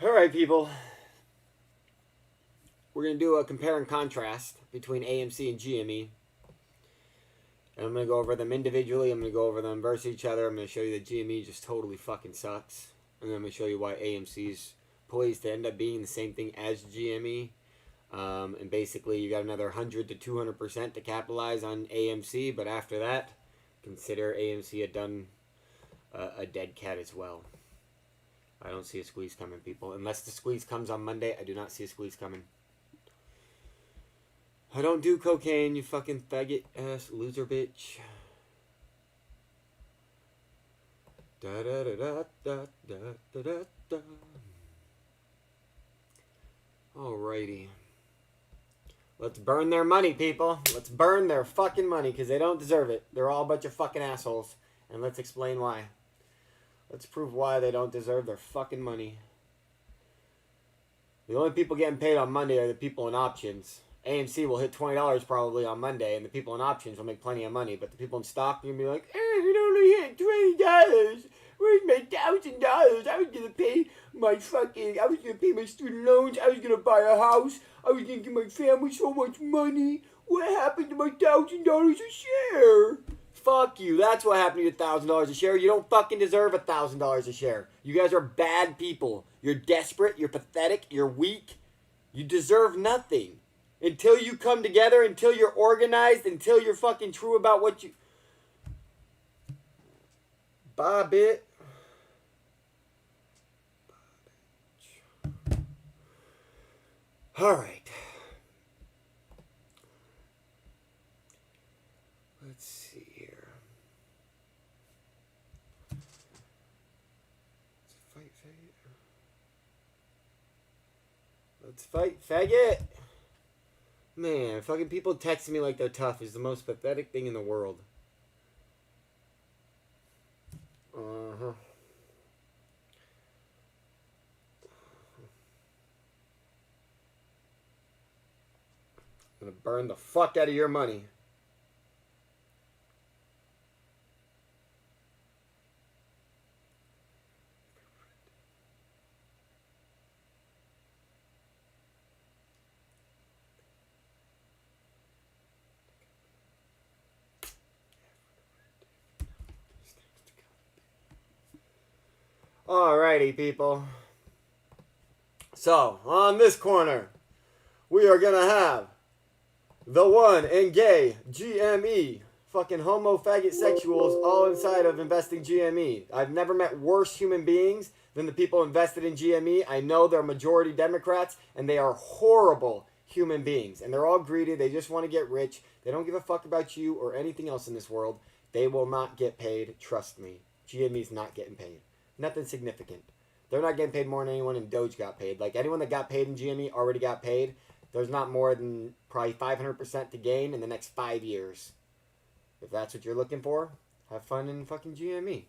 All right, people. We're going to do a compare and contrast between AMC and GME. And I'm going to go over them individually. I'm going to go over them versus each other. I'm going to show you that GME just totally fucking sucks. And then I'm going to show you why AMC's poised to end up being the same thing as GME. And basically, you got another 100 to 200% to capitalize on AMC. But after that, consider AMC a dead cat as well. I don't see a squeeze coming, people. Unless the squeeze comes on Monday, I do not see a squeeze coming. I don't do cocaine, you fucking faggot ass loser bitch. Da da da da da da da da da. Alrighty. Let's burn their money, people. Let's burn their fucking money, because they don't deserve it. They're all a bunch of fucking assholes. And let's explain why. Let's prove why they don't deserve their fucking money. The only people getting paid on Monday are the people in options. AMC will hit $20 probably on Monday, and the people in options will make plenty of money. But the people in stock are going to be like, it only hit $20. Where's my $1,000? I was going to pay my student loans. I was going to buy a house. I was going to give my family so much money. What happened to my $1,000 a share? Fuck you. That's what happened to your $1,000 a share. You don't fucking deserve $1,000 a share. You guys are bad people. You're desperate. You're pathetic. You're weak. You deserve nothing. Until you come together, until you're organized, until you're fucking true about what you... Bob it. All right. Let's see here. Let's fight, faggot. Man, fucking people texting me like they're tough is the most pathetic thing in the world. Uh-huh. I'm gonna burn the fuck out of your money. Alrighty, people. So, on this corner, we are gonna have the one and gay GME. Fucking homo faggot sexuals all inside of investing GME. I've never met worse human beings than the people invested in GME. I know they're majority Democrats, and they are horrible human beings. And they're all greedy. They just want to get rich. They don't give a fuck about you or anything else in this world. They will not get paid. Trust me. GME's not getting paid. Nothing significant. They're not getting paid more than anyone in Doge got paid. Like, anyone that got paid in GME already got paid. There's not more than probably 500% to gain in the next 5 years. If that's what you're looking for, have fun in fucking GME.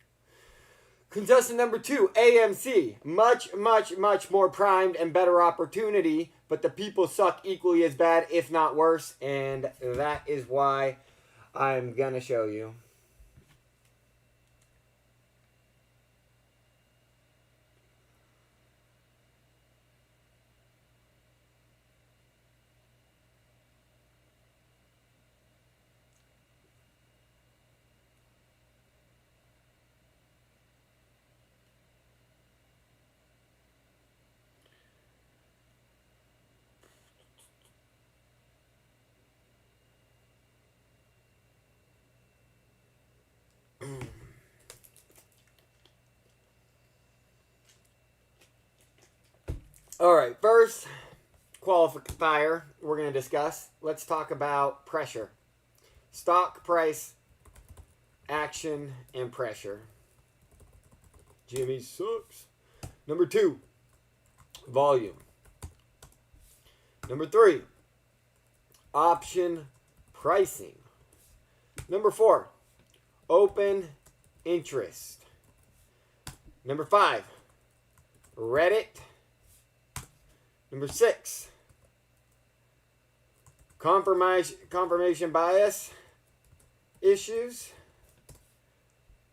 Contestant number 2, AMC. Much, much, much more primed and better opportunity, but the people suck equally as bad, if not worse, and that is why I'm gonna show you. All right, first qualifier we're going to discuss. Let's talk about pressure. Stock price, action, and pressure. GME sucks. Number 2, volume. Number 3, option pricing. Number 4, open interest. Number 5, Reddit. Number 6, confirmation bias issues.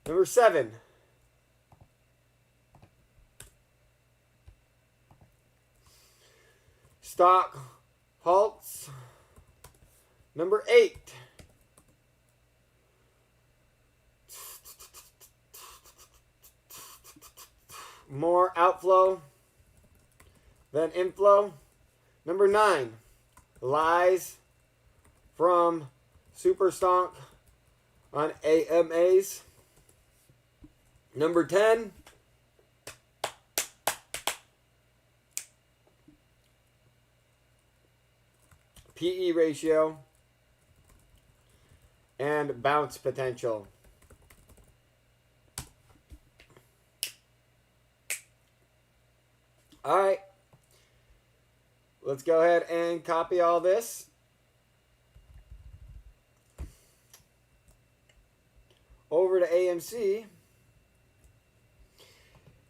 Number 7, stock halts. Number 8, more outflow than inflow. Number 9, lies from super stonk on AMAs. Number 10, PE ratio and bounce potential. All right. Let's go ahead and copy all this. Over to AMC.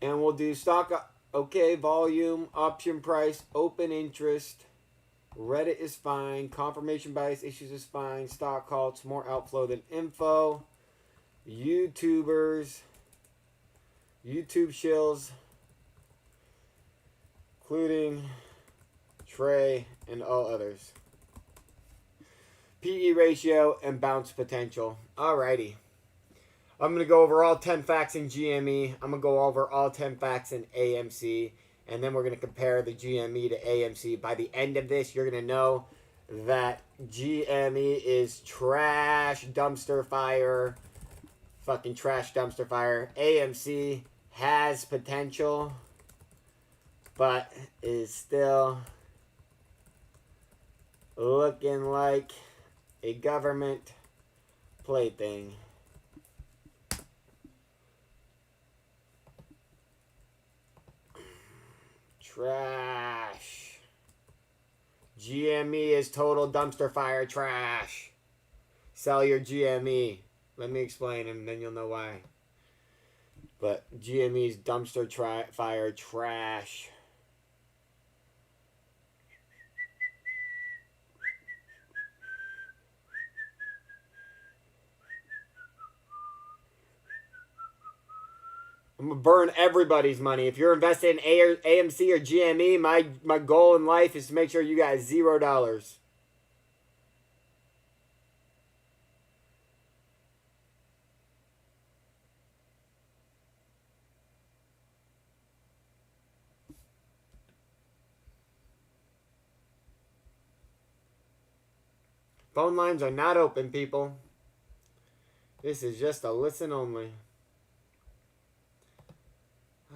And we'll do stock, okay, volume, option price, open interest. Reddit is fine. Confirmation bias issues is fine. Stock halts, more outflow than info. YouTubers. YouTube shills. Including Trey and all others. PE ratio and bounce potential. Alrighty. I'm going to go over all 10 facts in GME. I'm going to go over all 10 facts in AMC. And then we're going to compare the GME to AMC. By the end of this, you're going to know that GME is trash, dumpster fire. Fucking trash, dumpster fire. AMC has potential, but is still looking like a government plaything. Trash. GME is total dumpster fire trash. Sell your GME. Let me explain and then you'll know why. But GME's dumpster fire trash. I'm going to burn everybody's money. If you're invested in AMC or GME, my goal in life is to make sure you got $0. Phone lines are not open, people. This is just a listen only.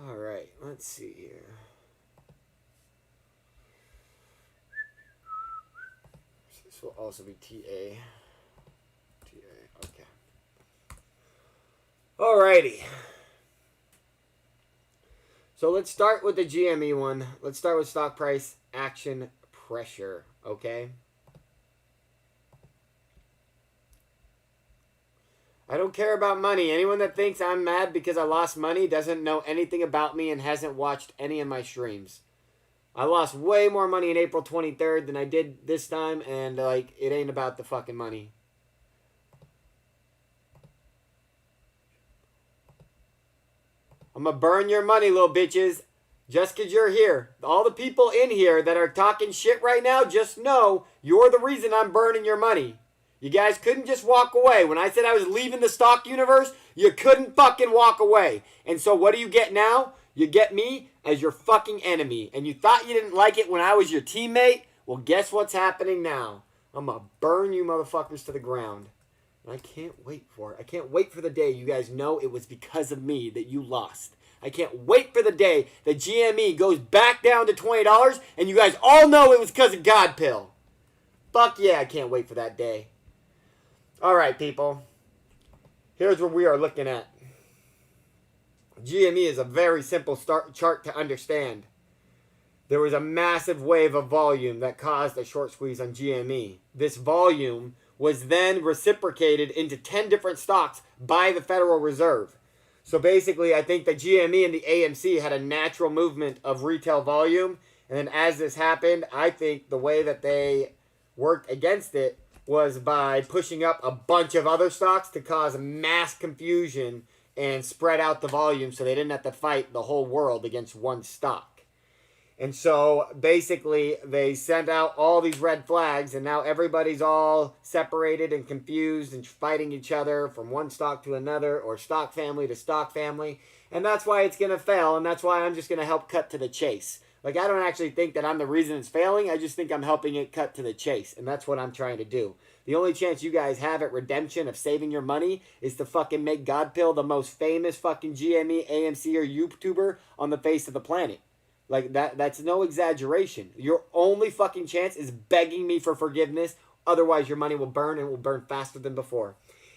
All right, let's see here. This will also be TA. Okay. All righty. So let's start with the GME one. Let's start with stock price, action, pressure, okay? I don't care about money. Anyone that thinks I'm mad because I lost money doesn't know anything about me and hasn't watched any of my streams. I lost way more money in April 23rd than I did this time, and like, it ain't about the fucking money. I'm gonna burn your money, little bitches, just because you're here. All the people in here that are talking shit right now, just know you're the reason I'm burning your money. You guys couldn't just walk away. When I said I was leaving the stock universe, you couldn't fucking walk away. And so what do you get now? You get me as your fucking enemy. And you thought you didn't like it when I was your teammate? Well, guess what's happening now? I'm going to burn you motherfuckers to the ground. And I can't wait for it. I can't wait for the day you guys know it was because of me that you lost. I can't wait for the day that GME goes back down to $20 and you guys all know it was because of God Pill. Fuck yeah, I can't wait for that day. All right, people. Here's what we are looking at. GME is a very simple chart to understand. There was a massive wave of volume that caused a short squeeze on GME. This volume was then reciprocated into 10 different stocks by the Federal Reserve. So basically, I think the GME and the AMC had a natural movement of retail volume. And then as this happened, I think the way that they worked against it was by pushing up a bunch of other stocks to cause mass confusion and spread out the volume so they didn't have to fight the whole world against one stock. And so basically they sent out all these red flags and now everybody's all separated and confused and fighting each other from one stock to another or stock family to stock family. And that's why it's going to fail, and that's why I'm just going to help cut to the chase. Like, I don't actually think that I'm the reason it's failing. I just think I'm helping it cut to the chase. And that's what I'm trying to do. The only chance you guys have at redemption of saving your money is to fucking make Godpill the most famous fucking GME, AMC, or YouTuber on the face of the planet. Like, that's no exaggeration. Your only fucking chance is begging me for forgiveness. Otherwise, your money will burn, and it will burn faster than before.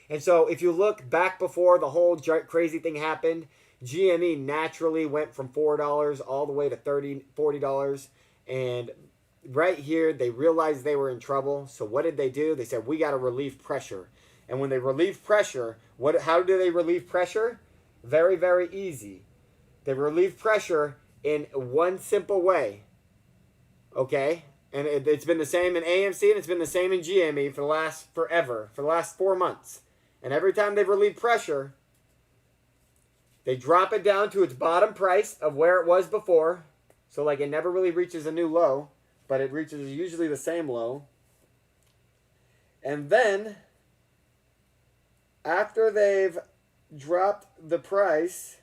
And so, if you look back before the whole crazy thing happened, GME naturally went from $4 all the way to $30, $40. And right here, they realized they were in trouble. So what did they do? They said, we got to relieve pressure. And when they relieve pressure, how do they relieve pressure? Very, very easy. They relieve pressure in one simple way. Okay? And it's been the same in AMC and it's been the same in GME for the last 4 months. And every time they've relieved pressure, they drop it down to its bottom price of where it was before. So like it never really reaches a new low, but it reaches usually the same low. And then, after they've dropped the price,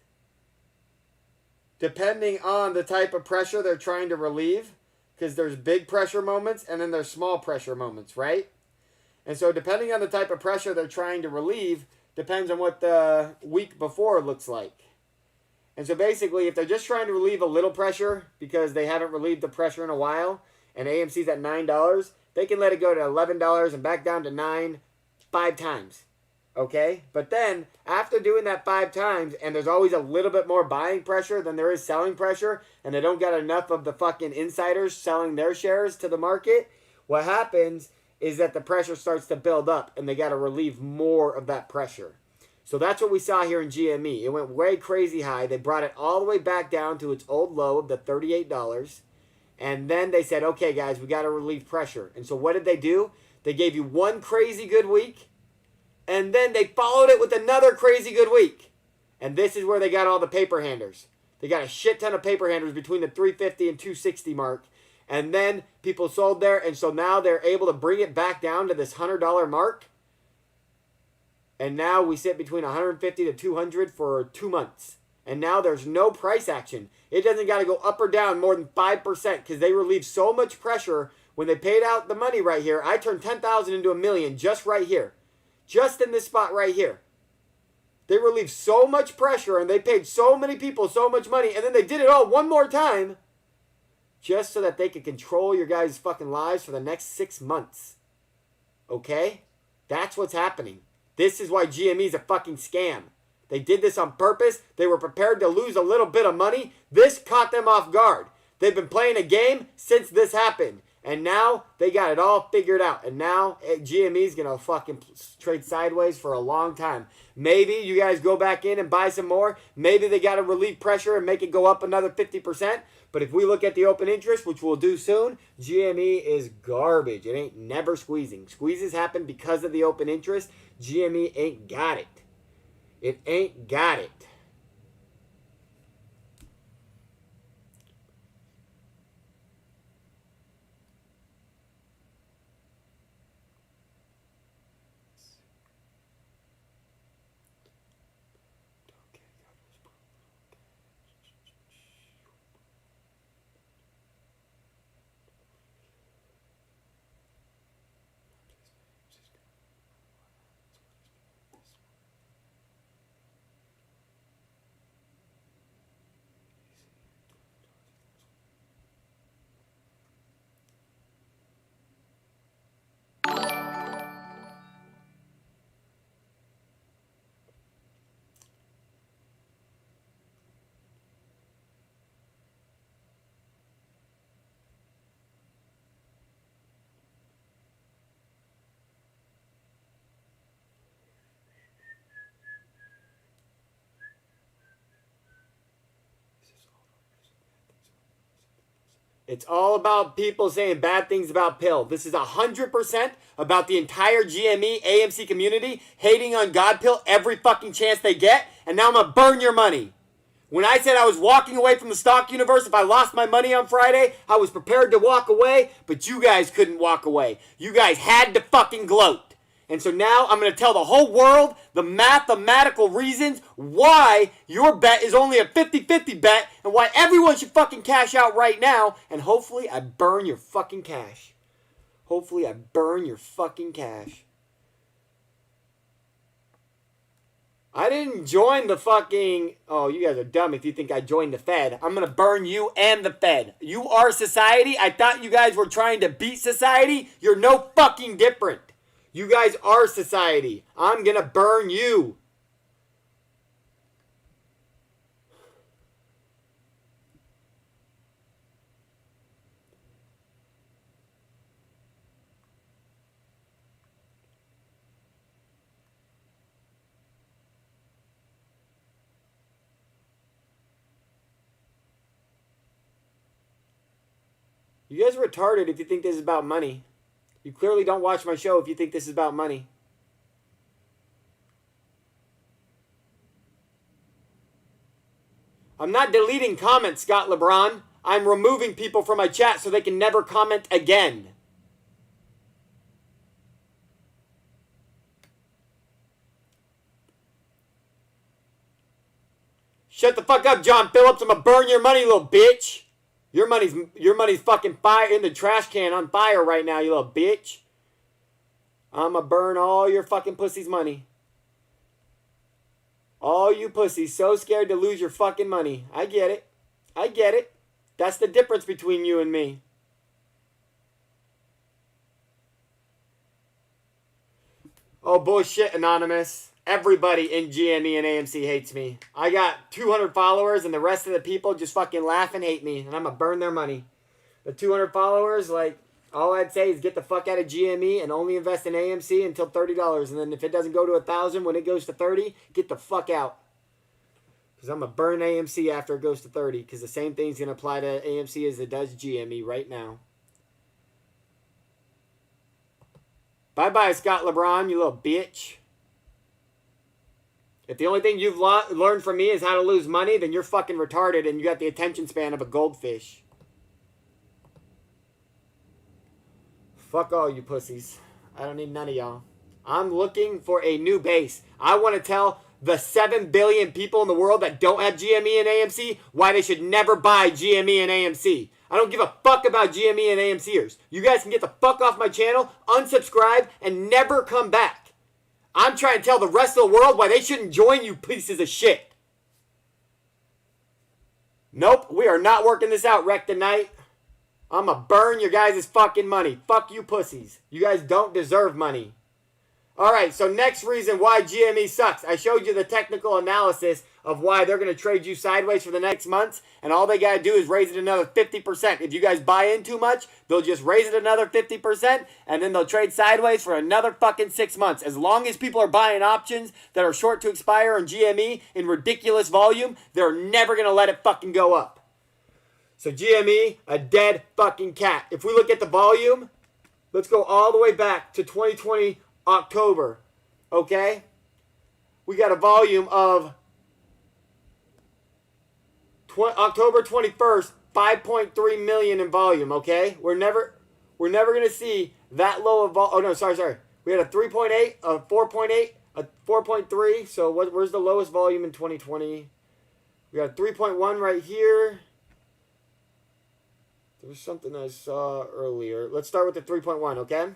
depending on the type of pressure they're trying to relieve, because there's big pressure moments and then there's small pressure moments, right? And so depending on the type of pressure they're trying to relieve, depends on what the week before looks like. And so basically, if they're just trying to relieve a little pressure because they haven't relieved the pressure in a while, and AMC's at $9, they can let it go to $11 and back down to $9 5 times. Okay? But then, after doing that 5 times, and there's always a little bit more buying pressure than there is selling pressure, and they don't get enough of the fucking insiders selling their shares to the market, what happens is that the pressure starts to build up and they got to relieve more of that pressure. So that's what we saw here in GME. It went way crazy high. They brought it all the way back down to its old low of the $38. And then they said, okay, guys, we got to relieve pressure. And so what did they do? They gave you one crazy good week. And then they followed it with another crazy good week. And this is where they got all the paper handers. They got a shit ton of paper handers between the 350 and 260 mark. And then people sold there, and so now they're able to bring it back down to this $100 mark. And now we sit between 150 to 200 for 2 months. And now there's no price action. It doesn't got to go up or down more than 5% because they relieved so much pressure when they paid out the money right here. I turned 10,000 into $1 million just right here. Just in this spot right here. They relieved so much pressure and they paid so many people so much money, and then they did it all one more time. Just so that they could control your guys' fucking lives for the next 6 months. Okay? That's what's happening. This is why GME is a fucking scam. They did this on purpose. They were prepared to lose a little bit of money. This caught them off guard. They've been playing a game since this happened. And now they got it all figured out. And now GME is going to fucking trade sideways for a long time. Maybe you guys go back in and buy some more. Maybe they got to relieve pressure and make it go up another 50%. But if we look at the open interest, which we'll do soon, GME is garbage. It ain't never squeezing. Squeezes happen because of the open interest. GME ain't got it. It ain't got it. It's all about people saying bad things about pill. This is 100% about the entire GME AMC community hating on God pill every fucking chance they get. And now I'm going to burn your money. When I said I was walking away from the stock universe, if I lost my money on Friday, I was prepared to walk away, but you guys couldn't walk away. You guys had to fucking gloat. And so now I'm going to tell the whole world the mathematical reasons why your bet is only a 50-50 bet and why everyone should fucking cash out right now. And hopefully I burn your fucking cash. Hopefully I burn your fucking cash. I didn't join the fucking... Oh, you guys are dumb if you think I joined the Fed. I'm going to burn you and the Fed. You are society. I thought you guys were trying to beat society. You're no fucking different. You guys are society. I'm going to burn you. You guys are retarded if you think this is about money. You clearly don't watch my show if you think this is about money. I'm not deleting comments, Scott LeBron. I'm removing people from my chat so they can never comment again. Shut the fuck up, John Phillips. I'm gonna burn your money, little bitch. Your money's fucking fire in the trash can on fire right now, you little bitch. I'ma burn all your fucking pussy's money. All you pussies so scared to lose your fucking money. I get it. I get it. That's the difference between you and me. Oh, bullshit, Anonymous. Everybody in GME and AMC hates me. I got 200 followers and the rest of the people just fucking laugh and hate me. And I'm going to burn their money. The 200 followers, like, all I'd say is get the fuck out of GME and only invest in AMC until $30. And then if it doesn't go to 1,000 when it goes to 30, get the fuck out. Because I'm going to burn AMC after it goes to 30. Because the same thing's going to apply to AMC as it does GME right now. Bye-bye, Scott LeBron, you little bitch. If the only thing you've learned from me is how to lose money, then you're fucking retarded and you got the attention span of a goldfish. Fuck all you pussies. I don't need none of y'all. I'm looking for a new base. I want to tell the 7 billion people in the world that don't have GME and AMC why they should never buy GME and AMC. I don't give a fuck about GME and AMCers. You guys can get the fuck off my channel, unsubscribe, and never come back. I'm trying to tell the rest of the world why they shouldn't join you pieces of shit. Nope, we are not working this out, Wreck tonight. I'm going to burn your guys' fucking money. Fuck you pussies. You guys don't deserve money. Alright, so next reason why GME sucks. I showed you the technical analysis of why they're going to trade you sideways for the next months. And all they got to do is raise it another 50%. If you guys buy in too much, they'll just raise it another 50%. And then they'll trade sideways for another fucking 6 months. As long as people are buying options that are short to expire on GME in ridiculous volume, they're never going to let it fucking go up. So GME, a dead fucking cat. If we look at the volume, let's go all the way back to 2020 October, okay? We got a volume of October 21st, 5.3 million in volume, okay? We're never going to see that low of volume. Oh, no, sorry. We had a 3.8, a 4.8, a 4.3. So where's the lowest volume in 2020? We got a 3.1 right here. There's something I saw earlier. Let's start with the 3.1, okay?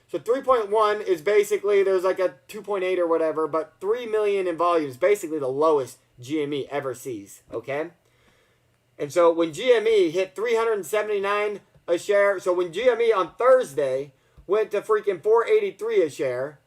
So 3.1 is basically, there's like a 2.8 or whatever, but 3 million in volume is basically the lowest GME ever sees, okay? And so when GME hit 379 a share, so when GME on Thursday went to freaking 483 a share,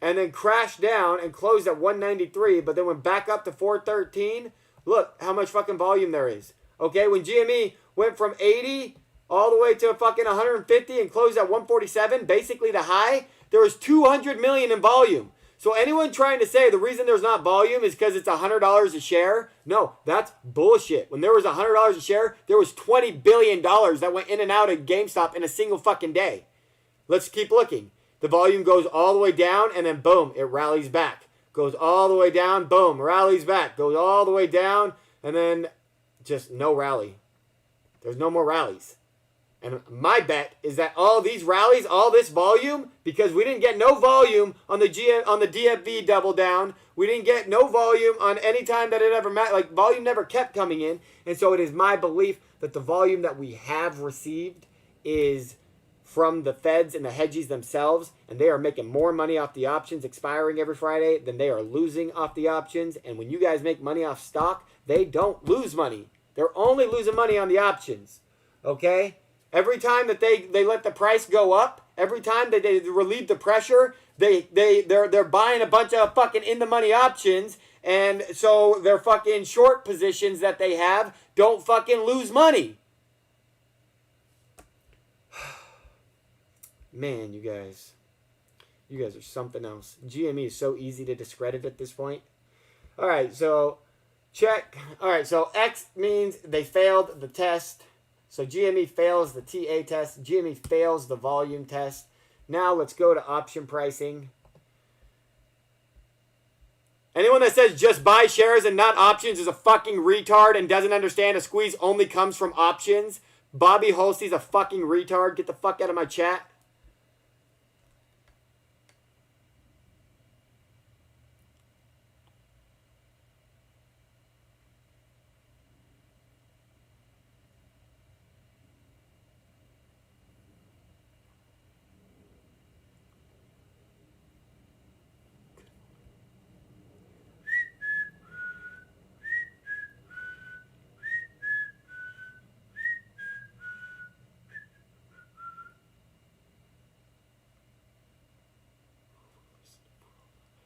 and then crashed down and closed at 193, but then went back up to 413, look how much fucking volume there is, okay? When GME went from 80 all the way to fucking 150 and closed at 147, basically the high, there was 200 million in volume. So anyone trying to say the reason there's not volume is because it's $100 a share, no, that's bullshit. When there was $100 a share, there was $20 billion that went in and out of GameStop in a single fucking day. Let's keep looking. The volume goes all the way down, and then boom, it rallies back. Goes all the way down, boom, rallies back. Goes all the way down, and then just no rally. There's no more rallies. And my bet is that all these rallies, all this volume, because we didn't get no volume on the DFV double down. We didn't get no volume on any time that it ever met. Like, volume never kept coming in. And so it is my belief that the volume that we have received is from the feds and the hedgies themselves. And they are making more money off the options expiring every Friday than they are losing off the options. And when you guys make money off stock, they don't lose money. They're only losing money on the options. Okay? Every time that they let the price go up, every time that they relieve the pressure, they're buying a bunch of fucking in the money options, and so their fucking short positions that they have don't fucking lose money. Man, you guys are something else. GME is so easy to discredit at this point. All right, so check. All right, so X means they failed the test. So GME fails the TA test. GME fails the volume test. Now let's go to option pricing. Anyone that says just buy shares and not options is a fucking retard and doesn't understand a squeeze only comes from options. Bobby Holstey's a fucking retard. Get the fuck out of my chat.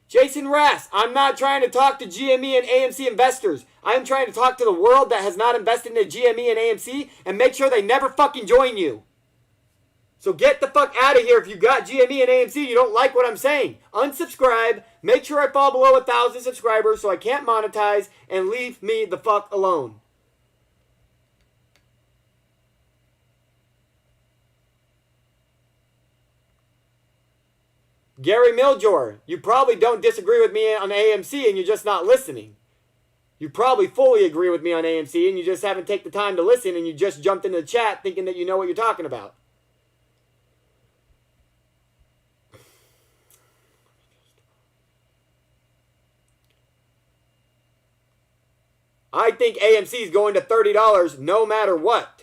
Jason Rass, I'm not trying to talk to GME and AMC investors. I'm trying to talk to the world that has not invested in GME and AMC and make sure they never fucking join you. So get the fuck out of here if you got GME and AMC. You don't like what I'm saying. Unsubscribe. Make sure I fall below 1,000 subscribers so I can't monetize, and leave me the fuck alone. Gary Miljor, you probably don't disagree with me on AMC and you're just not listening. You probably fully agree with me on AMC and you just haven't taken the time to listen and you just jumped into the chat thinking that you know what you're talking about. I think AMC is going to $30 no matter what.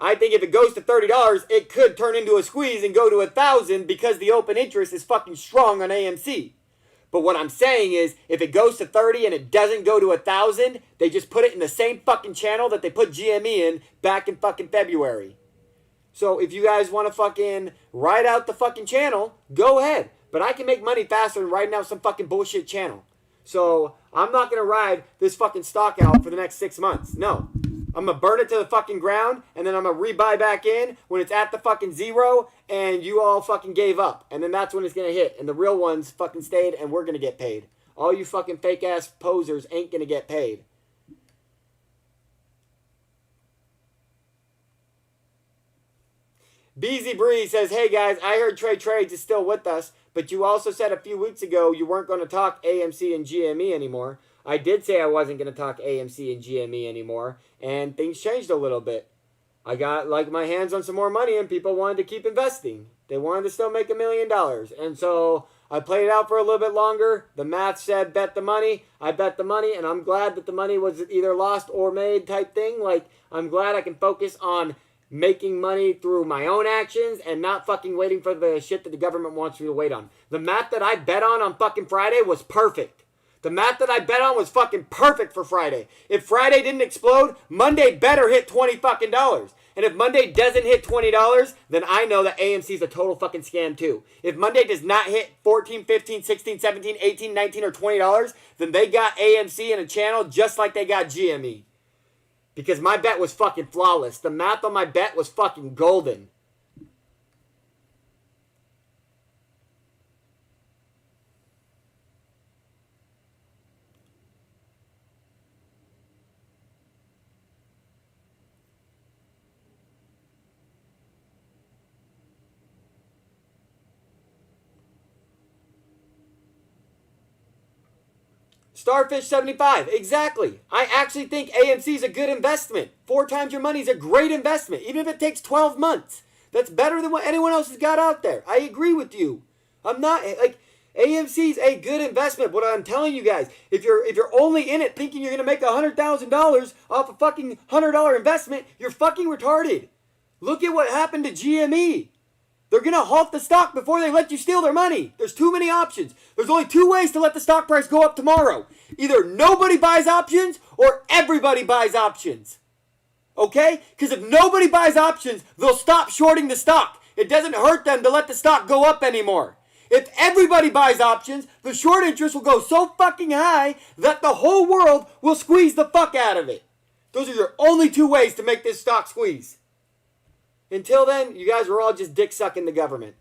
I think if it goes to $30, it could turn into a squeeze and go to $1,000 because the open interest is fucking strong on AMC. But what I'm saying is, if it goes to 30 and it doesn't go to 1,000, they just put it in the same fucking channel that they put GME in back in fucking February. So if you guys want to fucking ride out the fucking channel, go ahead. But I can make money faster than riding out some fucking bullshit channel. So I'm not going to ride this fucking stock out for the next 6 months. No. I'm going to burn it to the fucking ground, and then I'm going to rebuy back in when it's at the fucking zero, and you all fucking gave up. And then that's when it's going to hit, and the real ones fucking stayed, and we're going to get paid. All you fucking fake-ass posers ain't going to get paid. BZ Bree says, hey guys, I heard Trade Trades is still with us, but you also said a few weeks ago you weren't going to talk AMC and GME anymore. I did say I wasn't going to talk AMC and GME anymore, and things changed a little bit. I got like my hands on some more money, and people wanted to keep investing. They wanted to still make $1 million, and so I played it out for a little bit longer. The math said bet the money. I bet the money, and I'm glad that the money was either lost or made type thing. Like, I'm glad I can focus on making money through my own actions and not fucking waiting for the shit that the government wants me to wait on. The math that I bet on fucking Friday was perfect. The math that I bet on was fucking perfect for Friday. If Friday didn't explode, Monday better hit $20 fucking dollars. And if Monday doesn't hit $20, then I know that AMC is a total fucking scam too. If Monday does not hit 14, 15, 16, 17, 18, 19, or $20, then they got AMC in a channel just like they got GME. Because my bet was fucking flawless. The math on my bet was fucking golden. Starfish 75. Exactly. I actually think AMC is a good investment. 4 times your money is a great investment, even if it takes 12 months. That's better than what anyone else has got out there. I agree with you. I'm not like AMC is a good investment. What I'm telling you guys, if you're only in it thinking you're gonna make $100,000 off a fucking $100 investment, you're fucking retarded. Look at what happened to GME. They're going to halt the stock before they let you steal their money. There's too many options. There's only 2 ways to let the stock price go up tomorrow. Either nobody buys options or everybody buys options. Okay? Because if nobody buys options, they'll stop shorting the stock. It doesn't hurt them to let the stock go up anymore. If everybody buys options, the short interest will go so fucking high that the whole world will squeeze the fuck out of it. Those are your only 2 ways to make this stock squeeze. Until then, you guys are all just dick sucking the government.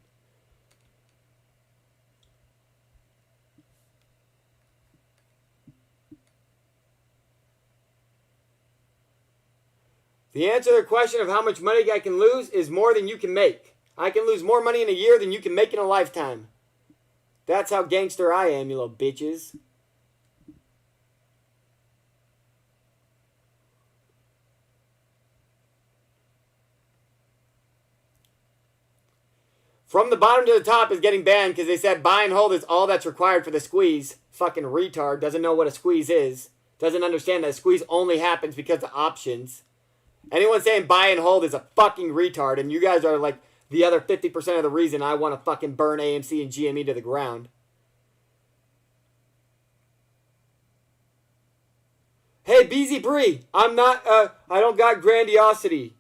The answer to the question of how much money I can lose is more than you can make. I can lose more money in a year than you can make in a lifetime. That's how gangster I am, you little bitches. From the bottom to the top is getting banned because they said buy and hold is all that's required for the squeeze. Fucking retard. Doesn't know what a squeeze is. Doesn't understand that a squeeze only happens because of options. Anyone saying buy and hold is a fucking retard. And you guys are like the other 50% of the reason I want to fucking burn AMC and GME to the ground. Hey, BZ Bree. I'm not, I don't got grandiosity.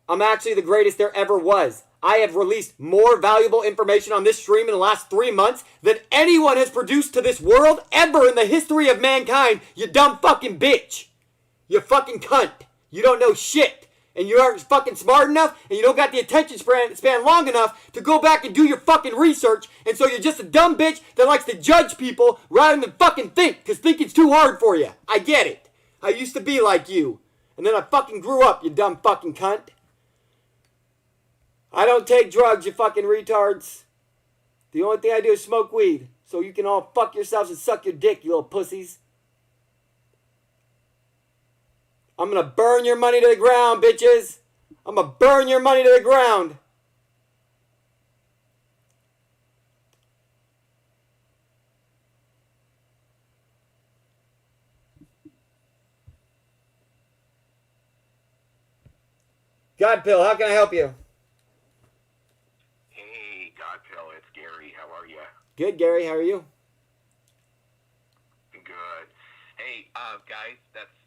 I'm actually the greatest there ever was. I have released more valuable information on this stream in the last 3 months than anyone has produced to this world ever in the history of mankind, you dumb fucking bitch. You fucking cunt. You don't know shit. And you aren't fucking smart enough, and you don't got the attention span long enough to go back and do your fucking research, and so you're just a dumb bitch that likes to judge people rather than fucking think, because thinking's too hard for you. I get it. I used to be like you. And then I fucking grew up, you dumb fucking cunt. I don't take drugs, you fucking retards. The only thing I do is smoke weed. So you can all fuck yourselves and suck your dick, you little pussies. I'm gonna burn your money to the ground, bitches. I'm gonna burn your money to the ground. Godpill, how can I help you? Good, Gary. How are you? Good. Hey, guys,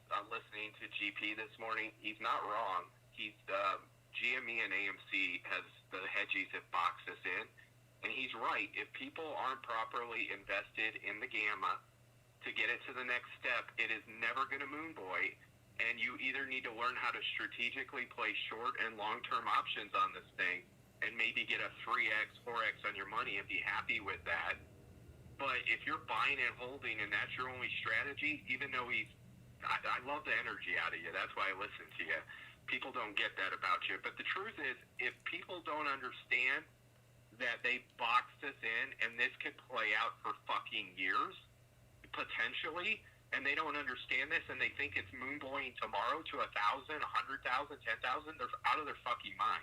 I'm listening to GP this morning. He's not wrong. He's GME and AMC has the hedgies that box us in, and he's right. If people aren't properly invested in the gamma to get it to the next step, it is never going to moon boy. And you either need to learn how to strategically play short and long-term options on this thing, and maybe get a 3x, 4x on your money and be happy with that. But if you're buying and holding and that's your only strategy, even though I love the energy out of you. That's why I listen to you. People don't get that about you. But the truth is, if people don't understand that they boxed us in and this could play out for fucking years, potentially, and they don't understand this and they think it's moon boying tomorrow to 1,000, 100,000, 10,000, they're out of their fucking mind.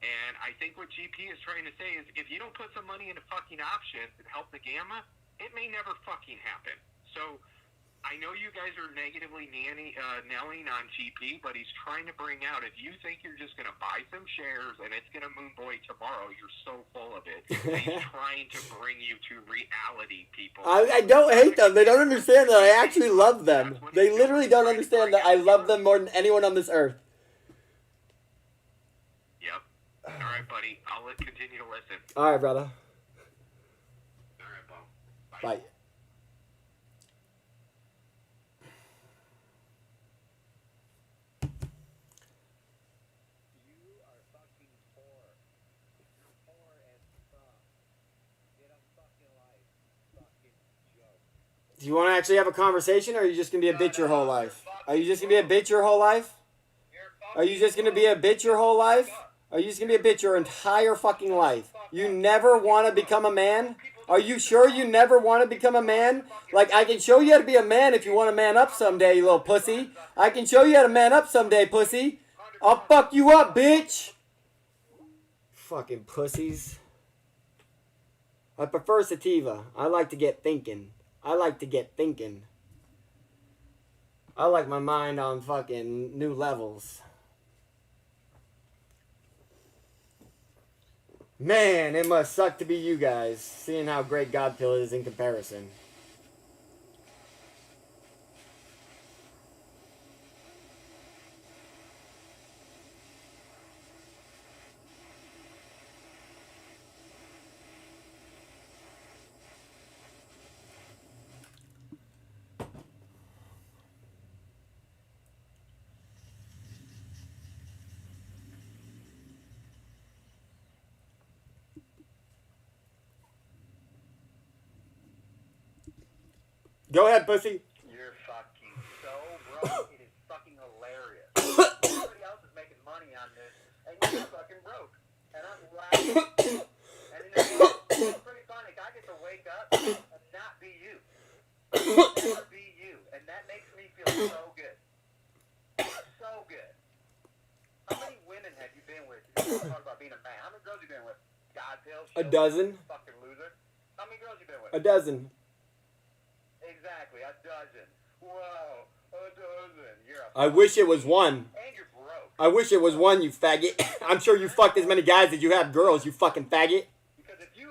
And I think what GP is trying to say is if you don't put some money into fucking options and help the gamma, it may never fucking happen. So I know you guys are negatively nailing on GP, but he's trying to bring out, if you think you're just going to buy some shares and it's going to moon boy tomorrow, you're so full of it. He's trying to bring you to reality, people. I don't hate them. They don't understand that I actually love them. They literally don't understand that I love them more than anyone on this earth. All right, buddy. I'll continue to listen. All right, brother. All right, Bo. Bye. Bye. You are fucking poor. You're poor as fuck. Get a fucking life. Fucking joke. Do you want to actually have a conversation, or are you just going to be a bitch your whole life? Are you just going to be a bitch your whole life? Are you just going to be a bitch your whole life? Are you just going to be a bitch your entire fucking life? You never want to become a man? Are you sure you never want to become a man? Like, I can show you how to be a man if you want to man up someday, you little pussy. I can show you how to man up someday, pussy. I'll fuck you up, bitch. Fucking pussies. I prefer sativa. I like to get thinking. I like to get thinking. I like my mind on fucking new levels. Man, it must suck to be you guys, seeing how great God Pill is in comparison. Go ahead, pussy. You're fucking so broke. It is fucking hilarious. Everybody else is making money on this, and you're fucking broke. And I'm laughing. And it's pretty funny. I get to wake up and not be you. Never be you. And that makes me feel so good. So good. How many women have you been with? You talk about being a man. How many girls have you been with? God Pill. A dozen. Fucking loser. How many girls have you been with? A dozen. Exactly, a dozen. Whoa, a dozen. You're a I wish it was one. and you're broke. I wish it was one, you faggot. I'm sure you fucked as many guys as you have girls, you fucking faggot. Because if you're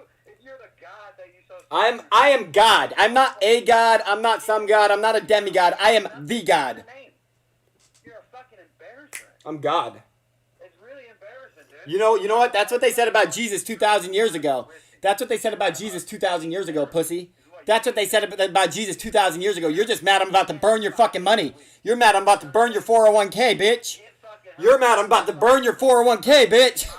the god that you so I am God. I'm not a God. I'm not some God. I'm not a demigod. I am the God. You're a fucking embarrassment. I'm God. It's really embarrassing, dude. You know what? That's what they said about Jesus 2,000 years ago. That's what they said about Jesus 2,000 years ago, pussy. That's what they said about Jesus 2,000 years ago. You're just mad I'm about to burn your fucking money. You're mad I'm about to burn your 401k, bitch. You're mad I'm about to burn your 401k, bitch.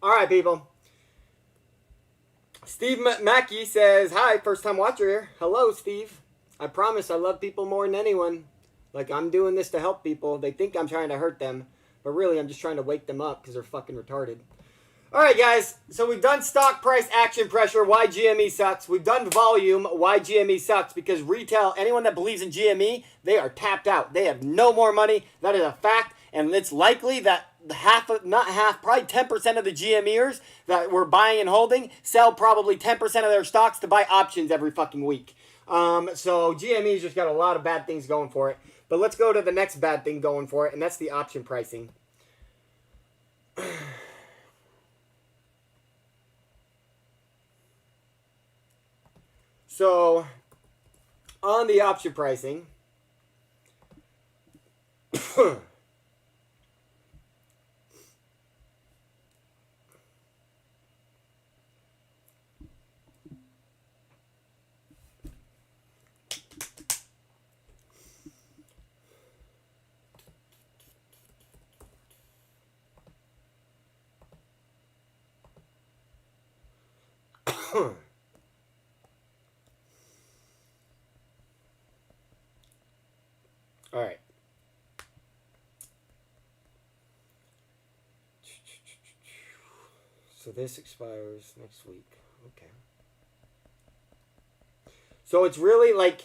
All right, people. Steve Mackey says, hi, first time watcher here. Hello, Steve. I promise I love people more than anyone. Like, I'm doing this to help people. They think I'm trying to hurt them. But really, I'm just trying to wake them up because they're fucking retarded. All right, guys. So we've done stock price action pressure, why GME sucks. We've done volume, why GME sucks. Because retail, anyone that believes in GME, they are tapped out. They have no more money. That is a fact. And it's likely that probably 10% of the GMEers that we're buying and holding sell probably 10% of their stocks to buy options every fucking week. So GME's just got a lot of bad things going for it. But let's go to the next bad thing going for it, and that's the option pricing. So, on the option pricing, all right. So this expires next week. Okay. So it's really like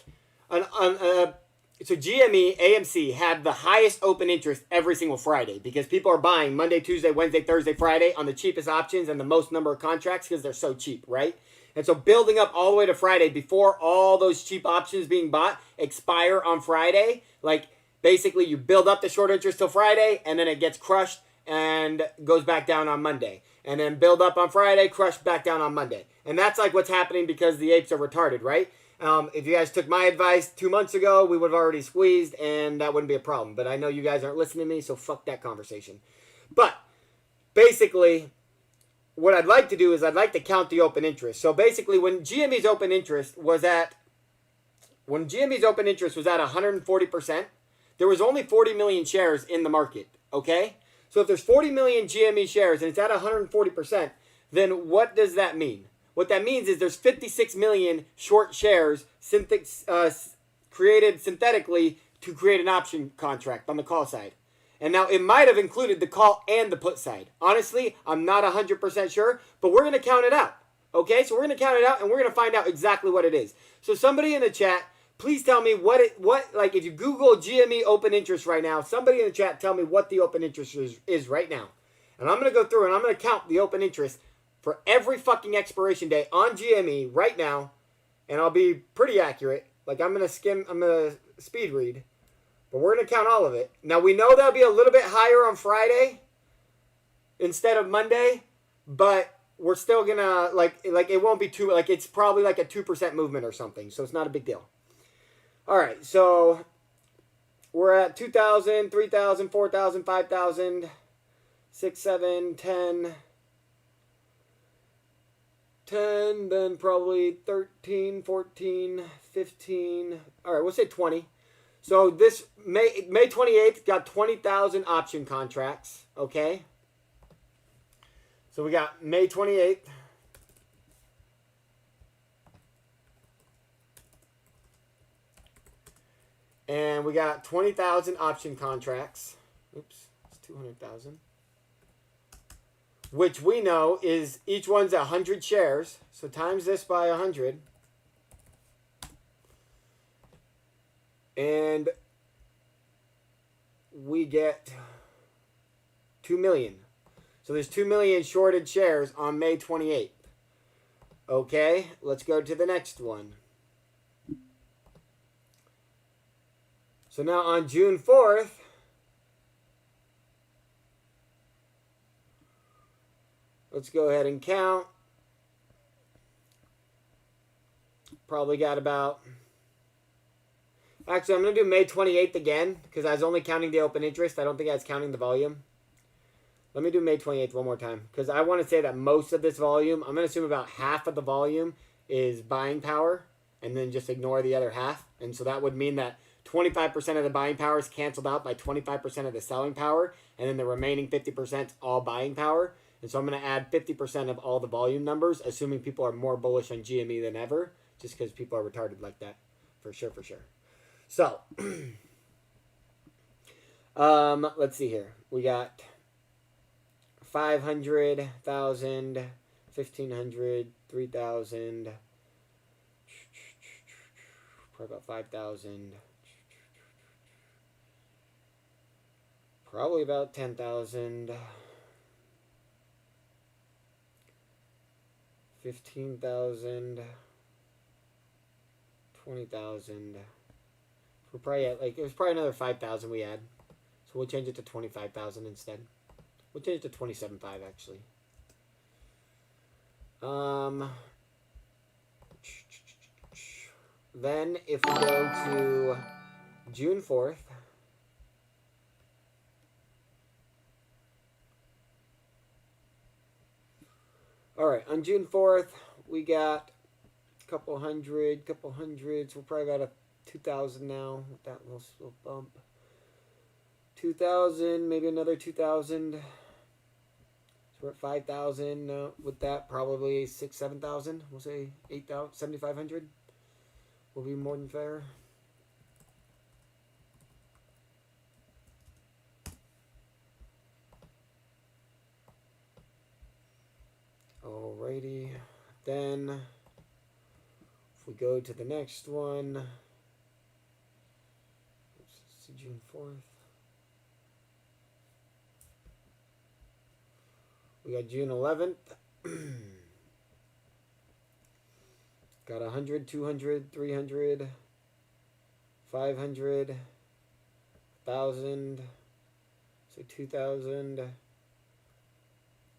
so GME, AMC had the highest open interest every single Friday because people are buying Monday, Tuesday, Wednesday, Thursday, Friday on the cheapest options and the most number of contracts because they're so cheap, right? And so building up all the way to Friday before all those cheap options being bought expire on Friday, like basically you build up the short interest till Friday and then it gets crushed and goes back down on Monday. And then build up on Friday, crush back down on Monday. And that's like what's happening because the apes are retarded, right? If you guys took my advice 2 months ago, we would have already squeezed and that wouldn't be a problem. But I know you guys aren't listening to me, so fuck that conversation. But basically, what I'd like to do is I'd like to count the open interest. So basically, when GME's open interest was at when GME's open interest was at 140%, there was only 40 million shares in the market, okay? So if there's 40 million GME shares and it's at 140%, then what does that mean? What that means is there's 56 million short shares created synthetically to create an option contract on the call side. And now it might have included the call and the put side. Honestly, I'm not 100% sure, but we're going to count it out. Okay, so we're going to count it out and we're going to find out exactly what it is. So somebody in the chat, please tell me like if you Google GME open interest right now, somebody in the chat tell me what the open interest is right now. And I'm going to go through and I'm going to count the open interest for every fucking expiration day on GME right now. And I'll be pretty accurate. Like I'm going to speed read. But we're going to count all of it. Now we know that'll be a little bit higher on Friday instead of Monday. But we're still going to, like it won't be too, like it's probably like a 2% movement or something. So it's not a big deal. All right, so we're at 2,000, 3,000, 4,000, 5,000, 6, 7, 10, then probably 13, 14, 15. All right, we'll say 20. So this May 28th got 20,000 option contracts, okay? So we got May 28th. And we got 20,000 option contracts. Oops, it's 200,000. Which we know is each one's 100 shares. So times this by 100. And we get 2 million. So there's 2 million shorted shares on May 28th. Okay, let's go to the next one. So now on June 4th, let's go ahead and count. Probably got about... Actually, I'm going to do May 28th again because I was only counting the open interest. I don't think I was counting the volume. Let me do May 28th one more time because I want to say that most of this volume, I'm going to assume about half of the volume is buying power and then just ignore the other half. And so that would mean that 25% of the buying power is canceled out by 25% of the selling power, and then the remaining 50% is all buying power. And so I'm going to add 50% of all the volume numbers, assuming people are more bullish on GME than ever, just because people are retarded like that. For sure, for sure. So, let's see here. We got 500,000, 1,500, 3,000, probably about 5,000. Probably about 10,000, 15,000, 20,000. We're probably at, like, it was probably another 5,000 we had. So we'll change it to 25,000 instead. We'll change it to 27.5 actually. Then if we go to June 4th, all right, on June 4th, we got a couple hundred, so we're probably about 2,000 now with that little bump. 2,000, maybe another 2,000. So we're at 5,000 with that, probably 6,000, 7,000. We'll say 8,000, 7,500 will be more than fair. Alrighty, then if we go to the next one, it's June 4th. We got June 11th. Got 100, 200, 300, 500, 1,000, so 2,000,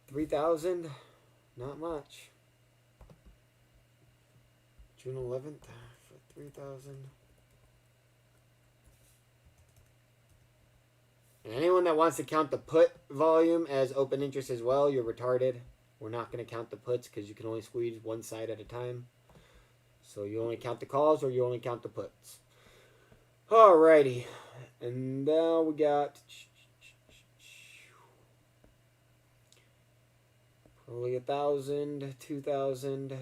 3,000. Not much. June 11th for 3,000. And anyone that wants to count the put volume as open interest as well, you're retarded. We're not going to count the puts because you can only squeeze one side at a time. So you only count the calls or you only count the puts. Alrighty. And now we got probably 1,000, 2,000,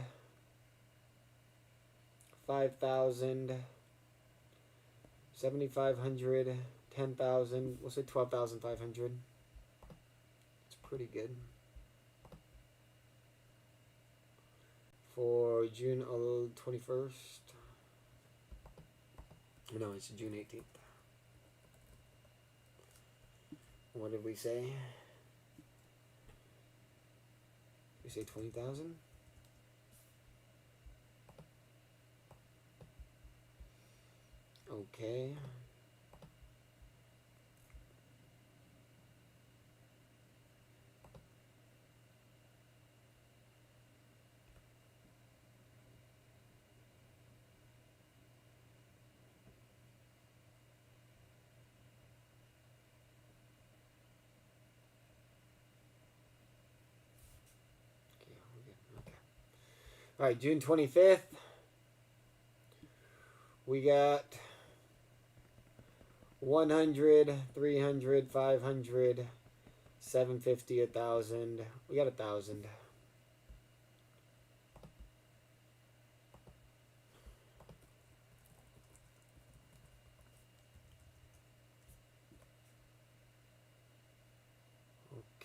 5,000, 7,500, 10,000. We'll say 12,500. It's pretty good. For June 21st. No, it's June 18th. What did we say? We say 20,000? Okay. All right, June 25th. We got 100, 300, 500, 750, 1,000. We got 1,000.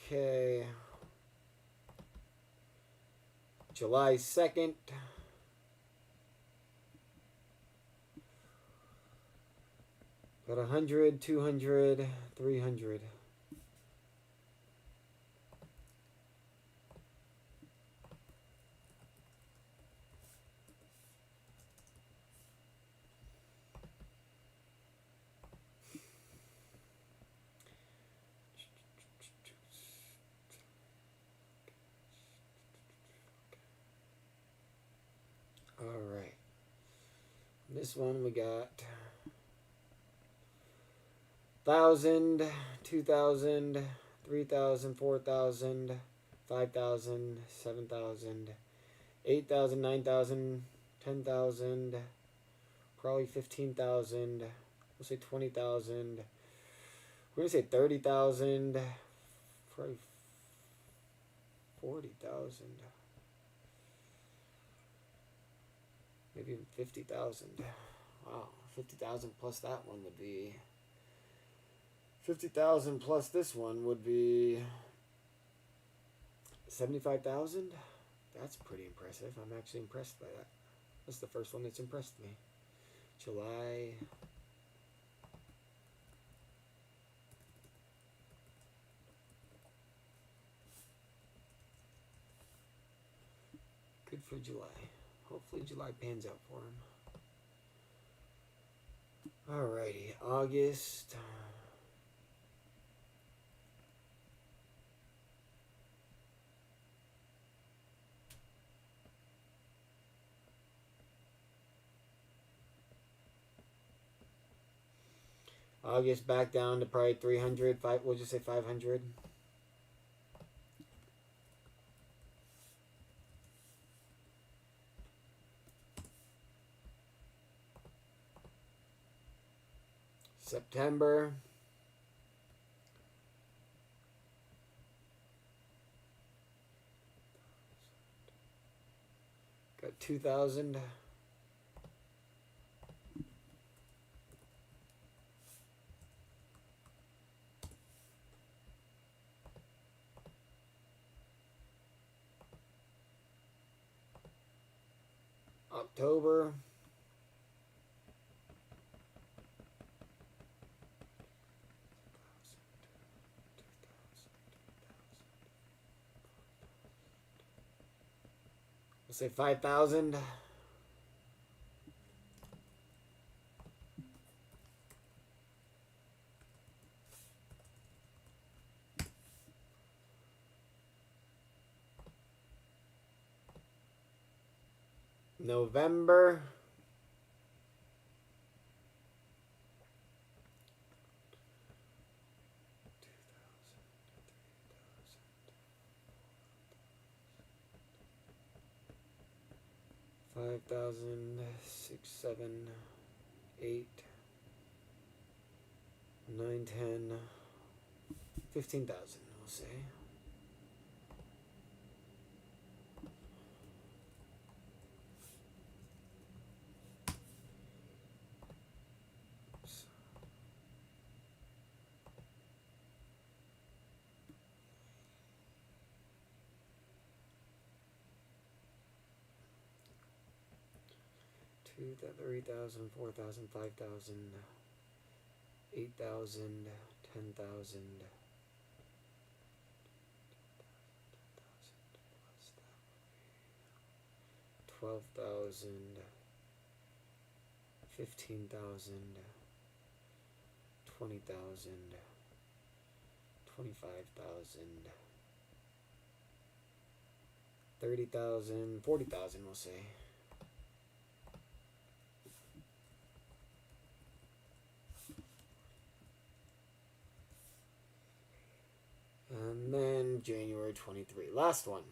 Okay. July 2nd. Got 100, 200, 300. All right. This one we got 1,000, 2,000, 3,000, 4,000, 5,000, 7,000, 8,000, 9,000, 10,000, probably 15,000. We'll say 20,000. We're gonna say 30,000, probably 40,000. Maybe even 50,000. Wow, 50,000 plus that one would be 50,000 plus this one would be 75,000. That's pretty impressive. I'm actually impressed by that. That's the first one that's impressed me. July. Good for July. Hopefully July pans out for him. Alrighty, August. August back down to probably 300. We'll just say 500. September. Got 2,000. October. We'll say 5,000. November. 5,000, 6, 7, 8, 9, 10, 15,000, we'll say. Oops. 3,000, 4,000, 5,000, 8,000, 10,000, 12,000, 15,000, 20,000, 25,000, 30,000, 40,000, we'll say. And then January 23. Last one.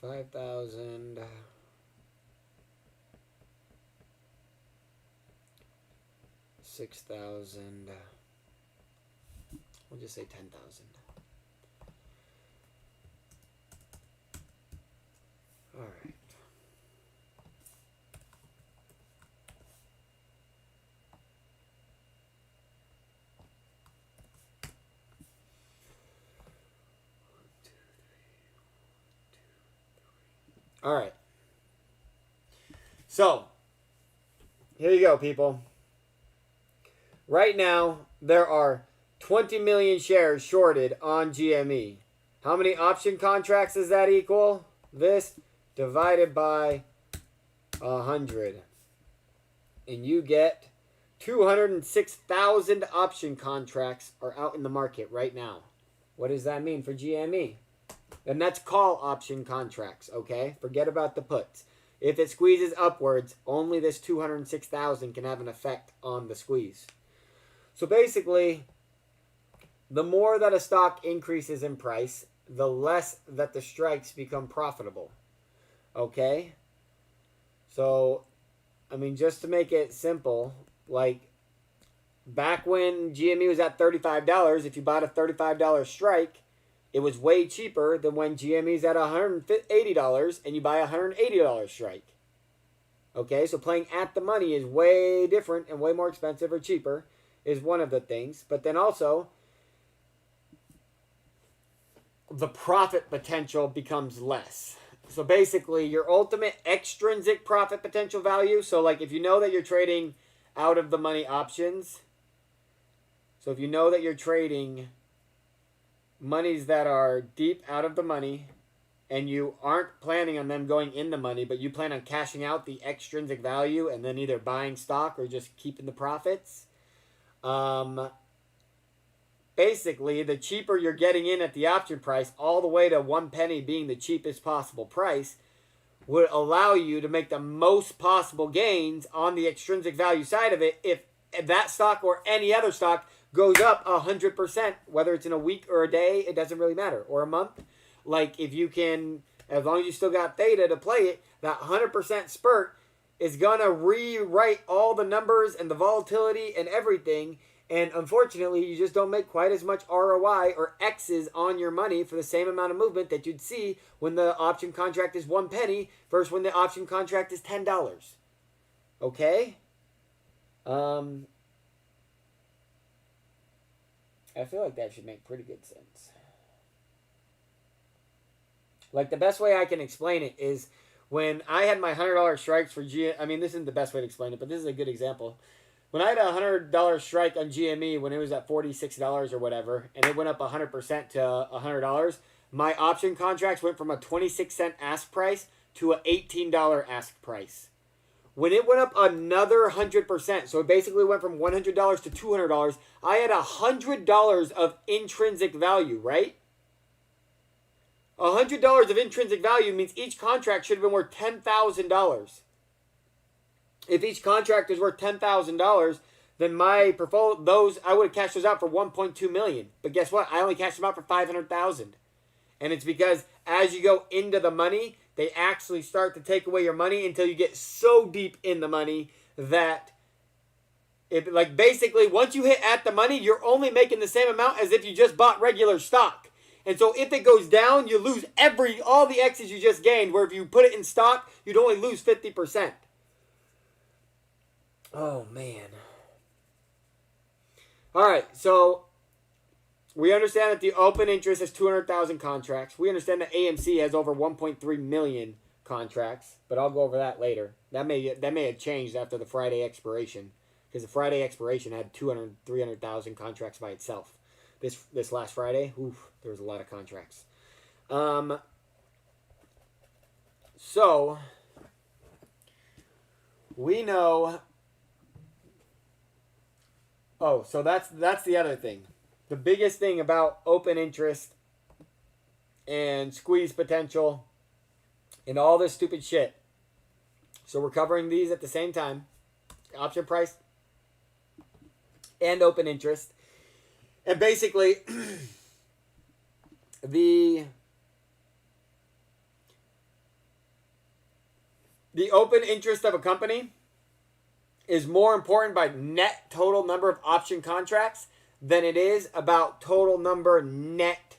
$5,000. $6,000. We'll just say 10,000. All right. All right. So, here you go, people. Right now, there are 20 million shares shorted on GME. How many option contracts does that equal? This divided by 100. And you get 206,000 option contracts are out in the market right now. What does that mean for GME? And that's call option contracts, okay? Forget about the puts. If it squeezes upwards, only this 206,000 can have an effect on the squeeze. So basically, the more that a stock increases in price, the less that the strikes become profitable. Okay? So, I mean, just to make it simple, like, back when GME was at $35, if you bought a $35 strike, it was way cheaper than when GME's at $180 and you buy a $180 strike. Okay? So playing at the money is way different and way more expensive or cheaper is one of the things. But then also, the profit potential becomes less. So basically, your ultimate extrinsic profit potential value, so like if you know that you're trading out of the money options, so if you know that you're trading monies that are deep out of the money and you aren't planning on them going in the money, but you plan on cashing out the extrinsic value and then either buying stock or just keeping the profits, basically, the cheaper you're getting in at the option price, all the way to 1 penny being the cheapest possible price, would allow you to make the most possible gains on the extrinsic value side of it if that stock or any other stock goes up 100%, whether it's in a week or a day, it doesn't really matter, or a month. Like, if you can, as long as you still got theta to play it, that 100% spurt is going to rewrite all the numbers and the volatility and everything. And unfortunately, you just don't make quite as much ROI or X's on your money for the same amount of movement that you'd see when the option contract is 1 penny versus when the option contract is $10. Okay? I feel like that should make pretty good sense. Like, the best way I can explain it is when I had my $100 strikes for I mean, this isn't the best way to explain it, but this is a good example. When I had a $100 strike on GME when it was at $46 or whatever, and it went up 100% to $100, my option contracts went from a 26-cent ask price to an $18 ask price. When it went up another 100%, so it basically went from $100 to $200, I had $100 of intrinsic value, right? $100 of intrinsic value means each contract should have been worth $10,000. If each contract is worth $10,000, then my portfolio, those I would have cashed those out for $1.2 million. But guess what? I only cashed them out for $500,000. And it's because as you go into the money, they actually start to take away your money until you get so deep in the money that it, like, basically once you hit at the money, you're only making the same amount as if you just bought regular stock. And so if it goes down, you lose all the X's you just gained, where if you put it in stock, you'd only lose 50%. Oh, man. All right, so we understand that the open interest has 200,000 contracts. We understand that AMC has over 1.3 million contracts, but I'll go over that later. That may have changed after the Friday expiration, because the Friday expiration had 300,000 contracts by itself. This last Friday, there was a lot of contracts. So we know. Oh, so that's the other thing. The biggest thing about open interest and squeeze potential and all this stupid shit. So we're covering these at the same time. Option price and open interest. And basically, the open interest of a company is more important by net total number of option contracts than it is about total number net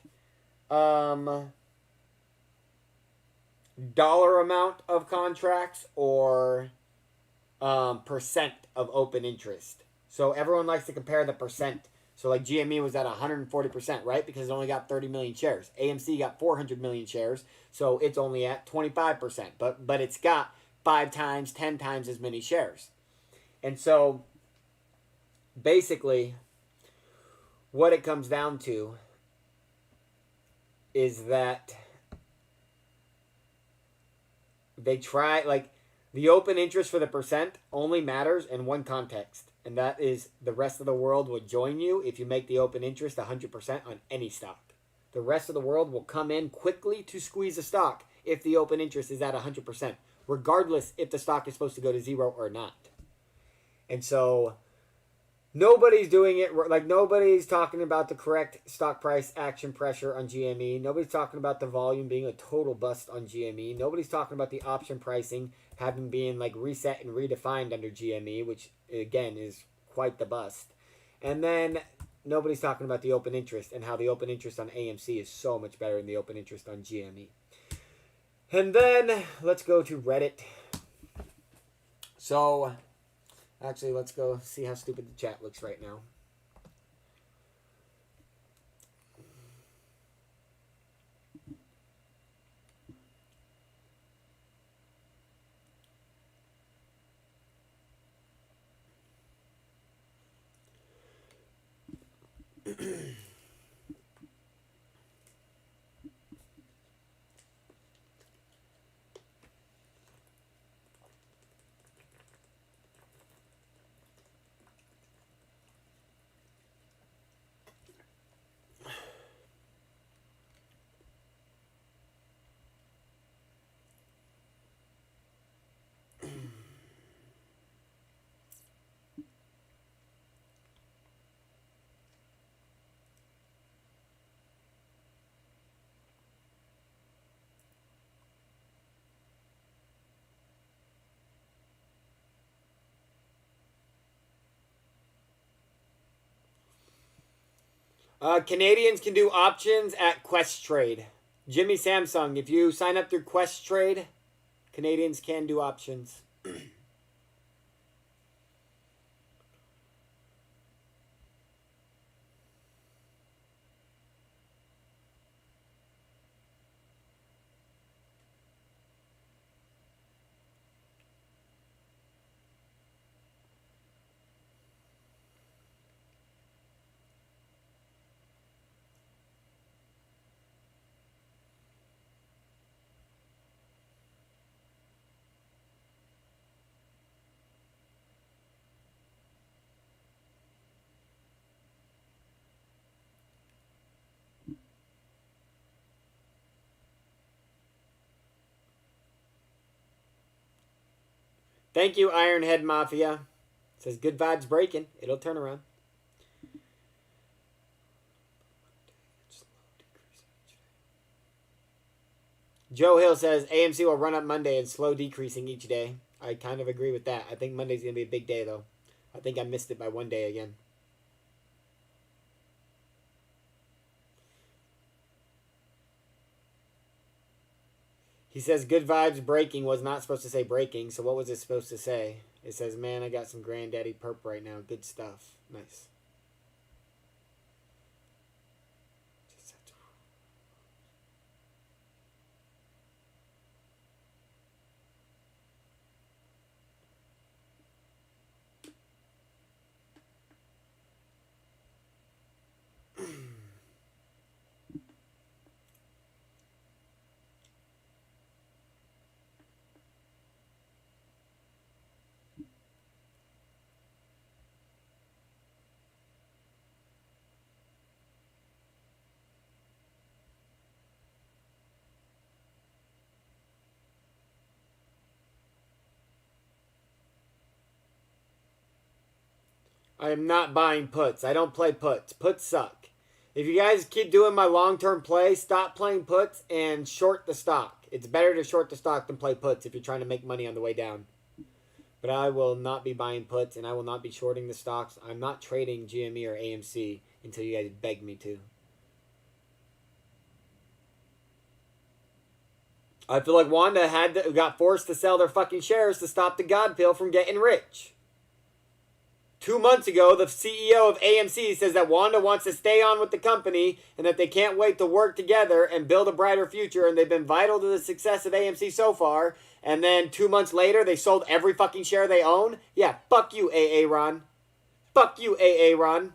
dollar amount of contracts or percent of open interest. So everyone likes to compare the percent. So like GME was at 140%, right? Because it only got 30 million shares. AMC got 400 million shares, so it's only at 25%. But it's got 5 times, 10 times as many shares. And so basically what it comes down to is that they try, like, the open interest for the percent only matters in one context. And that is the rest of the world will join you if you make the open interest 100% on any stock. The rest of the world will come in quickly to squeeze a stock if the open interest is at 100%, regardless if the stock is supposed to go to 0 or not. And so nobody's doing it, like, nobody's talking about the correct stock price action pressure on GME. Nobody's talking about the volume being a total bust on GME. Nobody's talking about the option pricing having been, like, reset and redefined under GME, which again is quite the bust. And then nobody's talking about the open interest and how the open interest on AMC is so much better than the open interest on GME. And then let's go to Reddit. So actually, let's go see how stupid the chat looks right now. Canadians can do options at Quest Trade. Jimmy Samsung, if you sign up through Quest Trade, Canadians can do options. Thank you, Ironhead Mafia. Says good vibes breaking. It'll turn around. Joe Hill says AMC will run up Monday and slow decreasing each day. I kind of agree with that. I think Monday's going to be a big day, though. I think I missed it by one day again. He says good vibes breaking was not supposed to say breaking, so what was it supposed to say? It says, man, I got some granddaddy perp right now. Good stuff. Nice. I am not buying puts. I don't play puts. Puts suck. If you guys keep doing my long-term play, stop playing puts and short the stock. It's better to short the stock than play puts if you're trying to make money on the way down. But I will not be buying puts, and I will not be shorting the stocks. I'm not trading GME or AMC until you guys beg me to. I feel like Wanda got forced to sell their fucking shares to stop the God Pill from getting rich. 2 months ago, the CEO of AMC says that Wanda wants to stay on with the company and that they can't wait to work together and build a brighter future, and they've been vital to the success of AMC so far. And then 2 months later, they sold every fucking share they own? Yeah, fuck you, AA Ron. Fuck you, AA Ron.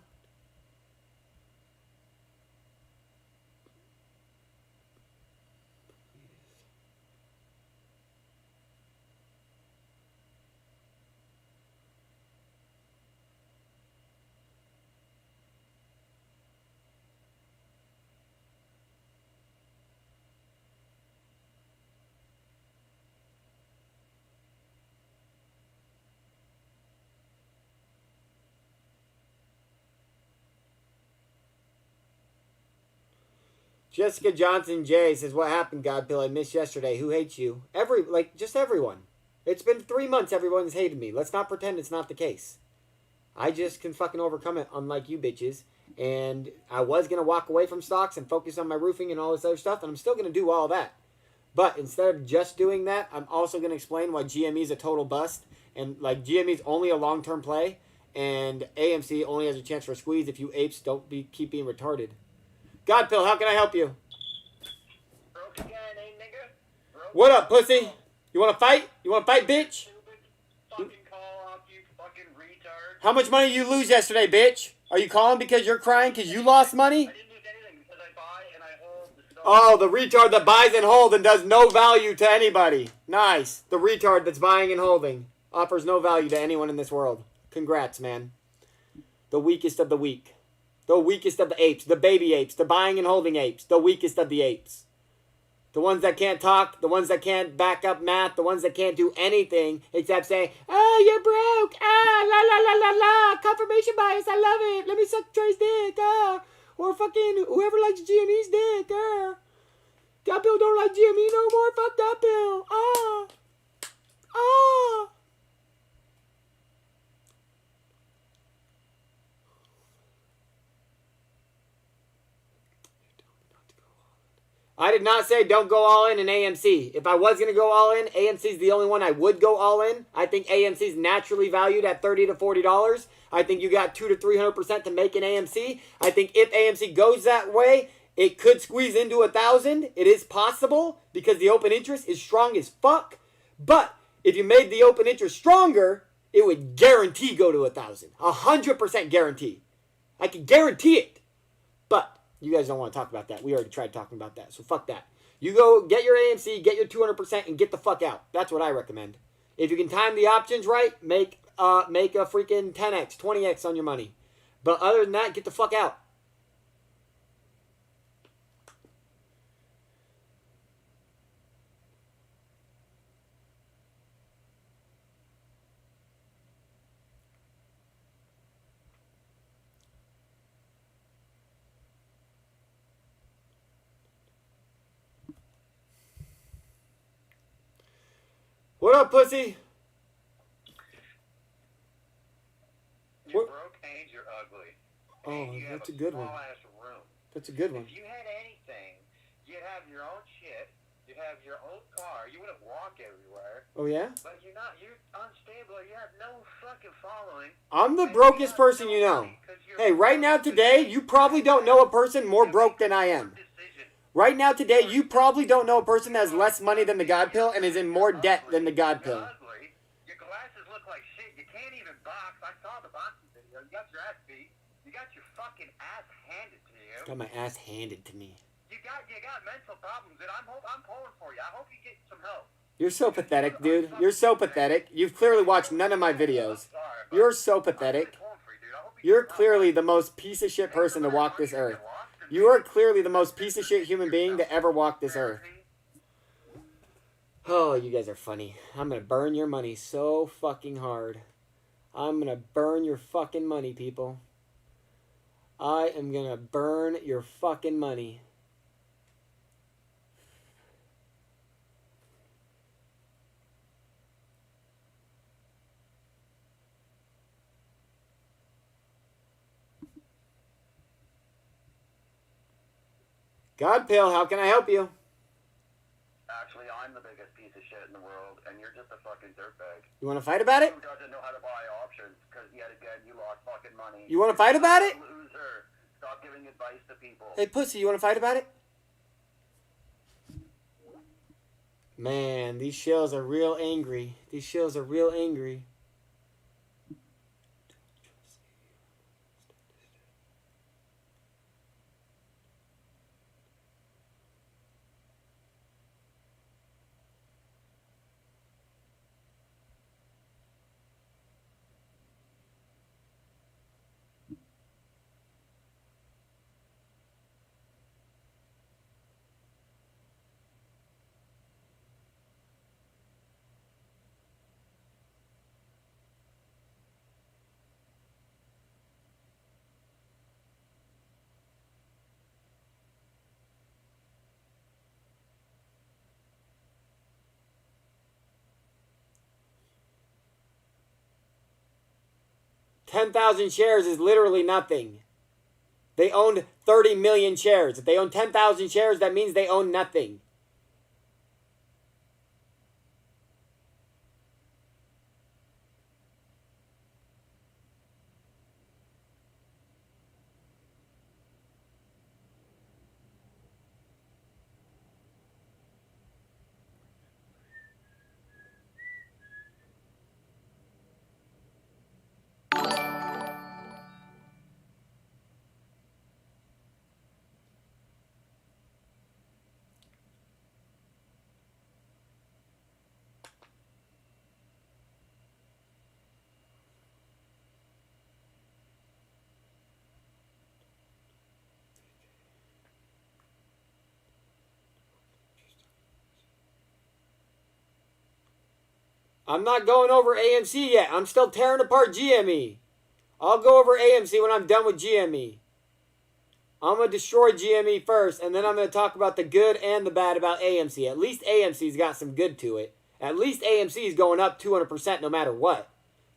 Jessica Johnson J says, what happened, Godpill? I missed yesterday. Who hates you? Just everyone. It's been 3 months everyone's hated me. Let's not pretend it's not the case. I just can fucking overcome it, unlike you bitches. And I was going to walk away from stocks and focus on my roofing and all this other stuff, and I'm still going to do all that. But instead of just doing that, I'm also going to explain why GME is a total bust. And like GME is only a long-term play, and AMC only has a chance for a squeeze if you apes don't keep being retarded. Godpill, how can I help you? Broke again, eh, nigga? Broke What up, pussy? You want to fight? You want to fight, bitch? Stupid fucking call off, you fucking retard. How much money did you lose yesterday, bitch? Are you calling because you're crying because you lost money? I didn't lose anything because I buy and I hold the stock. Oh, the retard that buys and holds and does no value to anybody. Nice. The retard that's buying and holding offers no value to anyone in this world. Congrats, man. The weakest of the weak. The weakest of the apes. The baby apes. The buying and holding apes. The weakest of the apes. The ones that can't talk. The ones that can't back up math. The ones that can't do anything except say, oh, you're broke. Ah, la, la, la, la, la. Confirmation bias. I love it. Let me suck Trey's dick. Ah. Or fucking whoever likes GME's dick. Ah. Godpill don't like GME no more. Fuck Godpill. Ah. Ah. I did not say don't go all in AMC. If I was going to go all in, AMC is the only one I would go all in. I think AMC is naturally valued at $30 to $40. I think you got 200 to 300% to make an AMC. I think if AMC goes that way, it could squeeze into 1,000. It is possible because the open interest is strong as fuck. But if you made the open interest stronger, it would guarantee go to 1,000. 100% guarantee. I can guarantee it. But you guys don't want to talk about that. We already tried talking about that. So fuck that. You go get your AMC, get your 200%, and get the fuck out. That's what I recommend. If you can time the options right, make a freaking 10x, 20x on your money. But other than that, get the fuck out. What up, pussy? You're What? broke and you're ugly. Oh, And you that's have a good one. small-ass room. That's a good one. If you had anything, you'd have your own shit. You'd have your own car. You wouldn't walk everywhere. Oh, yeah? But you're not. You're unstable. You have no fucking following. I'm the And brokest have person no you know. money 'cause you're Hey, right now today, you probably don't know a person more broke than I am. Right now today, you probably don't know a person that has less money than the God Pill and is in more debt than the God Pill. You're ugly. Your glasses look like shit. You can't even box. I saw the boxing video. You got your ass beat. You got your fucking ass handed to you. Got my ass handed to me. You got mental problems, and I'm pulling for you. I hope you get some help. You're so pathetic, dude. You're so pathetic. You've clearly watched none of my videos. You're so pathetic. You're clearly the most piece of shit person to walk this earth. You are clearly the most piece of shit human being to ever walk this earth. Oh, you guys are funny. I'm gonna burn your money so fucking hard. I'm gonna burn your fucking money, people. I am gonna burn your fucking money. God Pill, how can I help you? Actually, I'm the biggest piece of shit in the world, and you're just a fucking dirtbag. You want to fight about it? Who doesn't know how to buy options? Because yet again, you lost fucking money. You want to fight about it? Loser. Stop giving advice to people. Hey, pussy, you want to fight about it? Man, these shills are real angry. These shills are real angry. $10,000 shares is literally nothing. They owned 30 million shares. If they own 10,000 shares, that means they own nothing. I'm not going over AMC yet. I'm still tearing apart GME. I'll go over AMC when I'm done with GME. I'm going to destroy GME first, and then I'm going to talk about the good and the bad about AMC. At least AMC's got some good to it. At least AMC is going up 200% no matter what.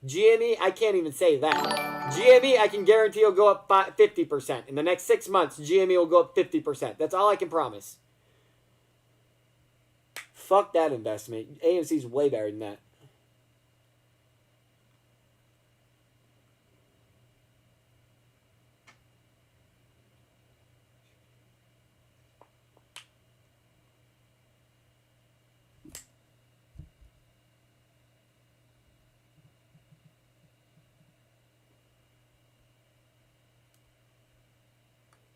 GME, I can't even say that. GME, I can guarantee will go up 50%. In the next 6 months, GME will go up 50%. That's all I can promise. Fuck that investment. AMC's way better than that.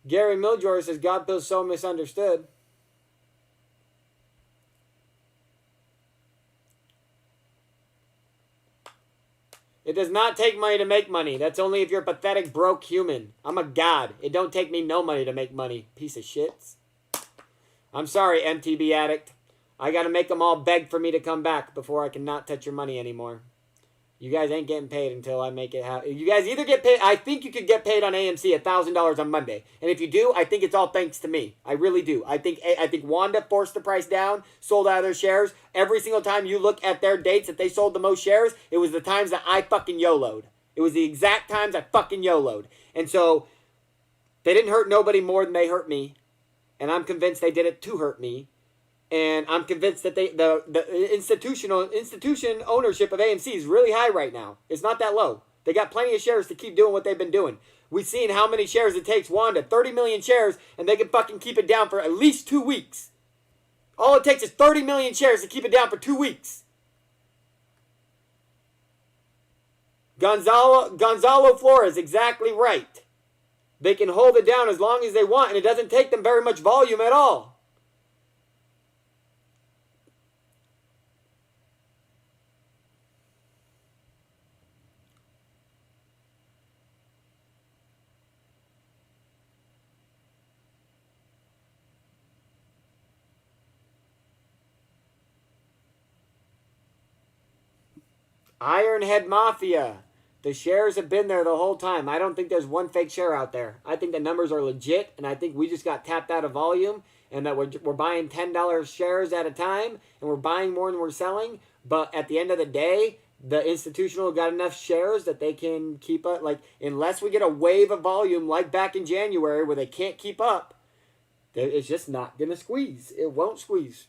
Gary Miljor says God feels so misunderstood. It does not take money to make money. That's only if you're a pathetic, broke human. I'm a god. It don't take me no money to make money. Piece of shits. I'm sorry, MTB addict. I gotta make them all beg for me to come back before I can not touch your money anymore. You guys ain't getting paid until I make it happen. You guys either get paid. I think you could get paid on AMC $1,000 on Monday, and if you do, I think it's all thanks to me. I really do. I think Wanda forced the price down, sold out of their shares. Every single time you look at their dates that they sold the most shares, it was the times that I fucking YOLO'd. It was the exact times I fucking YOLO'd, and so they didn't hurt nobody more than they hurt me, and I'm convinced they did it to hurt me. And I'm convinced that the institution ownership of AMC is really high right now. It's not that low. They got plenty of shares to keep doing what they've been doing. We've seen how many shares it takes Wanda, 30 million shares, and they can fucking keep it down for at least 2 weeks. All it takes is 30 million shares to keep it down for 2 weeks. Gonzalo Flores, exactly right. They can hold it down as long as they want, and it doesn't take them very much volume at all. Ironhead Mafia. The shares have been there the whole time. I don't think there's one fake share out there. I think the numbers are legit, and I think we just got tapped out of volume, and that we're buying $10 shares at a time, and we're buying more than we're selling. But at the end of the day, the institutional got enough shares that they can keep up. Like, unless we get a wave of volume like back in January where they can't keep up, it's just not going to squeeze. It won't squeeze.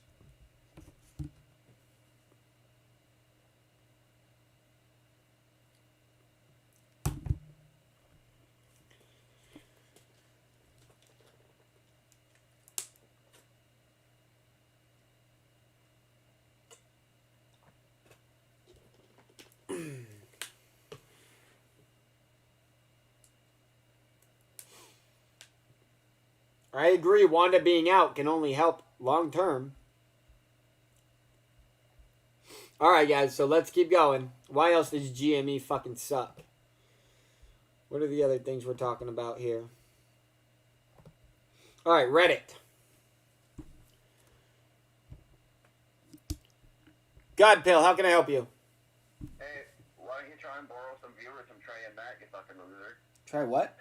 I agree, Wanda being out can only help long term. Alright, guys, so let's keep going. Why else does GME fucking suck? What are the other things we're talking about here? Alright, Reddit. Godpill, how can I help you? Hey, why don't you try and borrow some viewers from Trey and Matt, you fucking loser? Try what?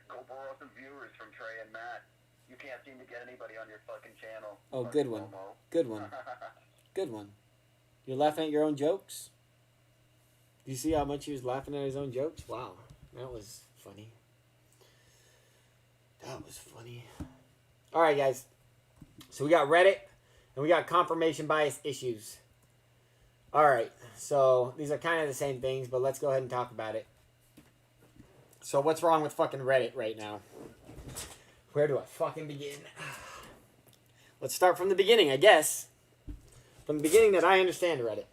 Go borrow some viewers from Trey and Matt. You can't seem to get anybody on your fucking channel. Oh, Fucking good one. homo. Good one. Good one. You're laughing at your own jokes? Do you see how much he was laughing at his own jokes? Wow. That was funny. That was funny. Alright, guys. So we got Reddit, and we got confirmation bias issues. Alright. So these are kind of the same things, but let's go ahead and talk about it. So what's wrong with fucking Reddit right now? Where do I fucking begin? Let's start from the beginning, I guess. From the beginning that I understand Reddit.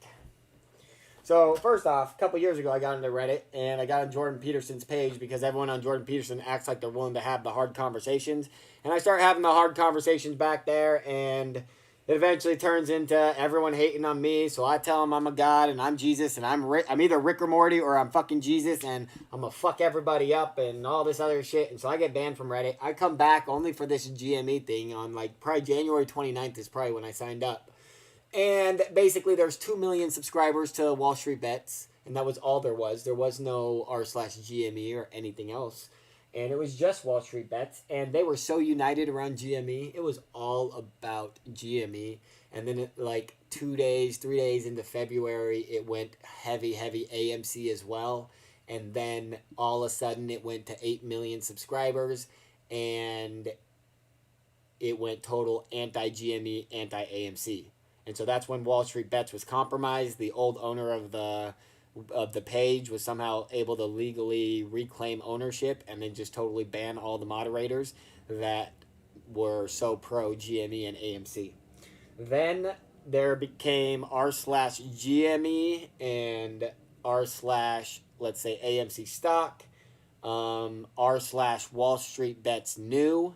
So, first off, a couple years ago I got into Reddit, and I got on Jordan Peterson's page because everyone on Jordan Peterson acts like they're willing to have the hard conversations. And I start having the hard conversations back there, and it eventually turns into everyone hating on me. So I tell them I'm a god, and I'm Jesus, and I'm either Rick or Morty, or I'm fucking Jesus, and I'm gonna fuck everybody up, and all this other shit. And so I get banned from Reddit. I come back only for this GME thing on, like, probably January 29th is probably when I signed up. And basically, there's 2 million subscribers to Wall Street Bets, and that was all there was. There was no r/GME or anything else. And it was just Wall Street Bets, and they were so united around GME. It was all about GME. And then, like, 3 days into February, it went heavy AMC as well. And then, all of a sudden, it went to 8 million subscribers, and it went total anti-GME, anti-AMC. And so that's when Wall Street Bets was compromised. The old owner of the page was somehow able to legally reclaim ownership and then just totally ban all the moderators that were so pro GME and AMC. Then there became r/GME and r/ let's say AMC stock, r/Wall Street Bets new.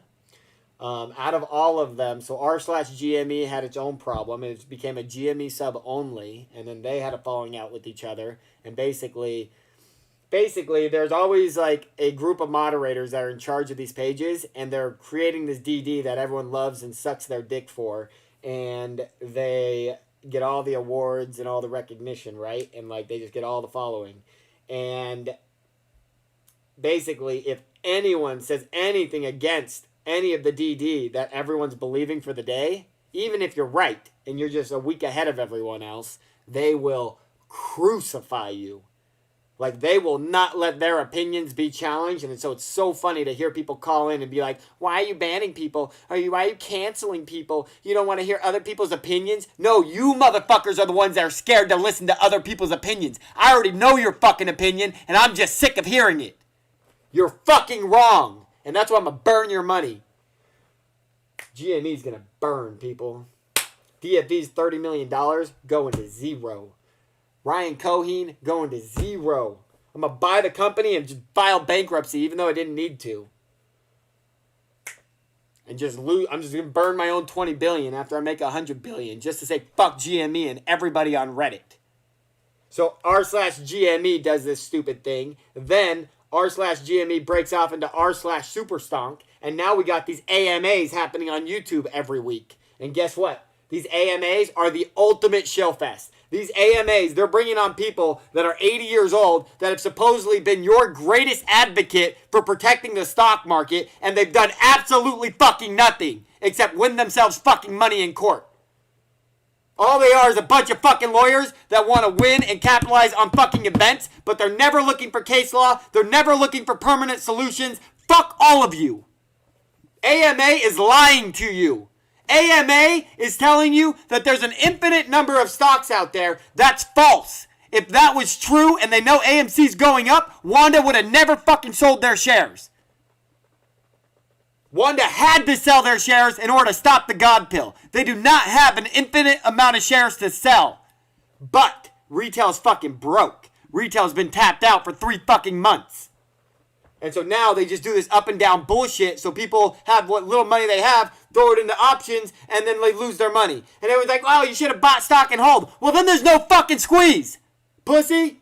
Out of all of them, so r/GME had its own problem. It became a GME sub only, and then they had a falling out with each other. And basically, there's always like a group of moderators that are in charge of these pages, and they're creating this DD that everyone loves and sucks their dick for. And they get all the awards and all the recognition, right? And like they just get all the following. And basically, if anyone says anything against any of the DD that everyone's believing for the day, even if you're right and you're just a week ahead of everyone else, they will crucify you. Like, they will not let their opinions be challenged. And so it's so funny to hear people call in and be like, why are you banning people? Why are you canceling people? You don't want to hear other people's opinions? No, you motherfuckers are the ones that are scared to listen to other people's opinions. I already know your fucking opinion, and I'm just sick of hearing it. You're fucking wrong. And that's why I'm going to burn your money. GME's going to burn, people. DFV's $30 million going to zero. Ryan Cohen going to zero. I'm going to buy the company and just file bankruptcy even though I didn't need to. And just lose. I'm just going to burn my own $20 billion after I make $100 billion just to say fuck GME and everybody on Reddit. So r/GME does this stupid thing. Then r/GME breaks off into r/Superstonk. And now we got these AMAs happening on YouTube every week. And guess what? These AMAs are the ultimate shill fest. These AMAs, they're bringing on people that are 80 years old that have supposedly been your greatest advocate for protecting the stock market, and they've done absolutely fucking nothing except win themselves fucking money in court. All they are is a bunch of fucking lawyers that want to win and capitalize on fucking events, but they're never looking for case law. They're never looking for permanent solutions. Fuck all of you. AMA is lying to you. AMA is telling you that there's an infinite number of stocks out there. That's false. If that was true and they know AMC's going up, Wanda would have never fucking sold their shares. Wanda had to sell their shares in order to stop the God pill. They do not have an infinite amount of shares to sell. But retail's fucking broke. Retail's been tapped out for 3 fucking months. And so now they just do this up and down bullshit so people have what little money they have, throw it into options, and then they lose their money. And everyone's like, oh, you should have bought stock and hold. Well, then there's no fucking squeeze. Pussy.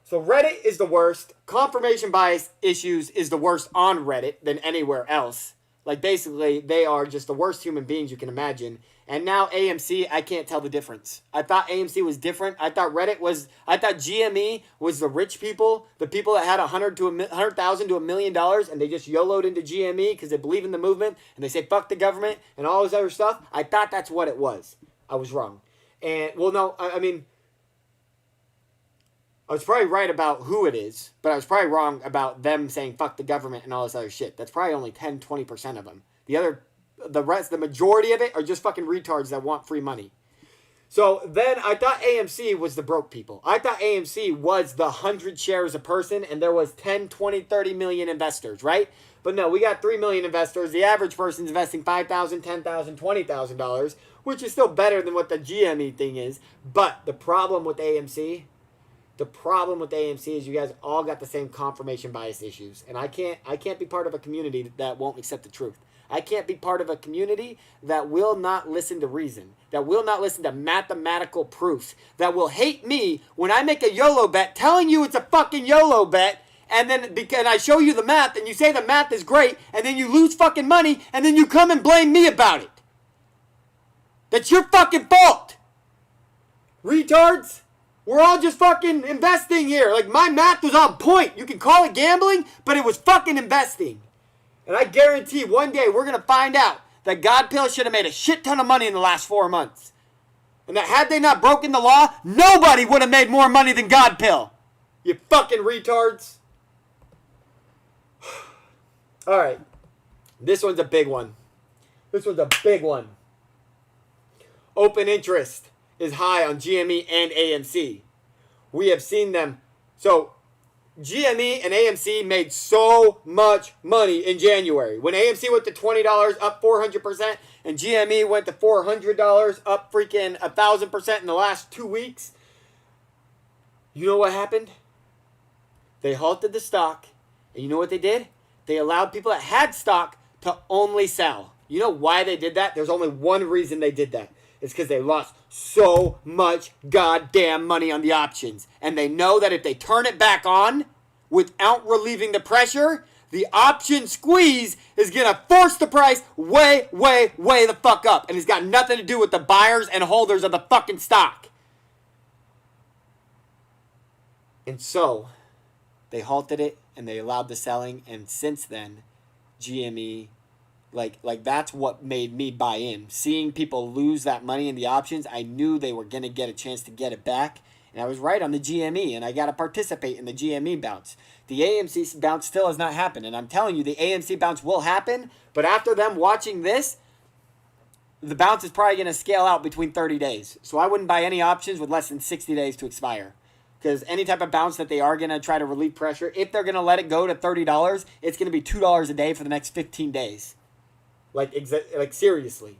So Reddit is the worst. Confirmation bias issues is the worst on Reddit than anywhere else. Like, basically, they are just the worst human beings you can imagine. And now AMC, I can't tell the difference. I thought AMC was different. I thought GME was the rich people, the people that had $100,000 to $1 million, and they just YOLO'd into GME because they believe in the movement, and they say fuck the government and all this other stuff. I thought that's what it was. I was wrong. And, well, no, I mean, I was probably right about who it is, but I was probably wrong about them saying fuck the government and all this other shit. That's probably only 10-20% of them. The majority of it are just fucking retards that want free money. So then I thought AMC was the broke people. I thought AMC was the 100 shares a person and there was 10, 20, 30 million investors, right? But no, we got 3 million investors. The average person's investing $5,000, $10,000, $20,000, which is still better than what the GME thing is. But the problem with AMC is you guys all got the same confirmation bias issues. And I can't be part of a community that won't accept the truth. I can't be part of a community that will not listen to reason, that will not listen to mathematical proofs, that will hate me when I make a YOLO bet telling you it's a fucking YOLO bet, and then because I show you the math and you say the math is great, and then you lose fucking money, and then you come and blame me about it. That's your fucking fault. Retards. We're all just fucking investing here. Like, my math was on point. You can call it gambling, but it was fucking investing. And I guarantee one day we're going to find out that God Pill should have made a shit ton of money in the last 4 months. And that had they not broken the law, nobody would have made more money than God Pill. You fucking retards. Alright. This one's a big one. Open interest is high on GME and AMC. We have seen them. So, GME and AMC made so much money in January. When AMC went to $20, up 400%, and GME went to $400, up freaking 1,000% in the last 2 weeks. You know what happened? They halted the stock, and you know what they did? They allowed people that had stock to only sell. You know why they did that? There's only one reason they did that. It's because they lost so much goddamn money on the options. And they know that if they turn it back on without relieving the pressure, The option squeeze is going to force the price way, way, way the fuck up. And it's got nothing to do with the buyers and holders of the fucking stock. And so, they halted it and they allowed the selling. And since then, GME, like that's what made me buy in. Seeing people lose that money in the options, I knew they were going to get a chance to get it back. And I was right on the GME, and I got to participate in the GME bounce. The AMC bounce still has not happened, and I'm telling you, the AMC bounce will happen, but after them watching this, the bounce is probably going to scale out between 30 days. So I wouldn't buy any options with less than 60 days to expire. Because any type of bounce that they are going to try to relieve pressure, if they're going to let it go to $30, it's going to be $2 a day for the next 15 days. Like seriously.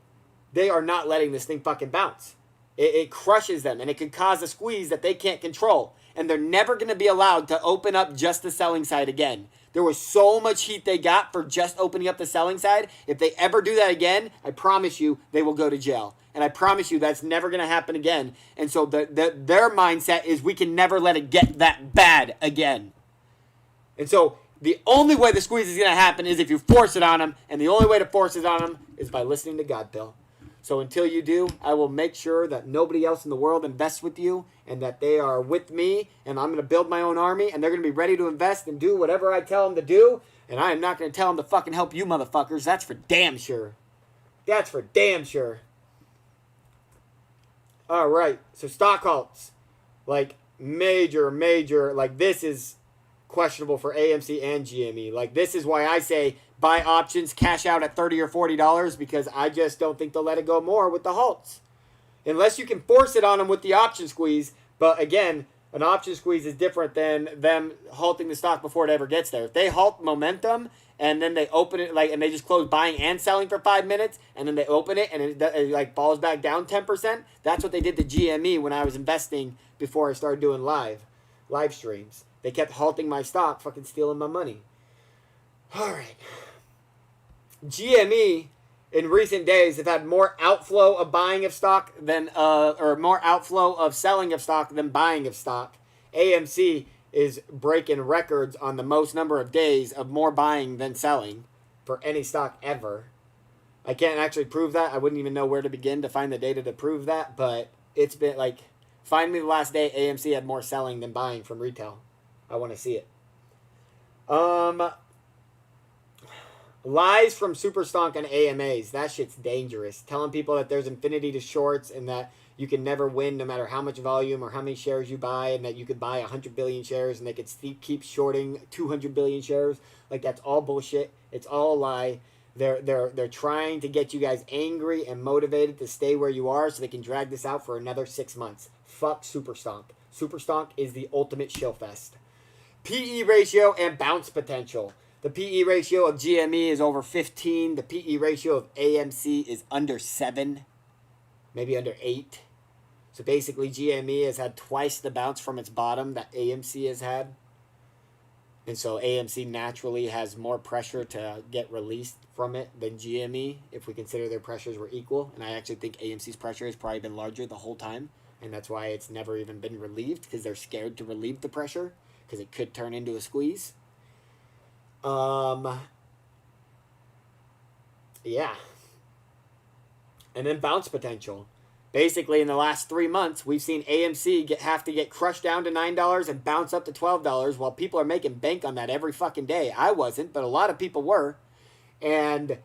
They are not letting this thing fucking bounce. It crushes them, and it could cause a squeeze that they can't control. And they're never going to be allowed to open up just the selling side again. There was so much heat they got for just opening up the selling side. If they ever do that again, I promise you they will go to jail. And I promise you that's never going to happen again. And so their mindset is we can never let it get that bad again. And so the only way the squeeze is going to happen is if you force it on them. And the only way to force it on them is by listening to God, Bill. So until you do, I will make sure that nobody else in the world invests with you and that they are with me, and I'm going to build my own army, and they're going to be ready to invest and do whatever I tell them to do, and I am not going to tell them to fucking help you motherfuckers. That's for damn sure. That's for damn sure. All right, so stock halts. Like, major, like, this is questionable for AMC and GME. Like, this is why I say buy options, cash out at $30 or $40, because I just don't think they'll let it go more with the halts. Unless you can force it on them with the option squeeze. But again, an option squeeze is different than them halting the stock before it ever gets there. If they halt momentum and then they open it, like, and they just close buying and selling for 5 minutes, and then they open it and it like falls back down 10%, that's what they did to GME when I was investing before I started doing live streams. They kept halting my stock, fucking stealing my money. All right. GME in recent days have had more outflow of buying of stock than or more outflow of selling of stock than buying of stock. AMC is breaking records on the most number of days of more buying than selling for any stock ever. I can't actually prove that. I wouldn't even know where to begin to find the data to prove that, but it's been like, find me the last day AMC had more selling than buying from retail. I want to see it. Lies from Superstonk and AMAs. That shit's dangerous. Telling people that there's infinity to shorts and that you can never win no matter how much volume or how many shares you buy, and that you could buy 100 billion shares and they could keep shorting 200 billion shares. Like, that's all bullshit. It's all a lie. They're trying to get you guys angry and motivated to stay where you are so they can drag this out for another 6 months. Fuck Superstonk. Superstonk is the ultimate shillfest. PE ratio and bounce potential. The PE ratio of GME is over 15. The PE ratio of AMC is under 7. Maybe under 8. So basically GME has had twice the bounce from its bottom that AMC has had. And so AMC naturally has more pressure to get released from it than GME if we consider their pressures were equal. And I actually think AMC's pressure has probably been larger the whole time. And that's why it's never even been relieved, because they're scared to relieve the pressure because it could turn into a squeeze. Yeah. And then bounce potential. Basically, in the last 3 months, we've seen AMC have to get crushed down to $9 and bounce up to $12 while people are making bank on that every fucking day. I wasn't, but a lot of people were. And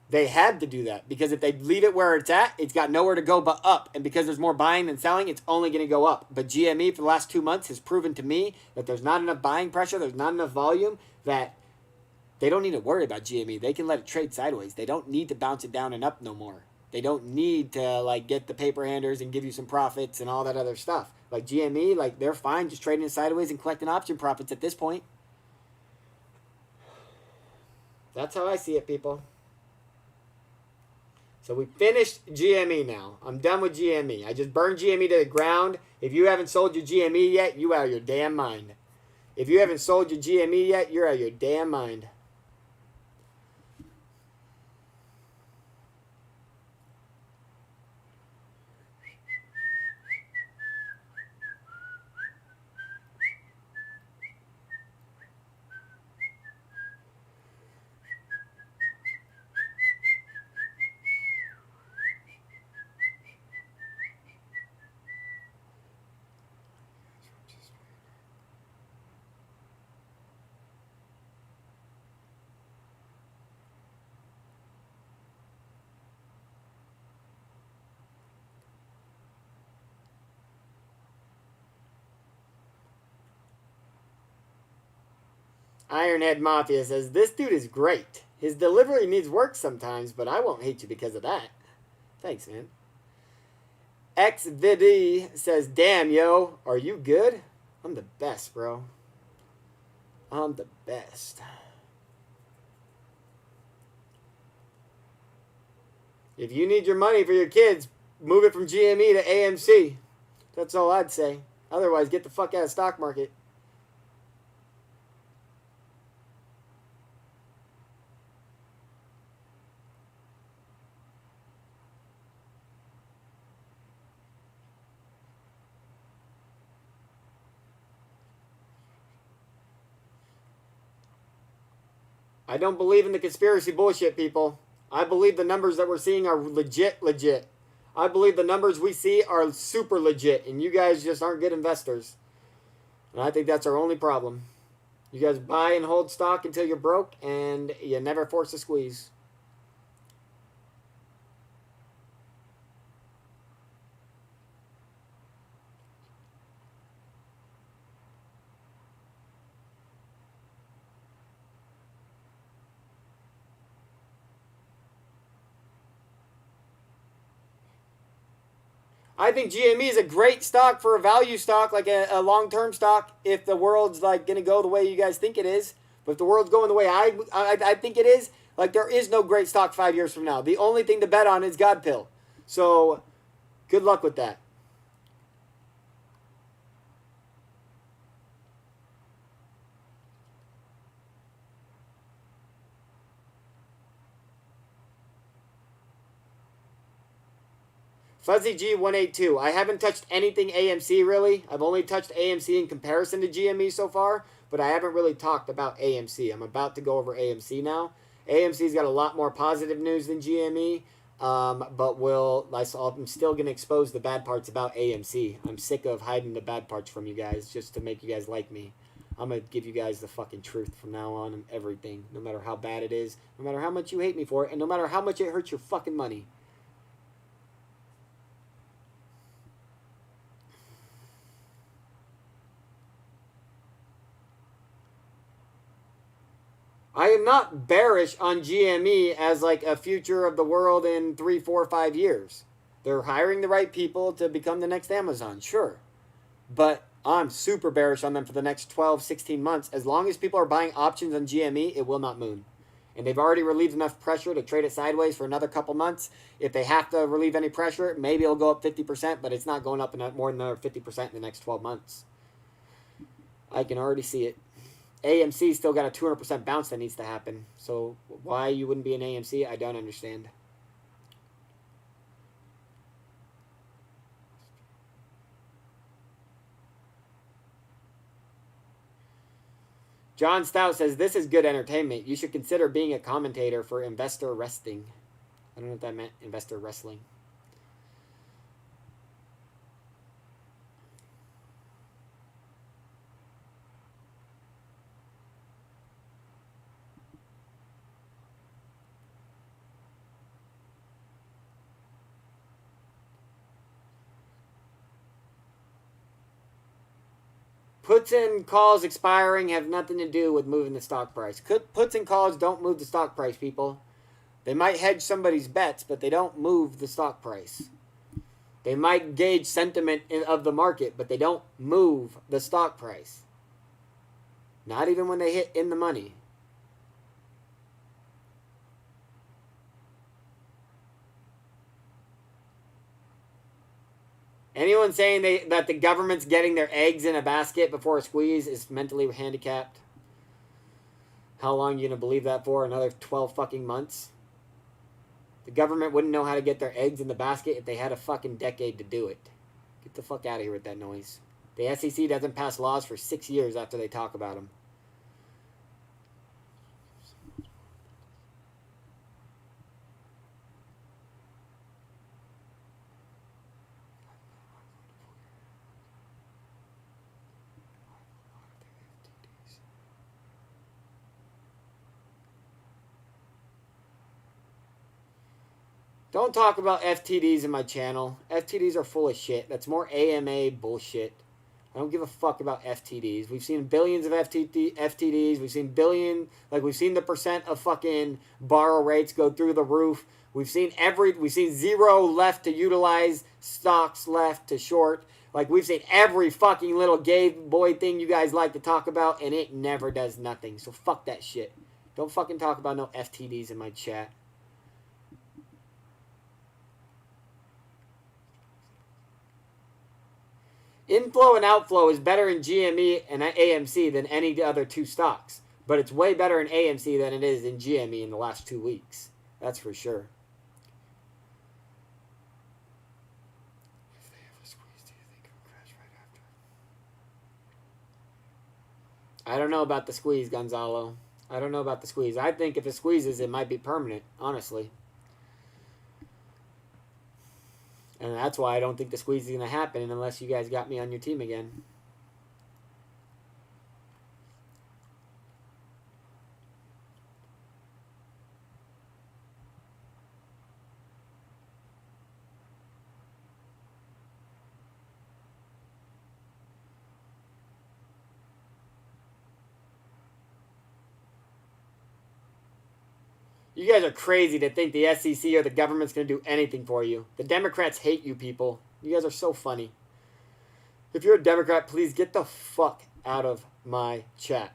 they had to do that, because if they leave it where it's at, it's got nowhere to go but up. And because there's more buying than selling, it's only going to go up. But GME for the last 2 months has proven to me that there's not enough buying pressure, there's not enough volume, that they don't need to worry about GME. They can let it trade sideways. They don't need to bounce it down and up no more. They don't need to, like, get the paper handers and give you some profits and all that other stuff. Like, GME, like, they're fine just trading it sideways and collecting option profits at this point. That's how I see it, people. So we finished GME now. I'm done with GME. I just burned GME to the ground. If you haven't sold your GME yet, you out of your damn mind. If you haven't sold your GME yet, you're out of your damn mind. Ironhead Mafia says, this dude is great. His delivery needs work sometimes, but I won't hate you because of that. Thanks, man. XVD says, damn, yo, are you good? I'm the best, bro. I'm the best. If you need your money for your kids, move it from GME to AMC. That's all I'd say. Otherwise, get the fuck out of the stock market. I don't believe in the conspiracy bullshit, people. I believe the numbers that we're seeing are legit. I believe the numbers we see are super legit, and you guys just aren't good investors. And I think that's our only problem. You guys buy and hold stock until you're broke, and you never force a squeeze. I think GME is a great stock for a value stock, like a long-term stock, if the world's like going to go the way you guys think it is. But if the world's going the way I think it is, like there is no great stock 5 years from now. The only thing to bet on is God Pill. So good luck with that. Fuzzy G182. I haven't touched anything AMC really. I've only touched AMC in comparison to GME so far, but I haven't really talked about AMC. I'm about to go over AMC now. AMC's got a lot more positive news than GME, but I'm still going to expose the bad parts about AMC. I'm sick of hiding the bad parts from you guys just to make you guys like me. I'm going to give you guys the fucking truth from now on and everything, no matter how bad it is, no matter how much you hate me for it, and no matter how much it hurts your fucking money. I am not bearish on GME as like a future of the world in 3, 4, 5 years. They're hiring the right people to become the next Amazon, sure. But I'm super bearish on them for the next 12, 16 months. As long as people are buying options on GME, it will not moon. And they've already relieved enough pressure to trade it sideways for another couple months. If they have to relieve any pressure, maybe it'll go up 50%, but it's not going up more than another 50% in the next 12 months. I can already see it. AMC still got a 200% bounce that needs to happen. So why you wouldn't be an AMC, I don't understand. John Stout says, this is good entertainment. You should consider being a commentator for Investor Wrestling. I don't know what that meant, Investor Wrestling. Puts and calls expiring have nothing to do with moving the stock price. Puts and calls don't move the stock price, people. They might hedge somebody's bets, but they don't move the stock price. They might gauge sentiment of the market, but they don't move the stock price. Not even when they hit in the money. Anyone saying that the government's getting their eggs in a basket before a squeeze is mentally handicapped? How long are you going to believe that for? Another 12 fucking months? The government wouldn't know how to get their eggs in the basket if they had a fucking decade to do it. Get the fuck out of here with that noise. The SEC doesn't pass laws for 6 years after they talk about them. Don't talk about FTDs in my channel. FTDs are full of shit. That's more AMA bullshit. I don't give a fuck about FTDs. We've seen billions of FTDs. We've seen we've seen the percent of fucking borrow rates go through the roof. We've seen zero left to utilize, stocks left to short. Like, we've seen every fucking little gay boy thing you guys like to talk about, and it never does nothing. So fuck that shit. Don't fucking talk about no FTDs in my chat. Inflow and outflow is better in GME and AMC than any other two stocks. But it's way better in AMC than it is in GME in the last 2 weeks. That's for sure. If they ever squeeze, do you think it'll crash right after? I don't know about the squeeze, Gonzalo. I don't know about the squeeze. I think if it squeezes, it might be permanent, honestly. And that's why I don't think the squeeze is going to happen unless you guys got me on your team again. You guys are crazy to think the SEC or the government's going to do anything for you. The Democrats hate you people. You guys are so funny. If you're a Democrat, please get the fuck out of my chat.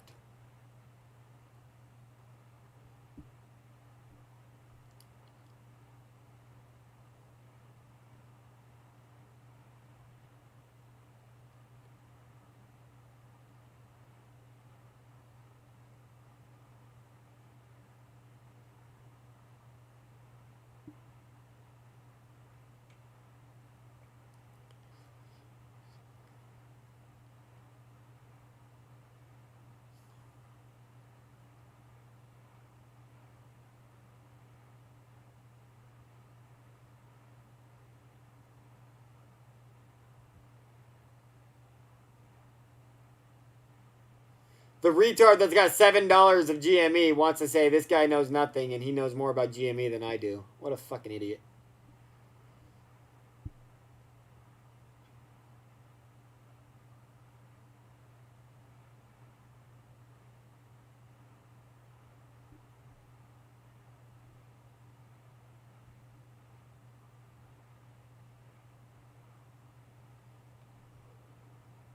The retard that's got $7 of GME wants to say this guy knows nothing and he knows more about GME than I do. What a fucking idiot.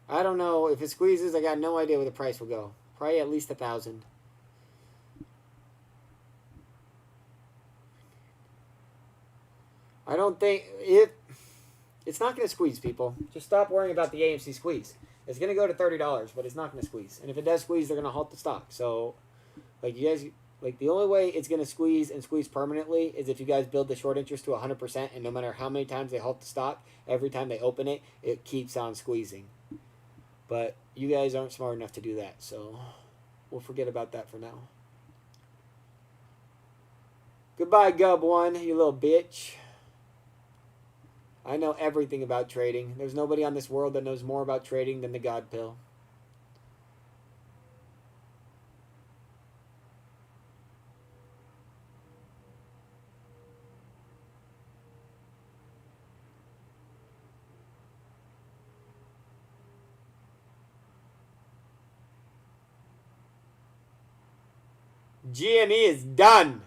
I don't know. If it squeezes, I got no idea where the price will go. Probably at least 1,000. I don't think it's not going to squeeze, people. Just stop worrying about the AMC squeeze. It's going to go to $30, but it's not going to squeeze. And if it does squeeze, they're going to halt the stock. So, like, you guys, like, the only way it's going to squeeze and squeeze permanently is if you guys build the short interest to 100%, and no matter how many times they halt the stock, every time they open it, it keeps on squeezing. But you guys aren't smart enough to do that, so we'll forget about that for now. Goodbye, Gub1, you little bitch. I know everything about trading. There's nobody on this world that knows more about trading than the God Pill. GME is done.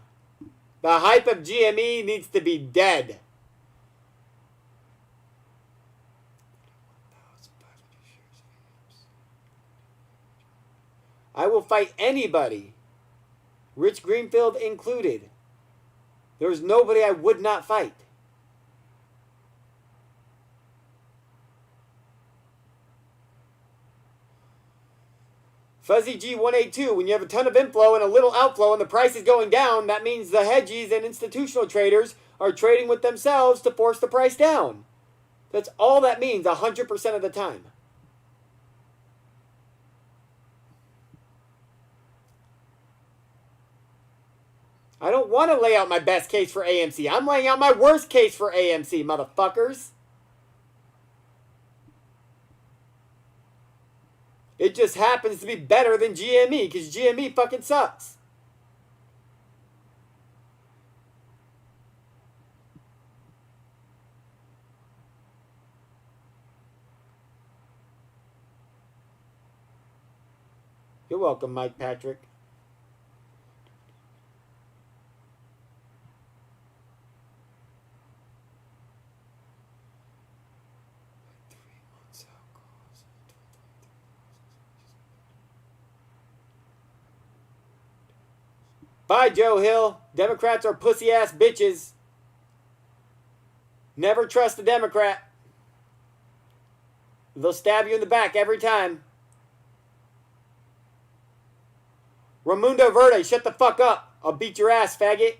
The hype of GME needs to be dead. I will fight anybody, Rich Greenfield included. There's nobody I would not fight. Fuzzy G182, when you have a ton of inflow and a little outflow and the price is going down, that means the hedgies and institutional traders are trading with themselves to force the price down. That's all that means 100% of the time. I don't want to lay out my best case for AMC. I'm laying out my worst case for AMC, motherfuckers. It just happens to be better than GME because GME fucking sucks. You're welcome, Mike Patrick. Bye, Joe Hill. Democrats are pussy-ass bitches. Never trust a Democrat. They'll stab you in the back every time. Ramundo Verde, shut the fuck up. I'll beat your ass, faggot.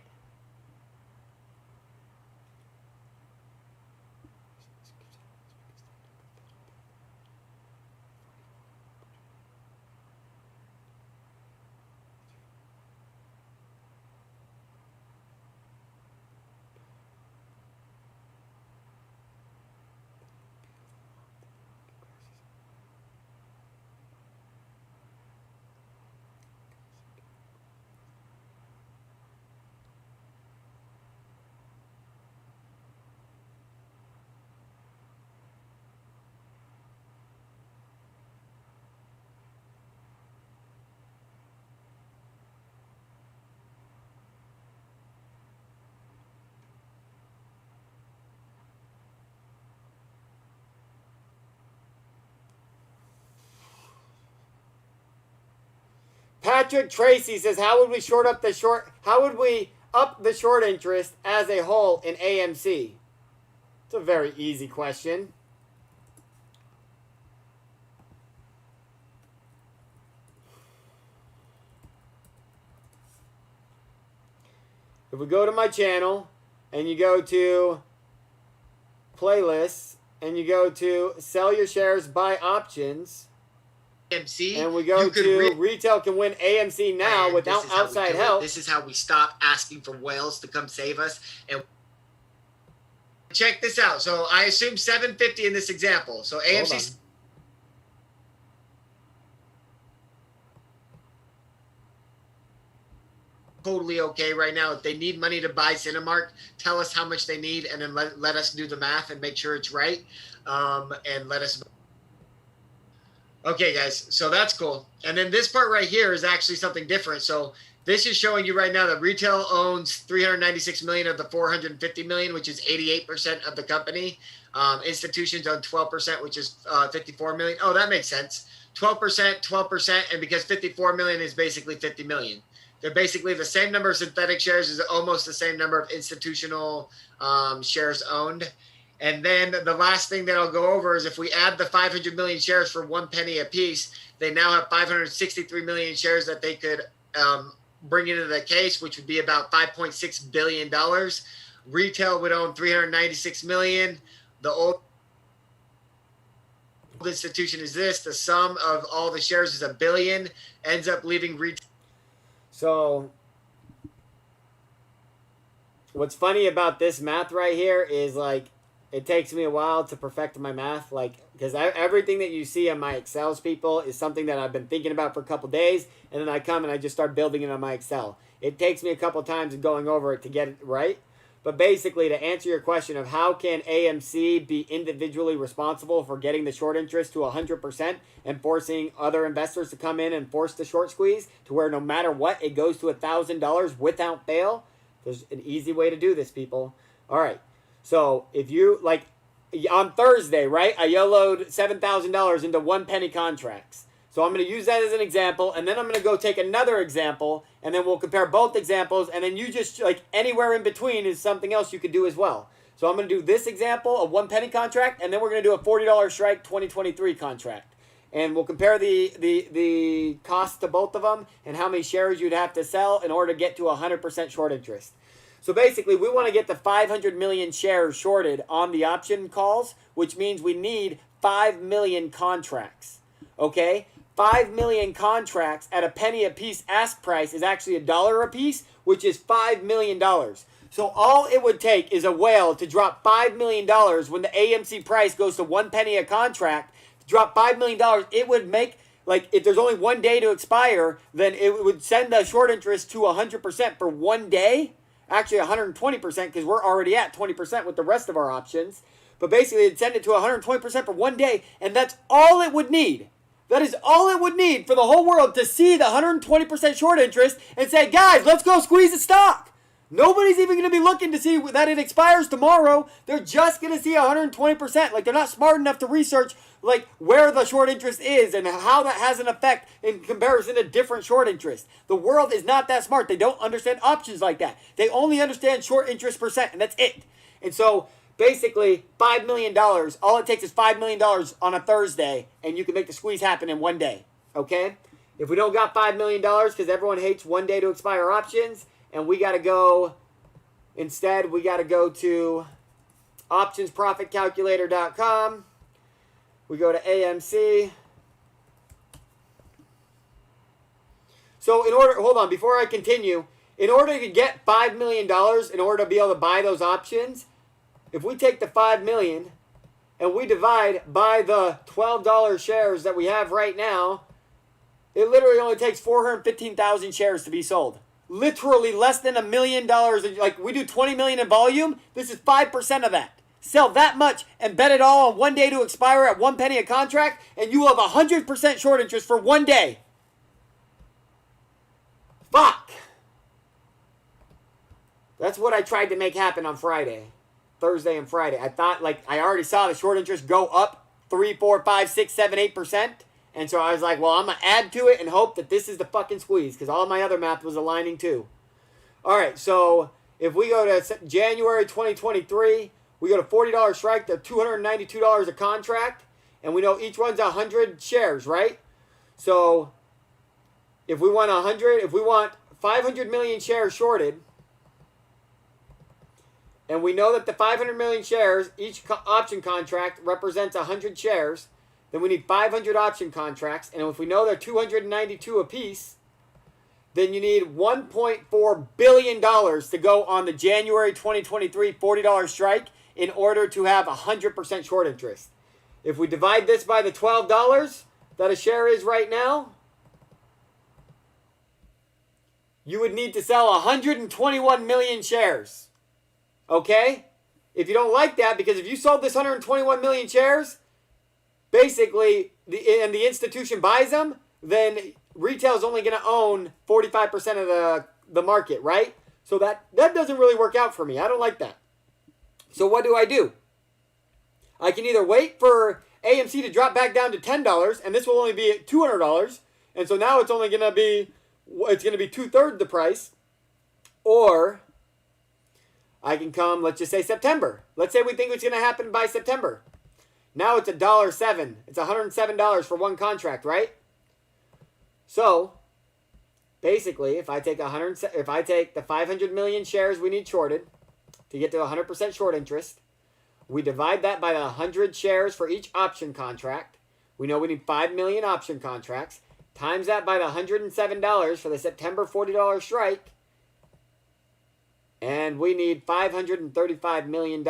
Patrick Tracy says, how would we up the short interest as a whole in AMC? It's a very easy question. If we go to my channel and you go to playlists and you go to sell your shares, buy options, AMC, and we go to retail can win AMC now without outside help. This is how we stop asking for whales to come save us. And check this out. So I assume 750 in this example. So AMC totally okay right now. If they need money to buy Cinemark, tell us how much they need, and then let us do the math and make sure it's right. And let us. Okay, guys, so that's cool. And then this part right here is actually something different. So this is showing you right now that retail owns 396 million of the 450 million, which is 88% of the company. Institutions own 12%, which is 54 million. Oh, that makes sense. 12%, 12%, and because 54 million is basically 50 million. They're basically the same number of synthetic shares as almost the same number of institutional shares owned. And then the last thing that I'll go over is if we add the 500 million shares for 1 penny a piece, they now have 563 million shares that they could bring into the case, which would be about $5.6 billion. Retail would own 396 million. The old institution is this. The sum of all the shares is $1 billion, ends up leaving retail. So what's funny about this math right here is like, it takes me a while to perfect my math, like, because everything that you see on my Excels, people, is something that I've been thinking about for a couple days, and then I come and I just start building it on my Excel. It takes me a couple times of going over it to get it right. But basically, to answer your question of how can AMC be individually responsible for getting the short interest to 100% and forcing other investors to come in and force the short squeeze to where no matter what, it goes to $1,000 without fail, there's an easy way to do this, people. All right. So if you, like, on Thursday, right, I YOLO'd $7,000 into 1 penny contracts. So I'm going to use that as an example, and then I'm going to go take another example, and then we'll compare both examples, and then you just, like, anywhere in between is something else you could do as well. So I'm going to do this example, a 1 penny contract, and then we're going to do a $40 strike 2023 contract. And we'll compare the cost to both of them and how many shares you'd have to sell in order to get to 100% short interest. So basically, we want to get the 500 million shares shorted on the option calls, which means we need 5 million contracts. Okay? 5 million contracts at a penny a piece ask price is actually $1 a piece, which is $5 million. So all it would take is a whale to drop $5 million when the AMC price goes to 1 penny a contract. To drop $5 million, it would make, like, if there's only 1 day to expire, then it would send the short interest to 100% for 1 day. Actually 120% because we're already at 20% with the rest of our options. But basically it'd send it to 120% for 1 day, and that's all it would need. That is all it would need for the whole world to see the 120% short interest and say, guys, let's go squeeze the stock. Nobody's even going to be looking to see that it expires tomorrow. They're just going to see 120%. Like, they're not smart enough to research, like, where the short interest is and how that has an effect in comparison to different short interest. The world is not that smart. They don't understand options like that. They only understand short interest percent, and that's it. And so, basically, $5 million, all it takes is $5 million on a Thursday, and you can make the squeeze happen in one day, okay? If we don't got $5 million, because everyone hates one day to expire options, and we got to go, instead, we got to go to optionsprofitcalculator.com. We go to AMC. So in order, hold on, before I continue, in order to get $5 million, in order to be able to buy those options, if we take the $5 million and we divide by the $12 shares that we have right now, it literally only takes 415,000 shares to be sold. Literally less than $1 million. Like, we do 20 million in volume. This is 5% of that. Sell that much and bet it all on one day to expire at 1 penny a contract, and you will have 100% short interest for one day. Fuck. That's what I tried to make happen on Friday. Thursday and Friday. I thought, like, I already saw the short interest go up 3, 4, 5, 6, 7, 8%. And so I was like, well, I'm going to add to it and hope that this is the fucking squeeze, because all my other math was aligning too. All right, so if we go to January 2023, we go to $40 strike, they're $292 a contract, and we know each one's 100 shares, right? So if we want 500 million shares shorted, and we know that the 500 million shares, each option contract represents 100 shares, then we need 500 option contracts. And if we know they're 292 apiece, then you need $1.4 billion to go on the January 2023 $40 strike in order to have 100% short interest. If we divide this by the $12 that a share is right now, you would need to sell 121 million shares. Okay? If you don't like that, because if you sold this 121 million shares, basically, and the institution buys them, then retail is only going to own 45% of the market, right? So that doesn't really work out for me. I don't like that. So what do? I can either wait for AMC to drop back down to $10, and this will only be at $200, and so now it's only going to be, it's going to be 2/3 the price, or I can come, let's just say September. Let's say we think it's going to happen by September. Now it's $1.07. It's $107 for one contract, right? So, basically, if I take the 500 million shares we need shorted to get to 100% short interest, we divide that by the 100 shares for each option contract. We know we need 5 million option contracts. Times that by the $107 for the September $40 strike, and we need $535 million.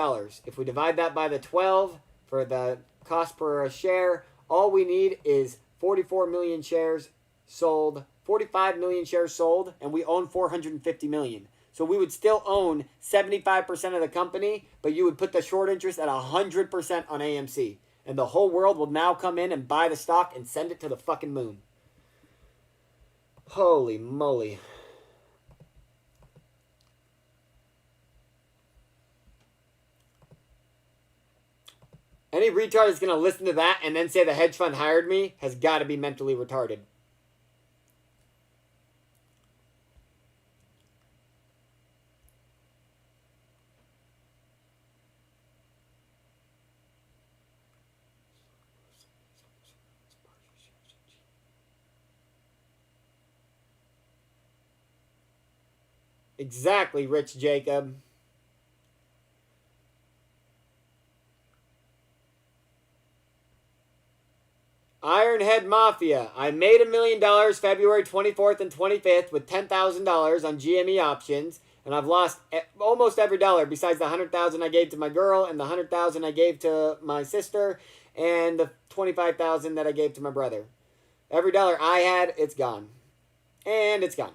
If we divide that by the 12 for the cost per share, all we need is 44 million shares sold, 45 million shares sold, and we own 450 million. So we would still own 75% of the company, but you would put the short interest at 100% on AMC. And the whole world will now come in and buy the stock and send it to the fucking moon. Holy moly. Any retard that's going to listen to that and then say the hedge fund hired me has got to be mentally retarded. Exactly, Rich Jacob. Ironhead Mafia. I made $1 million February 24th and 25th with $10,000 on GME options, and I've lost almost every dollar besides the $100,000 I gave to my girl and the $100,000 I gave to my sister and the $25,000 that I gave to my brother. Every dollar I had, it's gone. And it's gone.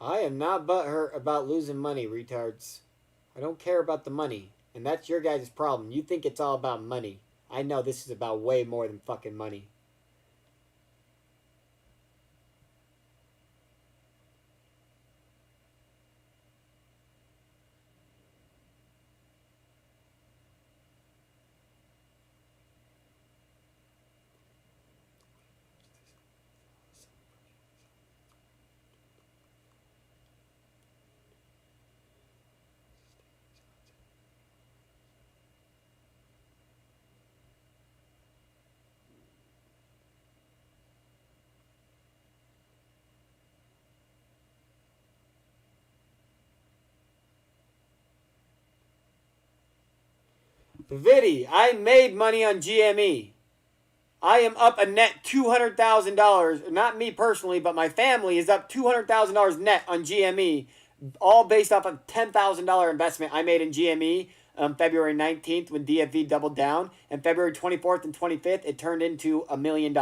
I am not butthurt about losing money, retards. I don't care about the money. And that's your guys' problem. You think it's all about money. I know this is about way more than fucking money. Viddy, I made money on GME. I am up a net $200,000. Not me personally, but my family is up $200,000 net on GME, all based off a $10,000 investment I made in GME on February 19th when DFV doubled down, and February 24th and 25th it turned into $1 million.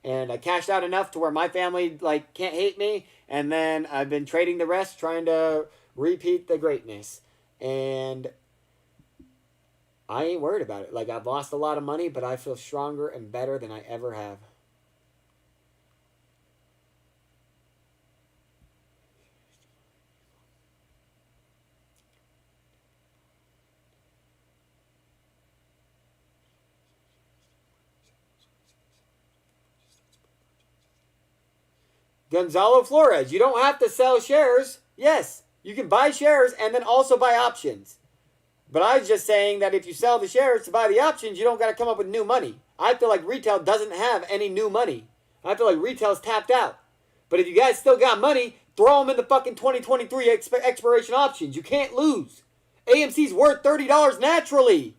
And I cashed out enough to where my family can't hate me, and then I've been trading the rest, trying to repeat the greatness. And I ain't worried about it. I've lost a lot of money, but I feel stronger and better than I ever have. Gonzalo Flores, you don't have to sell shares. Yes, you can buy shares and then also buy options. But I was just saying that if you sell the shares to buy the options, you don't got to come up with new money. I feel like retail doesn't have any new money. I feel like retail's tapped out. But if you guys still got money, throw them in the fucking 2023 expiration options. You can't lose. AMC's worth $30 naturally.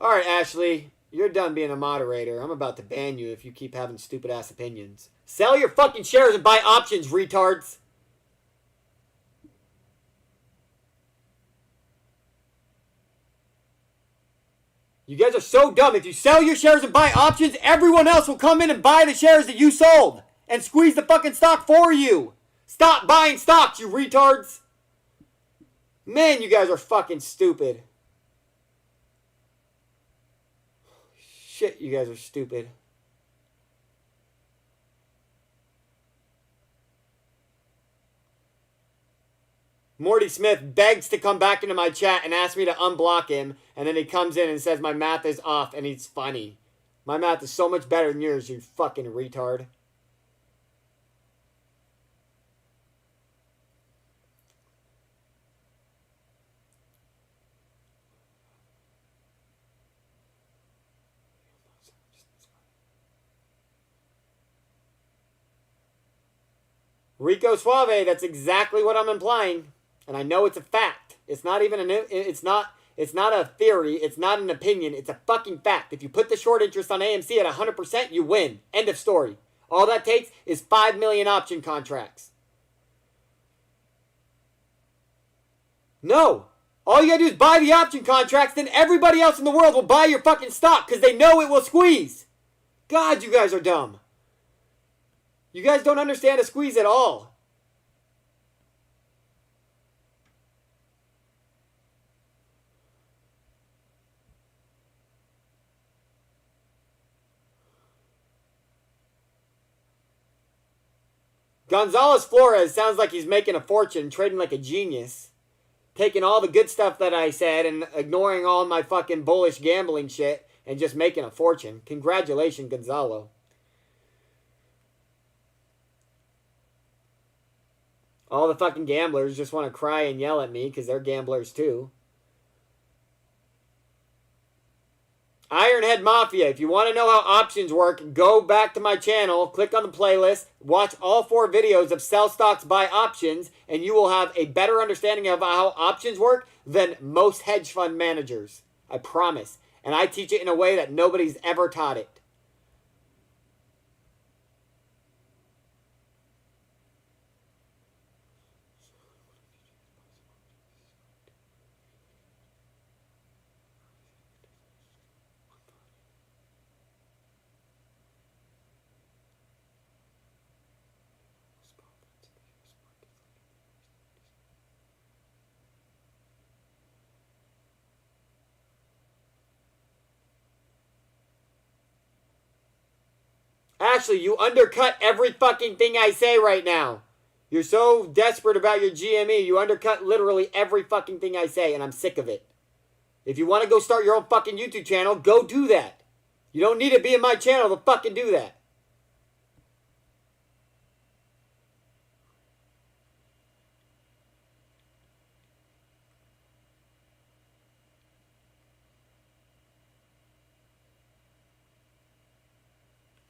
All right, Ashley, you're done being a moderator. I'm about to ban you if you keep having stupid-ass opinions. Sell your fucking shares and buy options, retards. You guys are so dumb. If you sell your shares and buy options, everyone else will come in and buy the shares that you sold and squeeze the fucking stock for you. Stop buying stocks, you retards. Man, you guys are fucking stupid. Shit, you guys are stupid. Morty Smith begs to come back into my chat and asks me to unblock him, and then he comes in and says my math is off, and he's funny. My math is so much better than yours, you fucking retard. Rico Suave, that's exactly what I'm implying. And I know it's a fact. It's not even it's not a theory, it's not an opinion, it's a fucking fact. If you put the short interest on AMC at 100%, you win. End of story. All that takes is 5 million option contracts. No. All you gotta do is buy the option contracts, then everybody else in the world will buy your fucking stock because they know it will squeeze. God, you guys are dumb. You guys don't understand a squeeze at all. Gonzalez Flores sounds like he's making a fortune, trading like a genius. Taking all the good stuff that I said and ignoring all my fucking bullish gambling shit and just making a fortune. Congratulations, Gonzalo. All the fucking gamblers just want to cry and yell at me because they're gamblers too. Ironhead Mafia, if you want to know how options work, go back to my channel, click on the playlist, watch all 4 videos of sell stocks, buy options, and you will have a better understanding of how options work than most hedge fund managers. I promise. And I teach it in a way that nobody's ever taught it. Ashley, you undercut every fucking thing I say right now. You're so desperate about your GME, you undercut literally every fucking thing I say, and I'm sick of it. If you want to go start your own fucking YouTube channel, go do that. You don't need to be in my channel to fucking do that.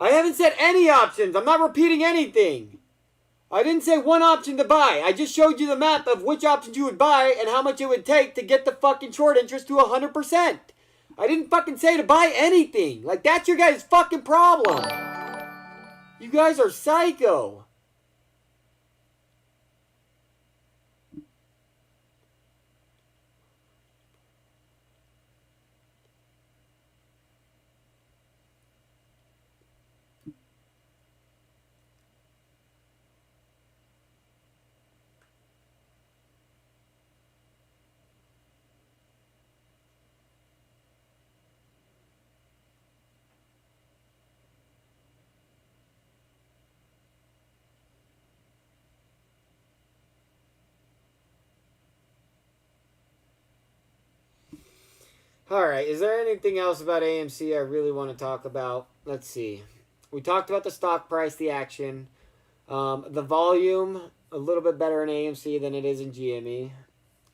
I haven't said any options. I'm not repeating anything. I didn't say one option to buy. I just showed you the map of which options you would buy and how much it would take to get the fucking short interest to 100%. I didn't fucking say to buy anything. Like, that's your guys' fucking problem. You guys are psycho. Alright, is there anything else about AMC I really want to talk about? Let's see. We talked about the stock price, the action. The volume, a little bit better in AMC than it is in GME.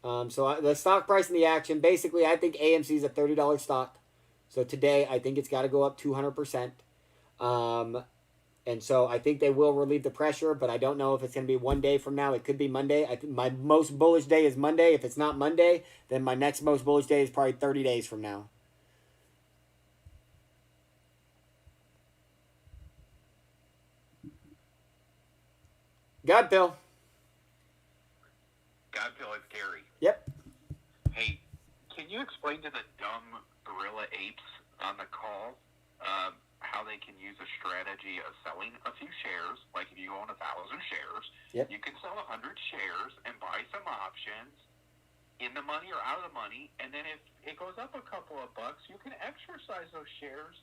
The stock price and the action, basically I think AMC is a $30 stock. So today I think it's got to go up 200%. And so I think they will relieve the pressure, but I don't know if it's going to be one day from now. It could be Monday. I think my most bullish day is Monday. If it's not Monday, then my next most bullish day is probably 30 days from now. Godpill. Godpill is Gary. Yep. Hey, can you explain to the dumb gorilla apes on the call how they can use a strategy of selling a few shares? Like if you own 1,000 shares, yep, you can sell 100 shares and buy some options in the money or out of the money, and then if it goes up a couple of bucks, you can exercise those shares,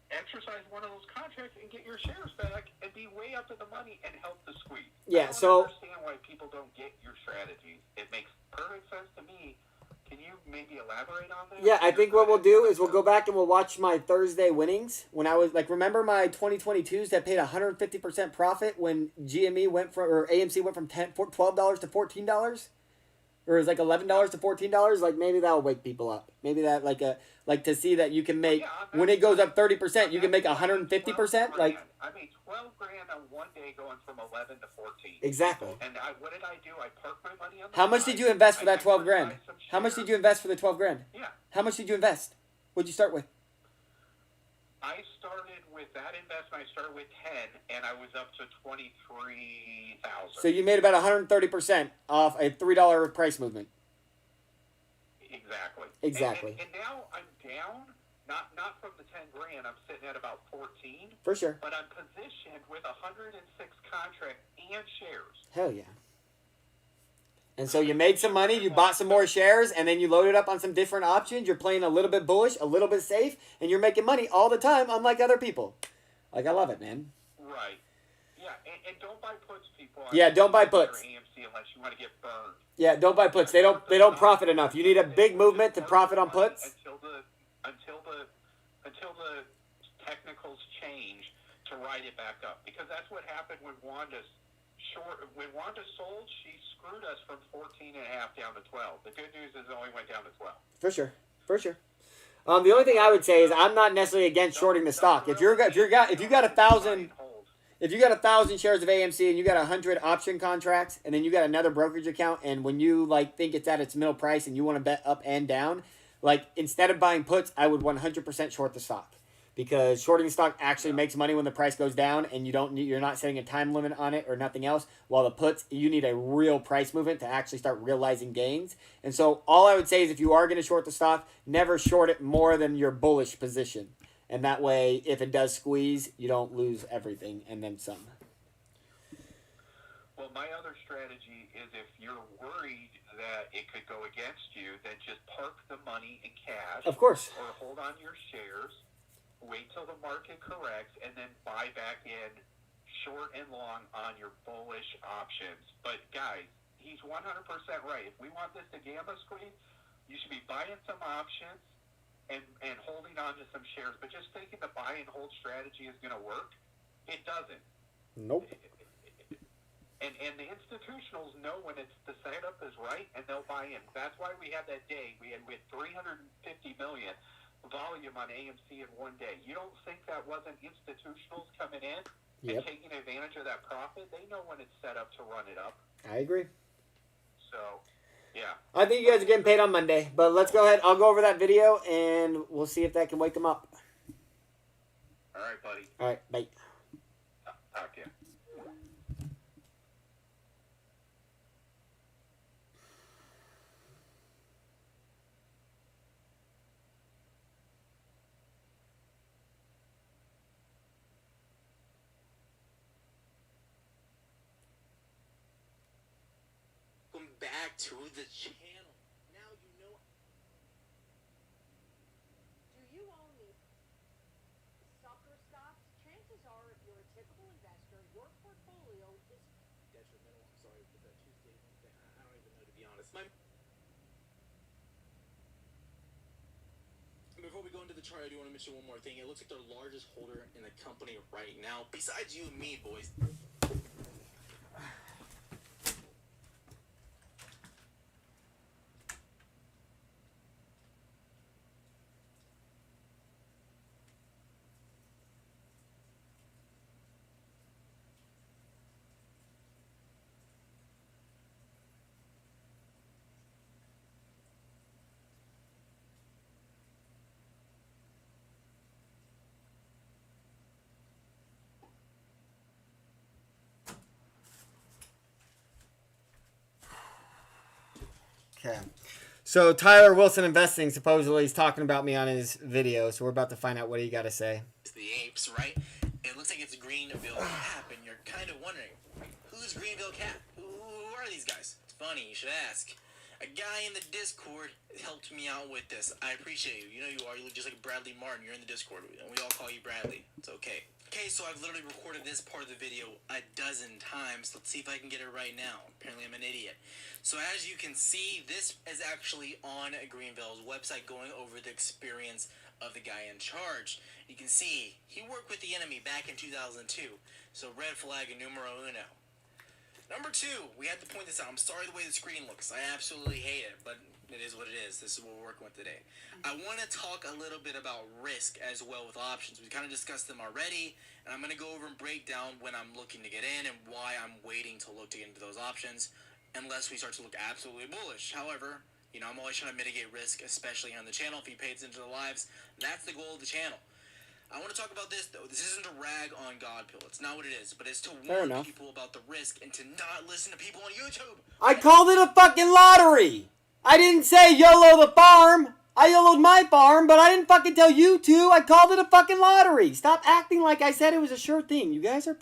exercise one of those contracts, and get your shares back and be way up to the money and help the squeeze. Yeah, I so don't understand why people don't get your strategies. It makes perfect sense to me. Can you maybe elaborate on that? yeah, I think what we'll do is we'll go back and we'll watch my Thursday winnings. When I was like, remember my 2022s that paid 150% profit when GME went from, or AMC went from $12 to $14? Or it was like $11 to $14? Like maybe that'll wake people up. Maybe that like to see that you can make, when it goes up 30%, you can make 150%. Like I made 12 grand on one day going from 11 to 14. Exactly. And what did I do? I parked my money on the How much side. did you invest for that 12 I grand? buy some How much shares. did you invest for the 12 grand? Yeah. How much did you invest? What'd you start with? I started with that investment. I started with 10, and I was up to 23,000. So you made about 130% off a $3 price movement. Exactly. Exactly. And now I'm down, not from the 10 grand. I'm sitting at about 14. For sure. But I'm positioned with 106 contracts and shares. Hell yeah. And so you made some money, you bought some more shares, and then you loaded up on some different options. You're playing a little bit bullish, a little bit safe, and you're making money all the time, unlike other people. Like, I love it, man. Right. Yeah, and don't buy puts, people. Yeah, don't buy puts. AMC unless you want to get burned. Yeah, don't buy puts. They don't profit enough. You need a big movement to profit on puts. Until the technicals change to ride it back up, because that's what happened when Wanda sold. She screwed us from 14.5 down to 12. The good news is it only went down to 12. For sure. For sure. The only thing I would say is I'm not necessarily against shorting the stock. If you got 1,000 shares of AMC and you got 100 option contracts, and then you got another brokerage account, and when you think it's at its middle price and you want to bet up and down, instead of buying puts, I would 100% short the stock, because shorting the stock actually makes money when the price goes down, and you're not setting a time limit on it or nothing else. While the puts, you need a real price movement to actually start realizing gains. And so all I would say is if you are going to short the stock, never short it more than your bullish position. And that way, if it does squeeze, you don't lose everything and then some. Well, my other strategy is if you're worried that it could go against you, then just park the money in cash. Of course. Or hold on your shares wait till the market corrects, and then buy back in short and long on your bullish options. But guys, he's 100% right. If we want this to gamma squeeze, you should be buying some options and holding on to some shares. But just thinking the buy and hold strategy is going to work, it doesn't. Nope. And the institutionals know when it's the setup is right, and they'll buy in. That's why we had that day. We had 350 million volume on AMC in one day. You don't think that wasn't institutionals coming in and taking advantage of that profit? They know when it's set up to run it up. I agree. So, yeah. I think you guys are getting paid on Monday, but let's go ahead. I'll go over that video, and we'll see if that can wake them up. All right, buddy. All right, bye. Talk to you. Back to the channel. Now you know. Do you own these sucker stocks? Chances are, if you're a typical investor, your portfolio is Detrimental. I'm sorry for that Tuesday thing. I don't even know, to be honest. Before we go into the chart, I do want to mention one more thing. It looks like the largest holder in the company right now, besides you and me, boys. Okay. So Tyler Wilson Investing supposedly is talking about me on his video, so we're about to find out what he got to say. It's the apes, right? It looks like it's Greenville Cap, and you're kind of wondering, who's Greenville Cap? Who are these guys? It's funny, you should ask. A guy in the Discord helped me out with this. I appreciate you. You know you are. You look just like Bradley Martin. You're in the Discord. And we all call you Bradley. It's okay. Okay, so I've literally recorded this part of the video a dozen times. Let's see if I can get it right now. Apparently I'm an idiot. So as you can see, this is actually on Greenville's website going over the experience of the guy in charge. You can see he worked with the enemy back in 2002. So red flag numero uno. Number two, we had to point this out. I'm sorry the way the screen looks. I absolutely hate it, but it is what it is. This is what we're working with today. I want to talk a little bit about risk as well with options. We kind of discussed them already, and I'm going to go over and break down when I'm looking to get in and why I'm waiting to look to get into those options unless we start to look absolutely bullish. However, you know, I'm always trying to mitigate risk, especially on the channel. If you pay attention to the lives, that's the goal of the channel. I want to talk about this, though. This isn't to rag on Godpill. It's not what it is. But it's to warn people about the risk and to not listen to people on YouTube. I called it a fucking lottery. I didn't say YOLO the farm. I YOLO'd my farm, but I didn't fucking tell you to. I called it a fucking lottery. Stop acting like I said it was a sure thing. You guys are...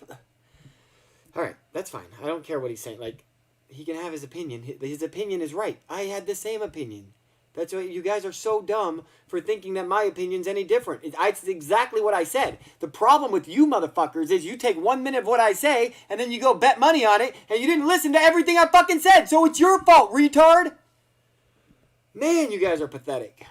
Alright, that's fine. I don't care what he's saying. Like, he can have his opinion. His opinion is right. I had the same opinion. That's why you guys are so dumb for thinking that my opinion's any different. It's exactly what I said. The problem with you motherfuckers is you take 1 minute of what I say and then you go bet money on it and you didn't listen to everything I fucking said. So it's your fault, retard. Man, you guys are pathetic.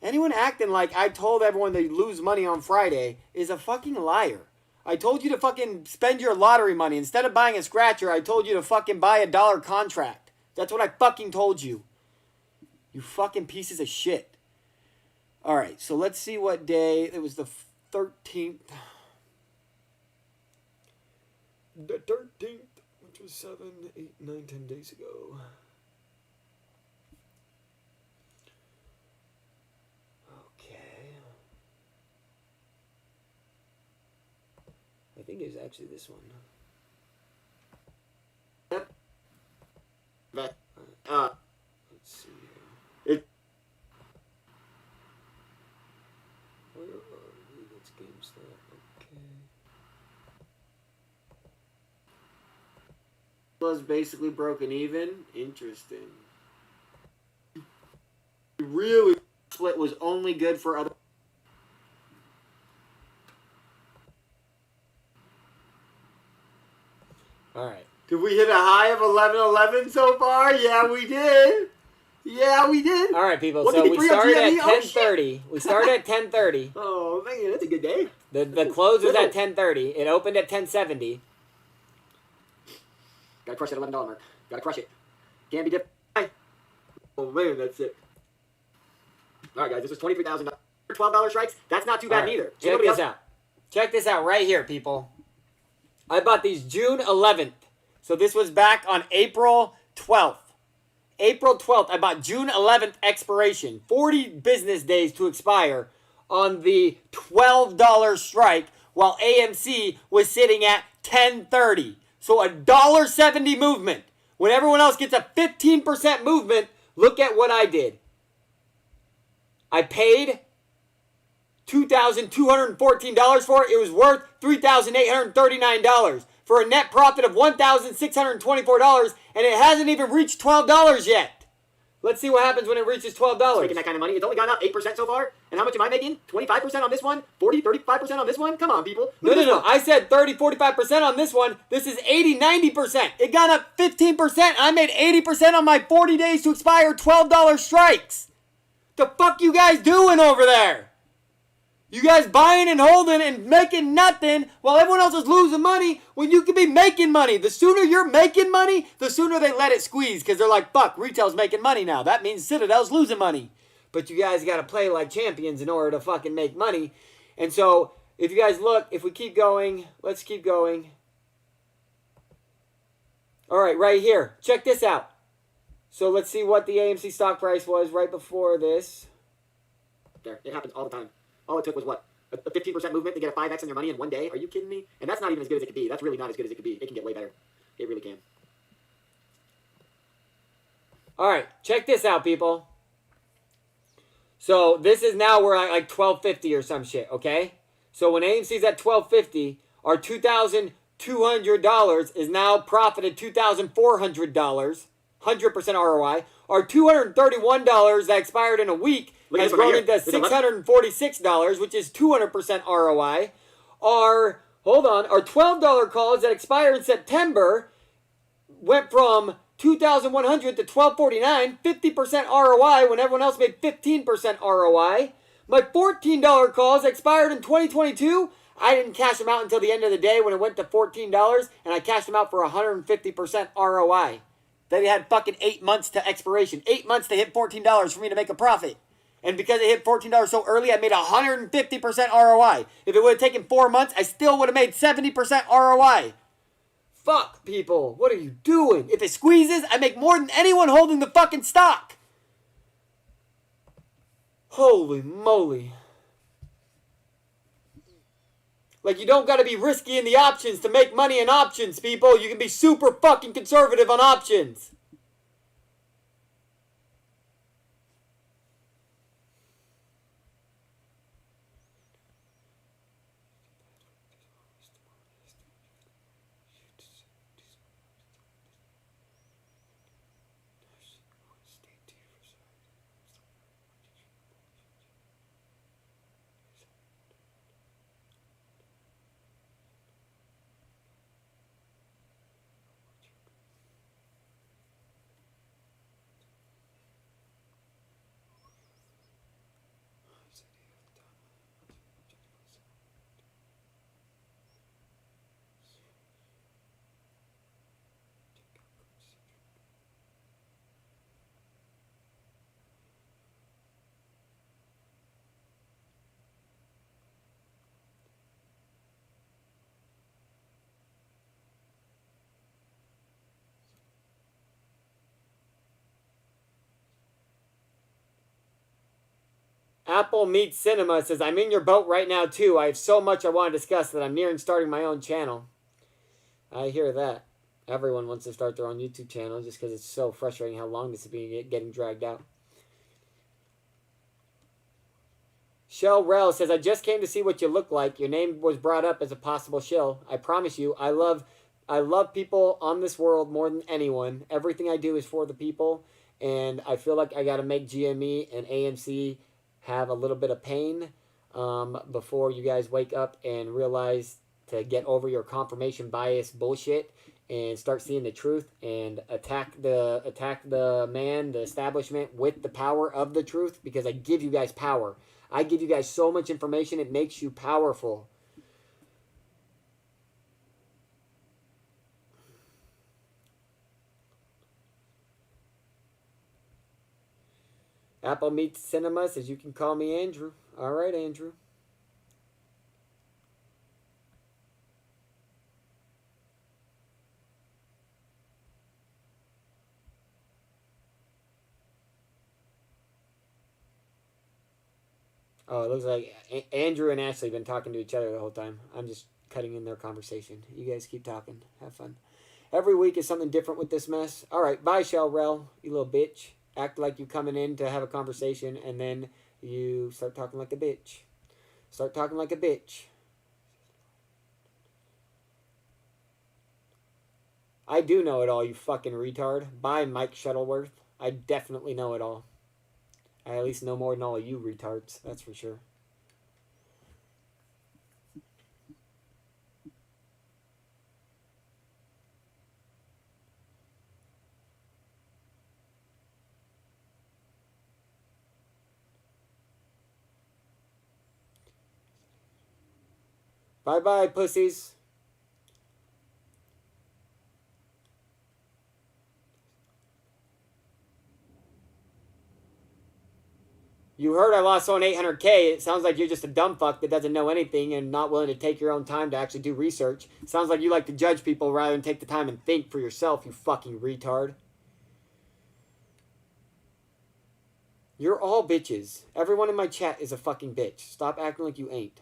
Anyone acting like I told everyone to lose money on Friday is a fucking liar. I told you to fucking spend your lottery money. Instead of buying a scratcher, I told you to fucking buy a dollar contract. That's what I fucking told you. You fucking pieces of shit. Alright, so let's see what day. It was the 13th. The 13th, which was 7, 8, 9, 10 days ago. Okay. I think it was actually this one. Yep. Let's see. Where are we? That's GameStop. Okay. Was basically broken even. Interesting. Really, split was only good for other. All right. Did we hit a high of 11.11 so far? Yeah, we did. Yeah, we did. All right, people. So 153 we on started at GME? Oh, shit. 10:30. We started at 10:30. Oh, man, that's a good day. The close was at 10:30. It opened at 10:70. Gotta crush that $11 mark. Gotta crush it. Can't be different. Oh, man, that's it. All right, guys, this was $23,000. $12 strikes. That's not too bad either. Check this out. Check this out right here, people. I bought these June 11th. So this was back on April 12th. April 12th, I bought June 11th expiration. 40 business days to expire on the $12 strike while AMC was sitting at 10.30. So a $1.70 movement. When everyone else gets a 15% movement, look at what I did. I paid $2,214 for it. It was worth $3,839 for a net profit of $1,624, and it hasn't even reached $12 yet. Let's see what happens when it reaches $12. Making that kind of money. It's only gone up 8% so far. And how much am I making? 25% on this one? 40, 35% on this one? Come on, people. No. I said 30, 45% on this one. This is 80, 90%. It got up 15%. I made 80% on my 40 days to expire $12 strikes. The fuck you guys doing over there? You guys buying and holding and making nothing while everyone else is losing money when you could be making money. The sooner you're making money, the sooner they let it squeeze because they're like, fuck, retail's making money now. That means Citadel's losing money. But you guys got to play like champions in order to fucking make money. And so if you guys look, if we keep going, let's keep going. All right, right here. Check this out. So let's see what the AMC stock price was right before this. There, it happens all the time. All it took was what? A 15% movement to get a 5x on your money in one day? Are you kidding me? And that's not even as good as it could be. That's really not as good as it could be. It can get way better. It really can. All right, check this out, people. So this is now we're at like $12.50 or some shit, okay? So when AMC's at $12.50, our $2,200 is now profited $2,400, 100% ROI. Our $231 that expired in a week has grown into $646, which is 200% ROI. Our $12 calls that expire in September went from $2,100 to $1,249, 50% ROI when everyone else made 15% ROI. My $14 calls expired in 2022. I didn't cash them out until the end of the day when it went to $14, and I cashed them out for 150% ROI. They had fucking 8 months to expiration. 8 months to hit $14 for me to make a profit. And because it hit $14 so early, I made 150% ROI. If it would have taken 4 months, I still would have made 70% ROI. Fuck, people. What are you doing? If it squeezes, I make more than anyone holding the fucking stock. Holy moly. Like, you don't gotta be risky in the options to make money in options, people. You can be super fucking conservative on options. Apple Meets Cinema says, I'm in your boat right now too. I have so much I want to discuss that I'm nearing starting my own channel. I hear that. Everyone wants to start their own YouTube channel just because it's so frustrating how long this is getting dragged out. Shell Rel says, I just came to see what you look like. Your name was brought up as a possible shill. I promise you, I love people on this world more than anyone. Everything I do is for the people. And I feel like I got to make GME and AMC have a little bit of pain before you guys wake up and realize to get over your confirmation bias bullshit and start seeing the truth and attack the man, the establishment with the power of the truth, because I give you guys power. I give you guys so much information, it makes you powerful. Apple Meets Cinema says you can call me Andrew. All right, Andrew. Oh, it looks like Andrew and Ashley have been talking to each other the whole time. I'm just cutting in their conversation. You guys keep talking. Have fun. Every week is something different with this mess. All right, bye, Shell you little bitch. Act like you coming in to have a conversation, and then you start talking like a bitch. Start talking like a bitch. I do know it all, you fucking retard. Bye, Mike Shuttleworth. I definitely know it all. I at least know more than all of you retards, that's for sure. Bye-bye, pussies. You heard I lost on 800K. It sounds like you're just a dumb fuck that doesn't know anything and not willing to take your own time to actually do research. Sounds like you like to judge people rather than take the time and think for yourself, you fucking retard. You're all bitches. Everyone in my chat is a fucking bitch. Stop acting like you ain't.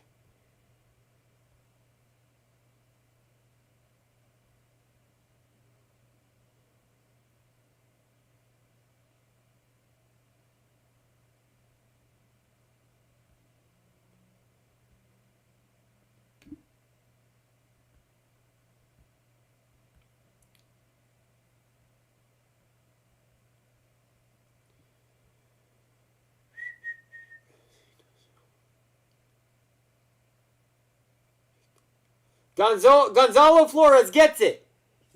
Gonzalo Flores gets it.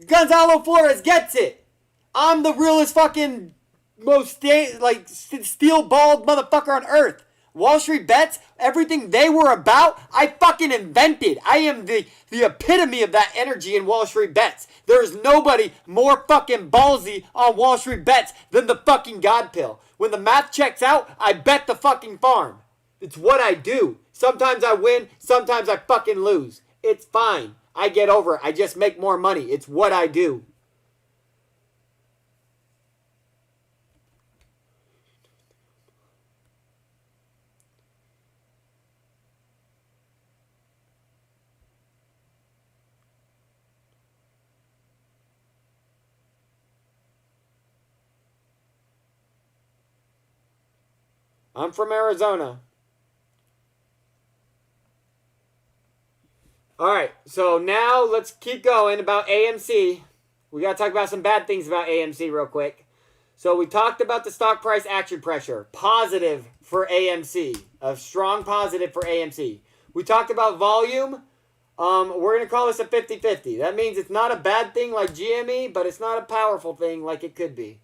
Gonzalo Flores gets it. I'm the realest fucking most steel-balled motherfucker on earth. Wall Street bets, everything they were about, I fucking invented. I am the epitome of that energy in Wall Street bets. There's nobody more fucking ballsy on Wall Street bets than the fucking God Pill. When the math checks out, I bet the fucking farm. It's what I do. Sometimes I win, sometimes I fucking lose. It's fine. I get over it. I just make more money. It's what I do. I'm from Arizona. Alright, so now let's keep going about AMC. We got to talk about some bad things about AMC real quick. So we talked about the stock price action pressure. Positive for AMC. A strong positive for AMC. We talked about volume. We're going to call this a 50-50. That means it's not a bad thing like GME, but it's not a powerful thing like it could be.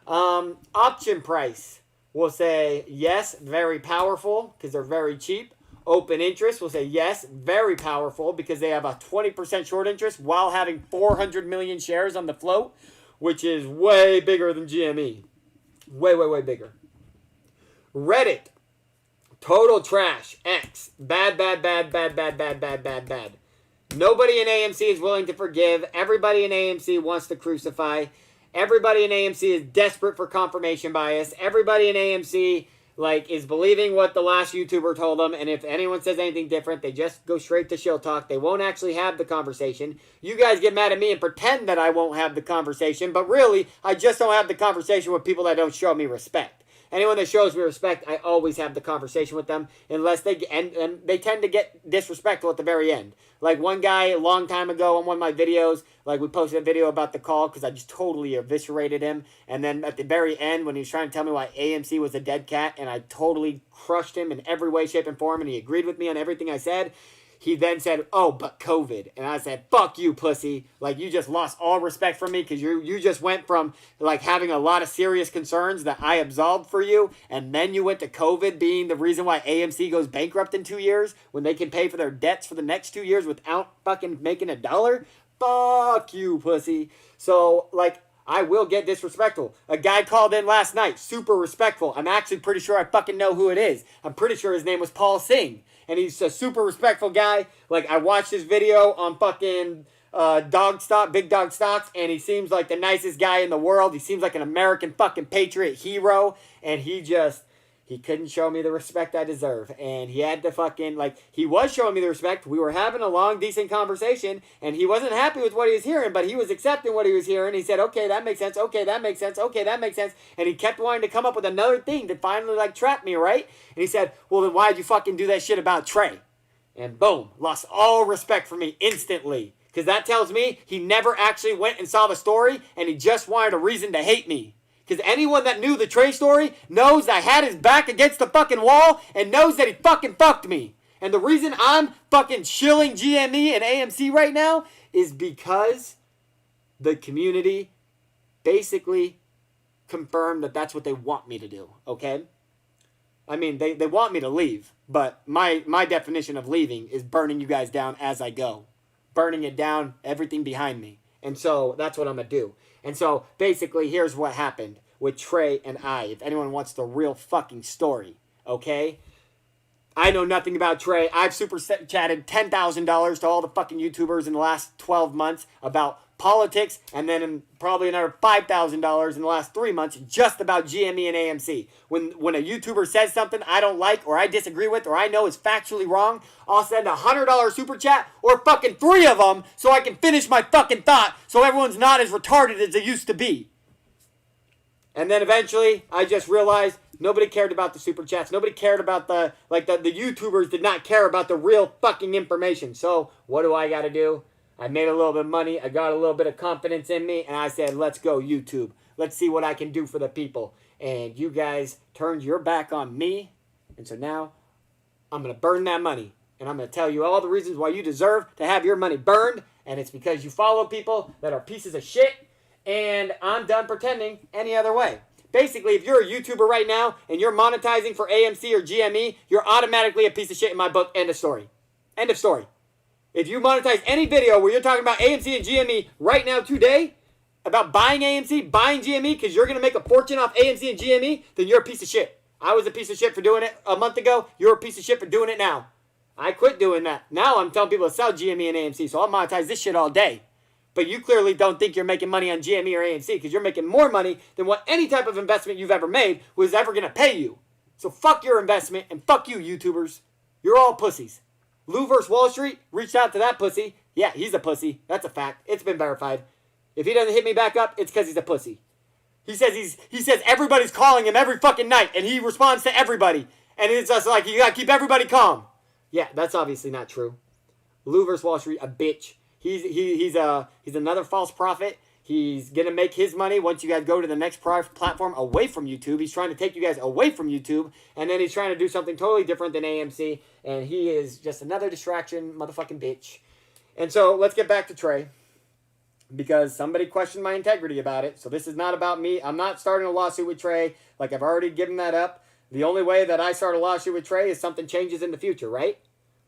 Option price. We'll say yes, very powerful because they're very cheap. Open interest, we'll say yes, very powerful because they have a 20% short interest while having 400 million shares on the float, which is way bigger than GME. Way, way, way bigger. Reddit, total trash, X, bad, bad, bad, bad, bad, bad, bad, bad, bad. Nobody in AMC is willing to forgive. Everybody in AMC wants to crucify. Everybody in AMC is desperate for confirmation bias. Everybody in AMC is believing what the last YouTuber told them, and if anyone says anything different, they just go straight to shill talk. They won't actually have the conversation. You guys get mad at me and pretend that I won't have the conversation, but really, I just don't have the conversation with people that don't show me respect. Anyone that shows me respect, I always have the conversation with them, unless they and they tend to get disrespectful at the very end. Like one guy a long time ago on one of my videos, we posted a video about the call because I just totally eviscerated him. And then at the very end, when he was trying to tell me why AMC was a dead cat, and I totally crushed him in every way, shape, and form, and he agreed with me on everything I said, he then said, oh, but COVID. And I said, fuck you, pussy. Like, you just lost all respect for me because you just went from, like, having a lot of serious concerns that I absolved for you, and then you went to COVID being the reason why AMC goes bankrupt in 2 years when they can pay for their debts for the next 2 years without fucking making a dollar? Fuck you, pussy. So, like, I will get disrespectful. A guy called in last night, super respectful. I'm actually pretty sure I fucking know who it is. I'm pretty sure his name was Paul Singh. And he's a super respectful guy. Like, I watched his video on fucking Big Dog Stocks, and he seems like the nicest guy in the world. He seems like an American fucking patriot hero. And he couldn't show me the respect I deserve. And he had to fucking, like, he was showing me the respect. We were having a long, decent conversation, and he wasn't happy with what he was hearing, but he was accepting what he was hearing. He said, okay, that makes sense. Okay, that makes sense. Okay, that makes sense. And he kept wanting to come up with another thing to finally, like, trap me, right? And he said, well, then why'd you fucking do that shit about Trey? And boom, lost all respect for me instantly. Because that tells me he never actually went and saw the story, and he just wanted a reason to hate me. Because anyone that knew the Trey story knows I had his back against the fucking wall and knows that he fucking fucked me. And the reason I'm fucking shilling GME and AMC right now is because the community basically confirmed that that's what they want me to do, okay? I mean, they want me to leave, but my definition of leaving is burning you guys down as I go. Burning it down, everything behind me. And so that's what I'm going to do. And so basically, here's what happened with Trey and I. If anyone wants the real fucking story, okay? I know nothing about Trey. I've super chatted $10,000 to all the fucking YouTubers in the last 12 months about politics, and then probably another $5,000 in the last 3 months just about GME and AMC. When a YouTuber says something I don't like or I disagree with or I know is factually wrong, I'll send a $100 super chat or fucking 3 of them so I can finish my fucking thought so everyone's not as retarded as they used to be. And then eventually I just realized nobody cared about the super chats. Nobody cared about the YouTubers did not care about the real fucking information. So what do I got to do? I made a little bit of money. I got a little bit of confidence in me. And I said, let's go, YouTube. Let's see what I can do for the people. And you guys turned your back on me. And so now I'm going to burn that money. And I'm going to tell you all the reasons why you deserve to have your money burned. And it's because you follow people that are pieces of shit. And I'm done pretending any other way. Basically, if you're a YouTuber right now and you're monetizing for AMC or GME, you're automatically a piece of shit in my book. End of story. End of story. If you monetize any video where you're talking about AMC and GME right now today, about buying AMC, buying GME, because you're going to make a fortune off AMC and GME, then you're a piece of shit. I was a piece of shit for doing it a month ago. You're a piece of shit for doing it now. I quit doing that. Now I'm telling people to sell GME and AMC, so I'll monetize this shit all day. But you clearly don't think you're making money on GME or AMC because you're making more money than what any type of investment you've ever made was ever going to pay you. So fuck your investment and fuck you, YouTubers. You're all pussies. Lou vs. Wall Street reached out to that pussy. Yeah, he's a pussy. That's a fact. It's been verified. If he doesn't hit me back up, it's because he's a pussy. He says everybody's calling him every fucking night, and he responds to everybody. And it's just like, you gotta keep everybody calm. Yeah, that's obviously not true. Lou vs. Wall Street, a bitch. He's another false prophet. He's going to make his money once you guys go to the next platform away from YouTube. He's trying to take you guys away from YouTube. And then he's trying to do something totally different than AMC. And he is just another distraction motherfucking bitch. And so let's get back to Trey. Because somebody questioned my integrity about it. So this is not about me. I'm not starting a lawsuit with Trey. Like, I've already given that up. The only way that I start a lawsuit with Trey is something changes in the future, right?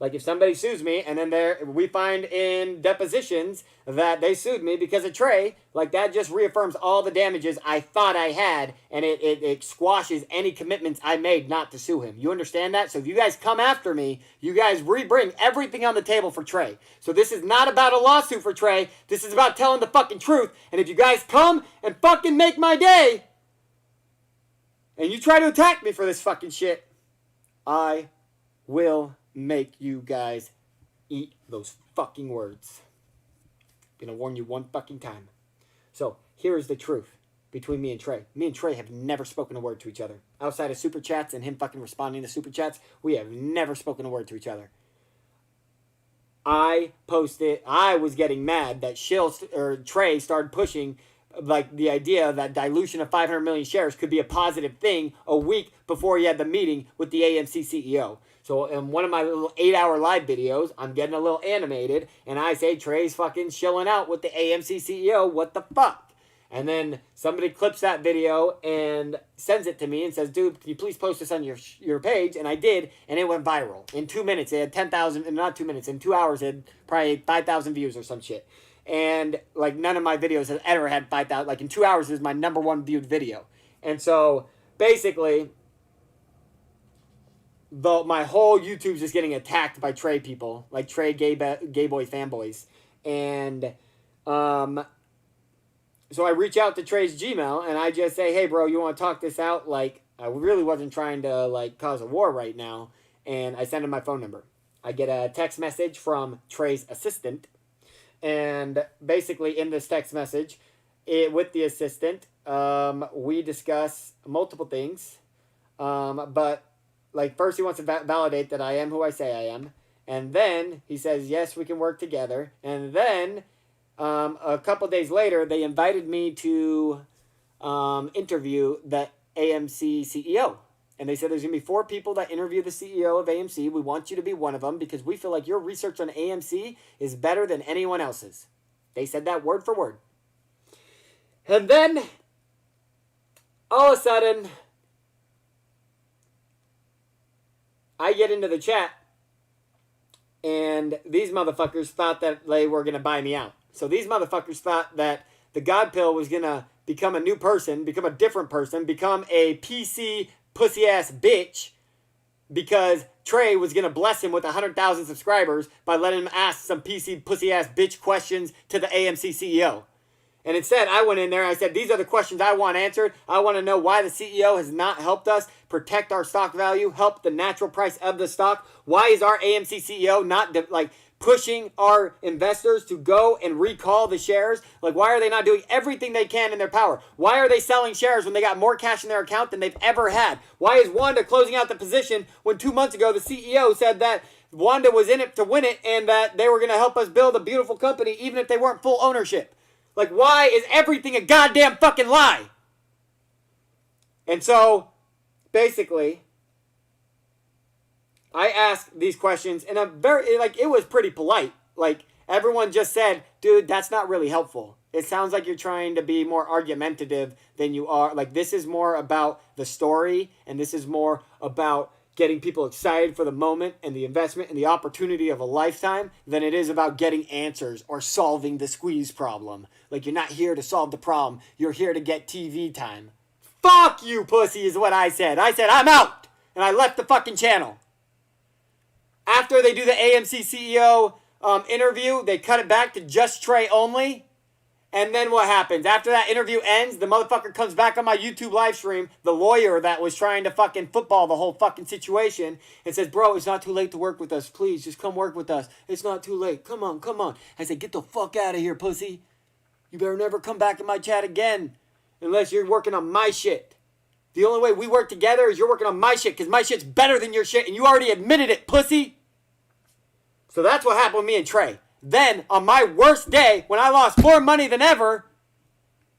Like, if somebody sues me, and then we find in depositions that they sued me because of Trey, like, that just reaffirms all the damages I thought I had, and it squashes any commitments I made not to sue him. You understand that? So if you guys come after me, you guys bring everything on the table for Trey. So this is not about a lawsuit for Trey. This is about telling the fucking truth. And if you guys come and fucking make my day, and you try to attack me for this fucking shit, I will make you guys eat those fucking words. Gonna warn you one fucking time. So, here is the truth between me and Trey. Me and Trey have never spoken a word to each other. Outside of super chats and him fucking responding to super chats, we have never spoken a word to each other. I was getting mad that Trey started pushing like the idea that dilution of 500 million shares could be a positive thing a week before he had the meeting with the AMC CEO. So in one of my little 8-hour live videos, I'm getting a little animated, and I say Trey's fucking chilling out with the AMC CEO. What the fuck? And then somebody clips that video and sends it to me and says, dude, can you please post this on your page? And I did, and it went viral. In 2 minutes, it had 10,000, not 2 minutes, in 2 hours, it had probably 5,000 views or some shit. And, like, none of my videos has ever had 5,000. Like, in 2 hours, it was my #1 viewed video. And so, basically, my whole YouTube's just getting attacked by Trey people. Like, Trey gay boy fanboys. And, so I reach out to Trey's Gmail, and I just say, hey, bro, you want to talk this out? Like, I really wasn't trying to, like, cause a war right now. And I send him my phone number. I get a text message from Trey's assistant. And basically, in this text message, with the assistant, we discuss multiple things. But, like, first he wants to validate that I am who I say I am. And then he says, yes, we can work together. And then a couple days later, they invited me to interview the AMC CEO. And they said there's going to be 4 people that interview the CEO of AMC. We want you to be one of them because we feel like your research on AMC is better than anyone else's. They said that word for word. And then, all of a sudden, I get into the chat, and these motherfuckers thought that they were going to buy me out. So these motherfuckers thought that the God Pill was going to become a new person, become a different person, become a PC pussy-ass bitch because Trey was going to bless him with 100,000 subscribers by letting him ask some PC pussy-ass bitch questions to the AMC CEO. And instead, I went in there and I said, these are the questions I want answered. I want to know why the CEO has not helped us protect our stock value, help the natural price of the stock. Why is our AMC CEO not, pushing our investors to go and recall the shares? Like, why are they not doing everything they can in their power? Why are they selling shares when they got more cash in their account than they've ever had? Why is Wanda closing out the position when 2 months ago the CEO said that Wanda was in it to win it and that they were going to help us build a beautiful company even if they weren't full ownership? Like, why is everything a goddamn fucking lie? And so, basically, I asked these questions in a very, it was pretty polite. Like, everyone just said, dude, that's not really helpful. It sounds like you're trying to be more argumentative than you are. Like, this is more about the story, and this is more about getting people excited for the moment and the investment and the opportunity of a lifetime than it is about getting answers or solving the squeeze problem. Like, you're not here to solve the problem. You're here to get TV time. Fuck you, pussy, is what I said. I said, I'm out. And I left the fucking channel. After they do the AMC CEO interview, they cut it back to just Trey only. And then what happens? After that interview ends, the motherfucker comes back on my YouTube live stream, the lawyer that was trying to fucking football the whole fucking situation, and says, bro, it's not too late to work with us. Please, just come work with us. It's not too late. Come on, come on. I said, get the fuck out of here, pussy. You better never come back in my chat again unless you're working on my shit. The only way we work together is you're working on my shit because my shit's better than your shit, and you already admitted it, pussy. So that's what happened with me and Trey. Then, on my worst day, when I lost more money than ever,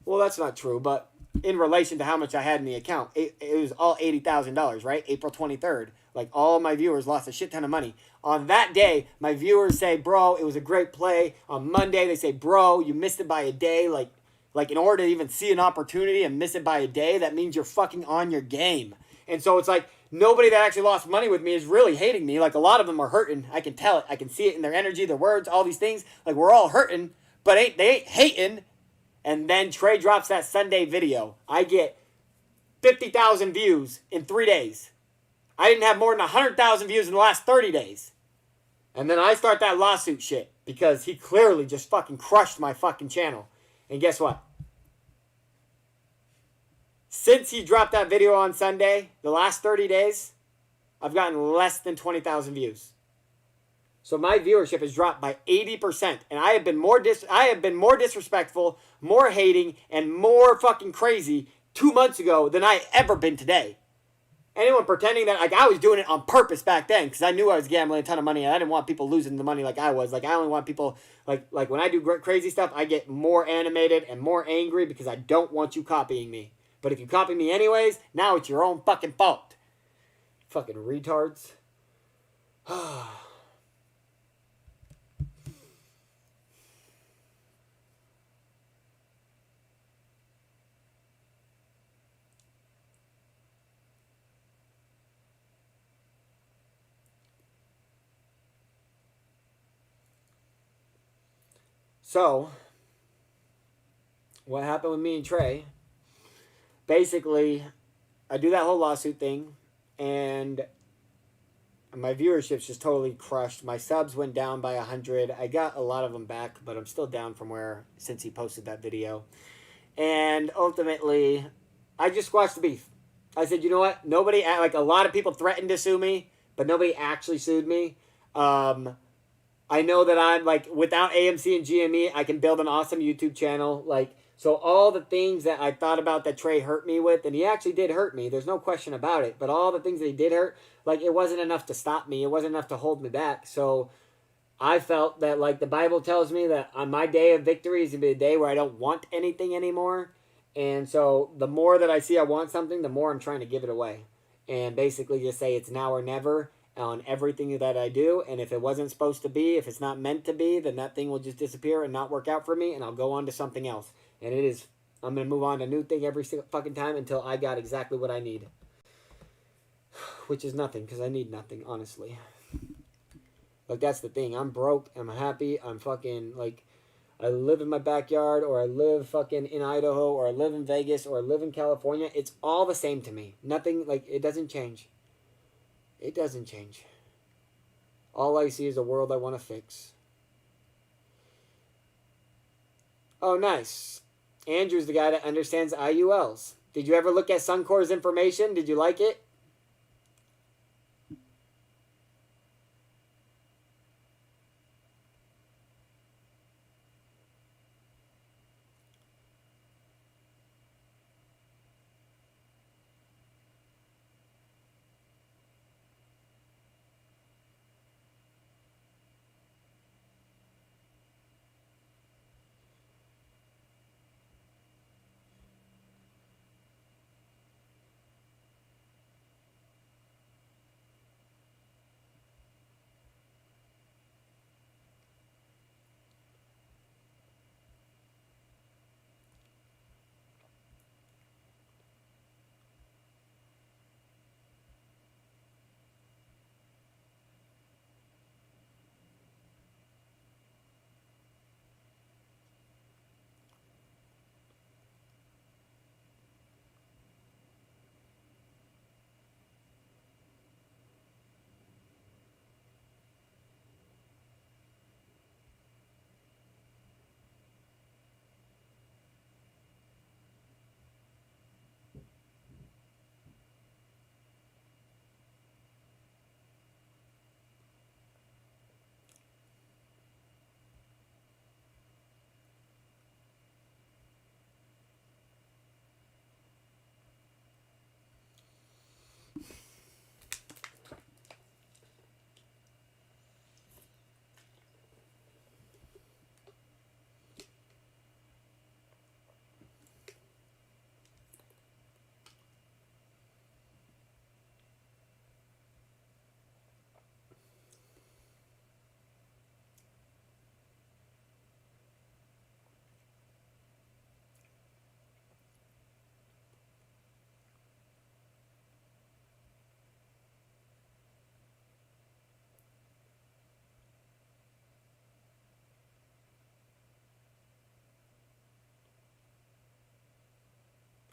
well, that's not true, but in relation to how much I had in the account, it was all $80,000, right? April 23rd. Like, all my viewers lost a shit ton of money. On that day, my viewers say, bro, it was a great play. On Monday, they say, bro, you missed it by a day. Like in order to even see an opportunity and miss it by a day, that means you're fucking on your game. And so it's like, nobody that actually lost money with me is really hating me. Like, a lot of them are hurting. I can tell it. I can see it in their energy, their words, all these things. Like, we're all hurting, but they ain't hating. And then Trey drops that Sunday video. I get 50,000 views in 3 days. I didn't have more than 100,000 views in the last 30 days. And then I start that lawsuit shit because he clearly just fucking crushed my fucking channel. And guess what? Since he dropped that video on Sunday, the last 30 days, I've gotten less than 20,000 views. So my viewership has dropped by 80%. And I have been more disrespectful, more hating, and more fucking crazy 2 months ago than I ever been today. Anyone pretending that, like, I was doing it on purpose back then because I knew I was gambling a ton of money and I didn't want people losing the money like I was. Like, I only want people, like when I do crazy stuff, I get more animated and more angry because I don't want you copying me. But if you copy me anyways, now it's your own fucking fault. Fucking retards. So, what happened with me and Trey? Basically, I do that whole lawsuit thing, and my viewership's just totally crushed. My subs went down by 100. I got a lot of them back, but I'm still down from where since he posted that video. And ultimately, I just squashed the beef. I said, you know what? Nobody, like a lot of people threatened to sue me, but nobody actually sued me. I know that I'm like, without AMC and GME, I can build an awesome YouTube channel. Like, so all the things that I thought about that Trey hurt me with, and he actually did hurt me. There's no question about it. But all the things that he did hurt, like, it wasn't enough to stop me. It wasn't enough to hold me back. So I felt that, like, the Bible tells me that on my day of victory is going to be a day where I don't want anything anymore. And so the more that I see I want something, the more I'm trying to give it away. And basically just say it's now or never on everything that I do. And if it wasn't supposed to be, if it's not meant to be, then that thing will just disappear and not work out for me, and I'll go on to something else. And it is, I'm going to move on to a new thing every single fucking time until I got exactly what I need. Which is nothing, because I need nothing, honestly. Like, that's the thing. I'm broke, I'm happy, I'm fucking, like, I live in my backyard, or I live fucking in Idaho, or I live in Vegas, or I live in California. It's all the same to me. Nothing, like, it doesn't change. It doesn't change. All I see is a world I want to fix. Oh, nice. Andrew's the guy that understands IULs. Did you ever look at Suncor's information? Did you like it?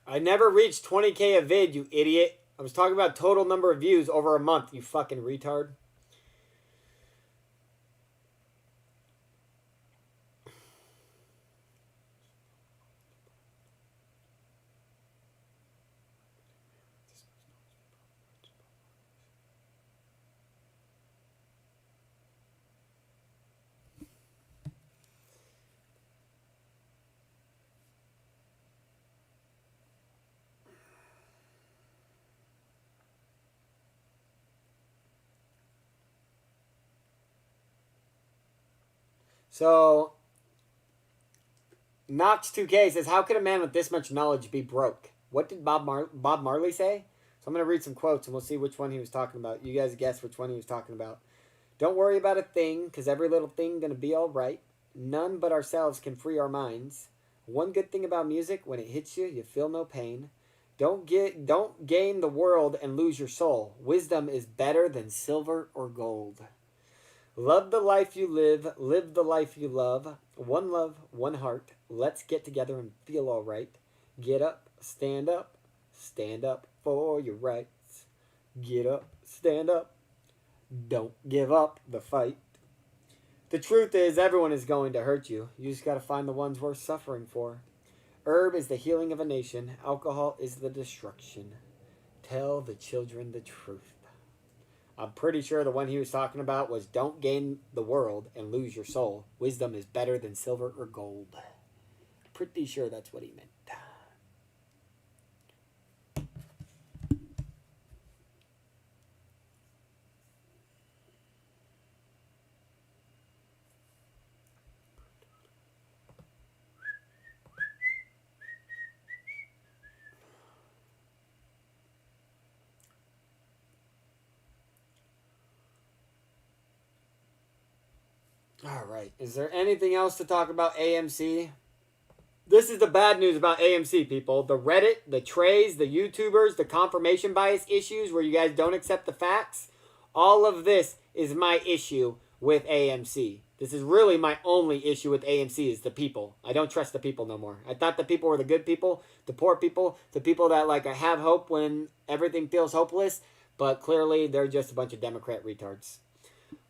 I never reached 20K a vid, you idiot. I was talking about total number of views over a month, you fucking retard. So, Knox2K says, how could a man with this much knowledge be broke? What did Bob Marley say? So I'm going to read some quotes and we'll see which one he was talking about. You guys guess which one he was talking about. Don't worry about a thing, because every little thing gonna be alright. None but ourselves can free our minds. One good thing about music, when it hits you, you feel no pain. Don't gain the world and lose your soul. Wisdom is better than silver or gold. Love the life you live the life you love. One love, one heart. Let's get together and feel alright. Get up, stand up for your rights. Get up, stand up. Don't give up the fight. The truth is, everyone is going to hurt you. You just gotta find the ones worth suffering for. Herb is the healing of a nation. Alcohol is the destruction. Tell the children the truth. I'm pretty sure the one he was talking about was don't gain the world and lose your soul. Wisdom is better than silver or gold. Pretty sure that's what he meant. All right. Is there anything else to talk about AMC? This is the bad news about AMC, people. The Reddit, the trays, the YouTubers, the confirmation bias issues where you guys don't accept the facts. All of this is my issue with AMC. This is really my only issue with AMC is the people. I don't trust the people no more. I thought the people were the good people, the poor people, the people that like have hope when everything feels hopeless. But clearly they're just a bunch of Democrat retards.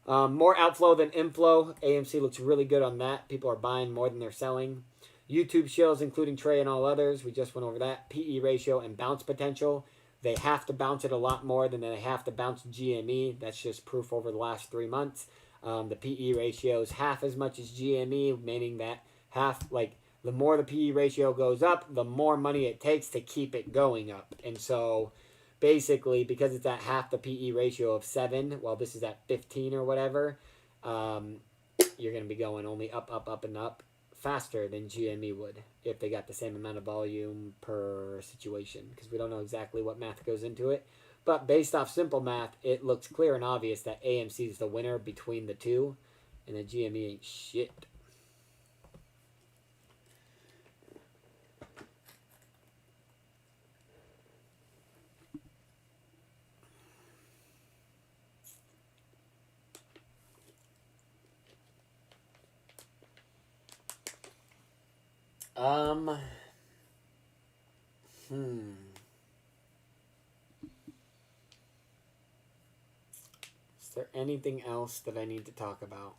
More outflow than inflow. AMC looks really good on that. People are buying more than they're selling. YouTube shows, including Trey and all others. We just went over that. PE ratio and bounce potential. They have to bounce it a lot more than they have to bounce GME. That's just proof over the last 3 months. The PE ratio is half as much as GME, meaning that the more the PE ratio goes up, the more money it takes to keep it going up. And so basically, because it's at half the PE ratio of 7, while this is at 15 or whatever, you're going to be going only up, up, up, and up faster than GME would if they got the same amount of volume per situation, because we don't know exactly what math goes into it. But based off simple math, it looks clear and obvious that AMC is the winner between the two, and the GME ain't shit. Is there anything else that I need to talk about?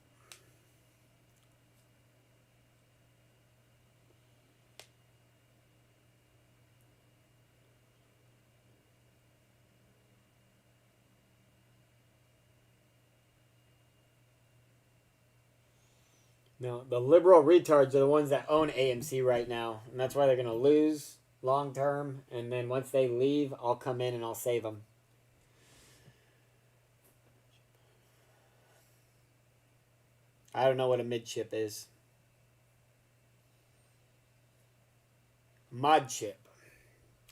No, the liberal retards are the ones that own AMC right now, and that's why they're going to lose long term, and then once they leave, I'll come in and I'll save them. I don't know what a mid-chip is. Mod chip.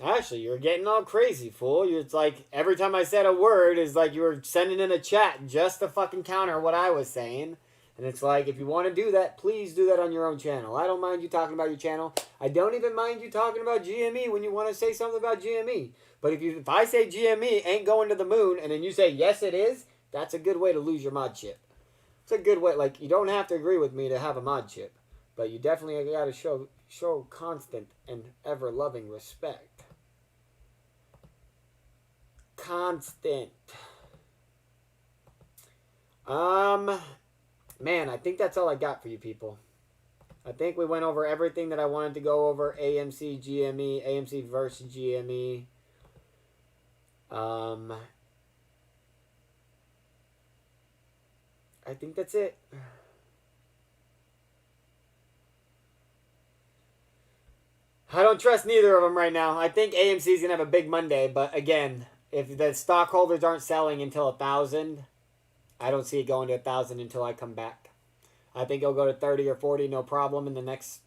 Actually, you're getting all crazy, fool. It's like every time I said a word, is like you were sending in a chat just to fucking counter what I was saying. And it's like, if you want to do that, please do that on your own channel. I don't mind you talking about your channel. I don't even mind you talking about GME when you want to say something about GME. But if I say GME ain't going to the moon, and then you say, yes, it is, that's a good way to lose your mod chip. It's a good way. Like, you don't have to agree with me to have a mod chip. But you definitely got to show constant and ever-loving respect. Constant. Man, I think that's all I got for you people. I think we went over everything that I wanted to go over. AMC, GME, AMC versus GME. I think that's it. I don't trust neither of them right now. I think AMC is going to have a big Monday. But again, if the stockholders aren't selling until 1,000... I don't see it going to 1,000 until I come back. I think it'll go to 30 or 40, no problem, in the next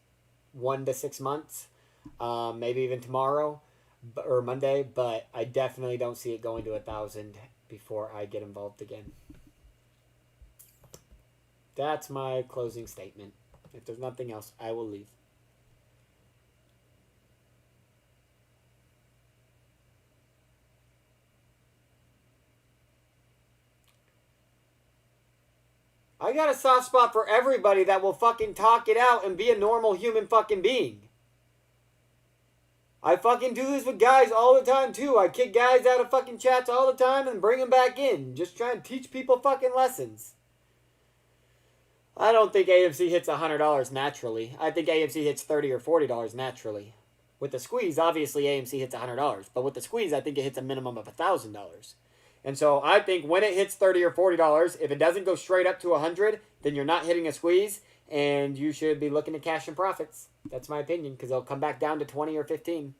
1 to 6 months. Maybe even tomorrow or Monday. But I definitely don't see it going to 1,000 before I get involved again. That's my closing statement. If there's nothing else, I will leave. I got a soft spot for everybody that will fucking talk it out and be a normal human fucking being. I fucking do this with guys all the time too. I kick guys out of fucking chats all the time and bring them back in. Just trying to teach people fucking lessons. I don't think AMC hits $100 naturally. I think AMC hits $30 or $40 naturally. With the squeeze, obviously AMC hits $100. But with the squeeze, I think it hits a minimum of $1,000. And so I think when it hits $30 or $40, if it doesn't go straight up to $100, then you're not hitting a squeeze. And you should be looking to cash in profits. That's my opinion, because they'll come back down to 20 or 15.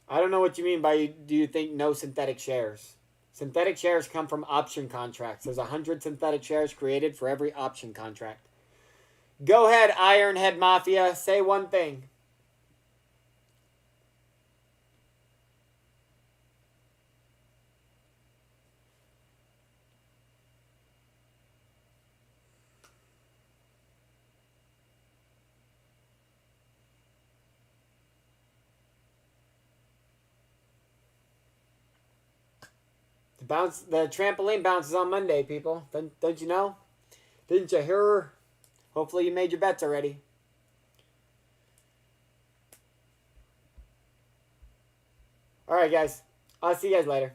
I don't know what you mean by, do you think no synthetic shares? Synthetic shares come from option contracts. There's 100 synthetic shares created for every option contract. Go ahead, Ironhead Mafia. Say one thing. The trampoline bounces on Monday, people. Don't you know? Didn't you hear? Hopefully you made your bets already. All right, guys. I'll see you guys later.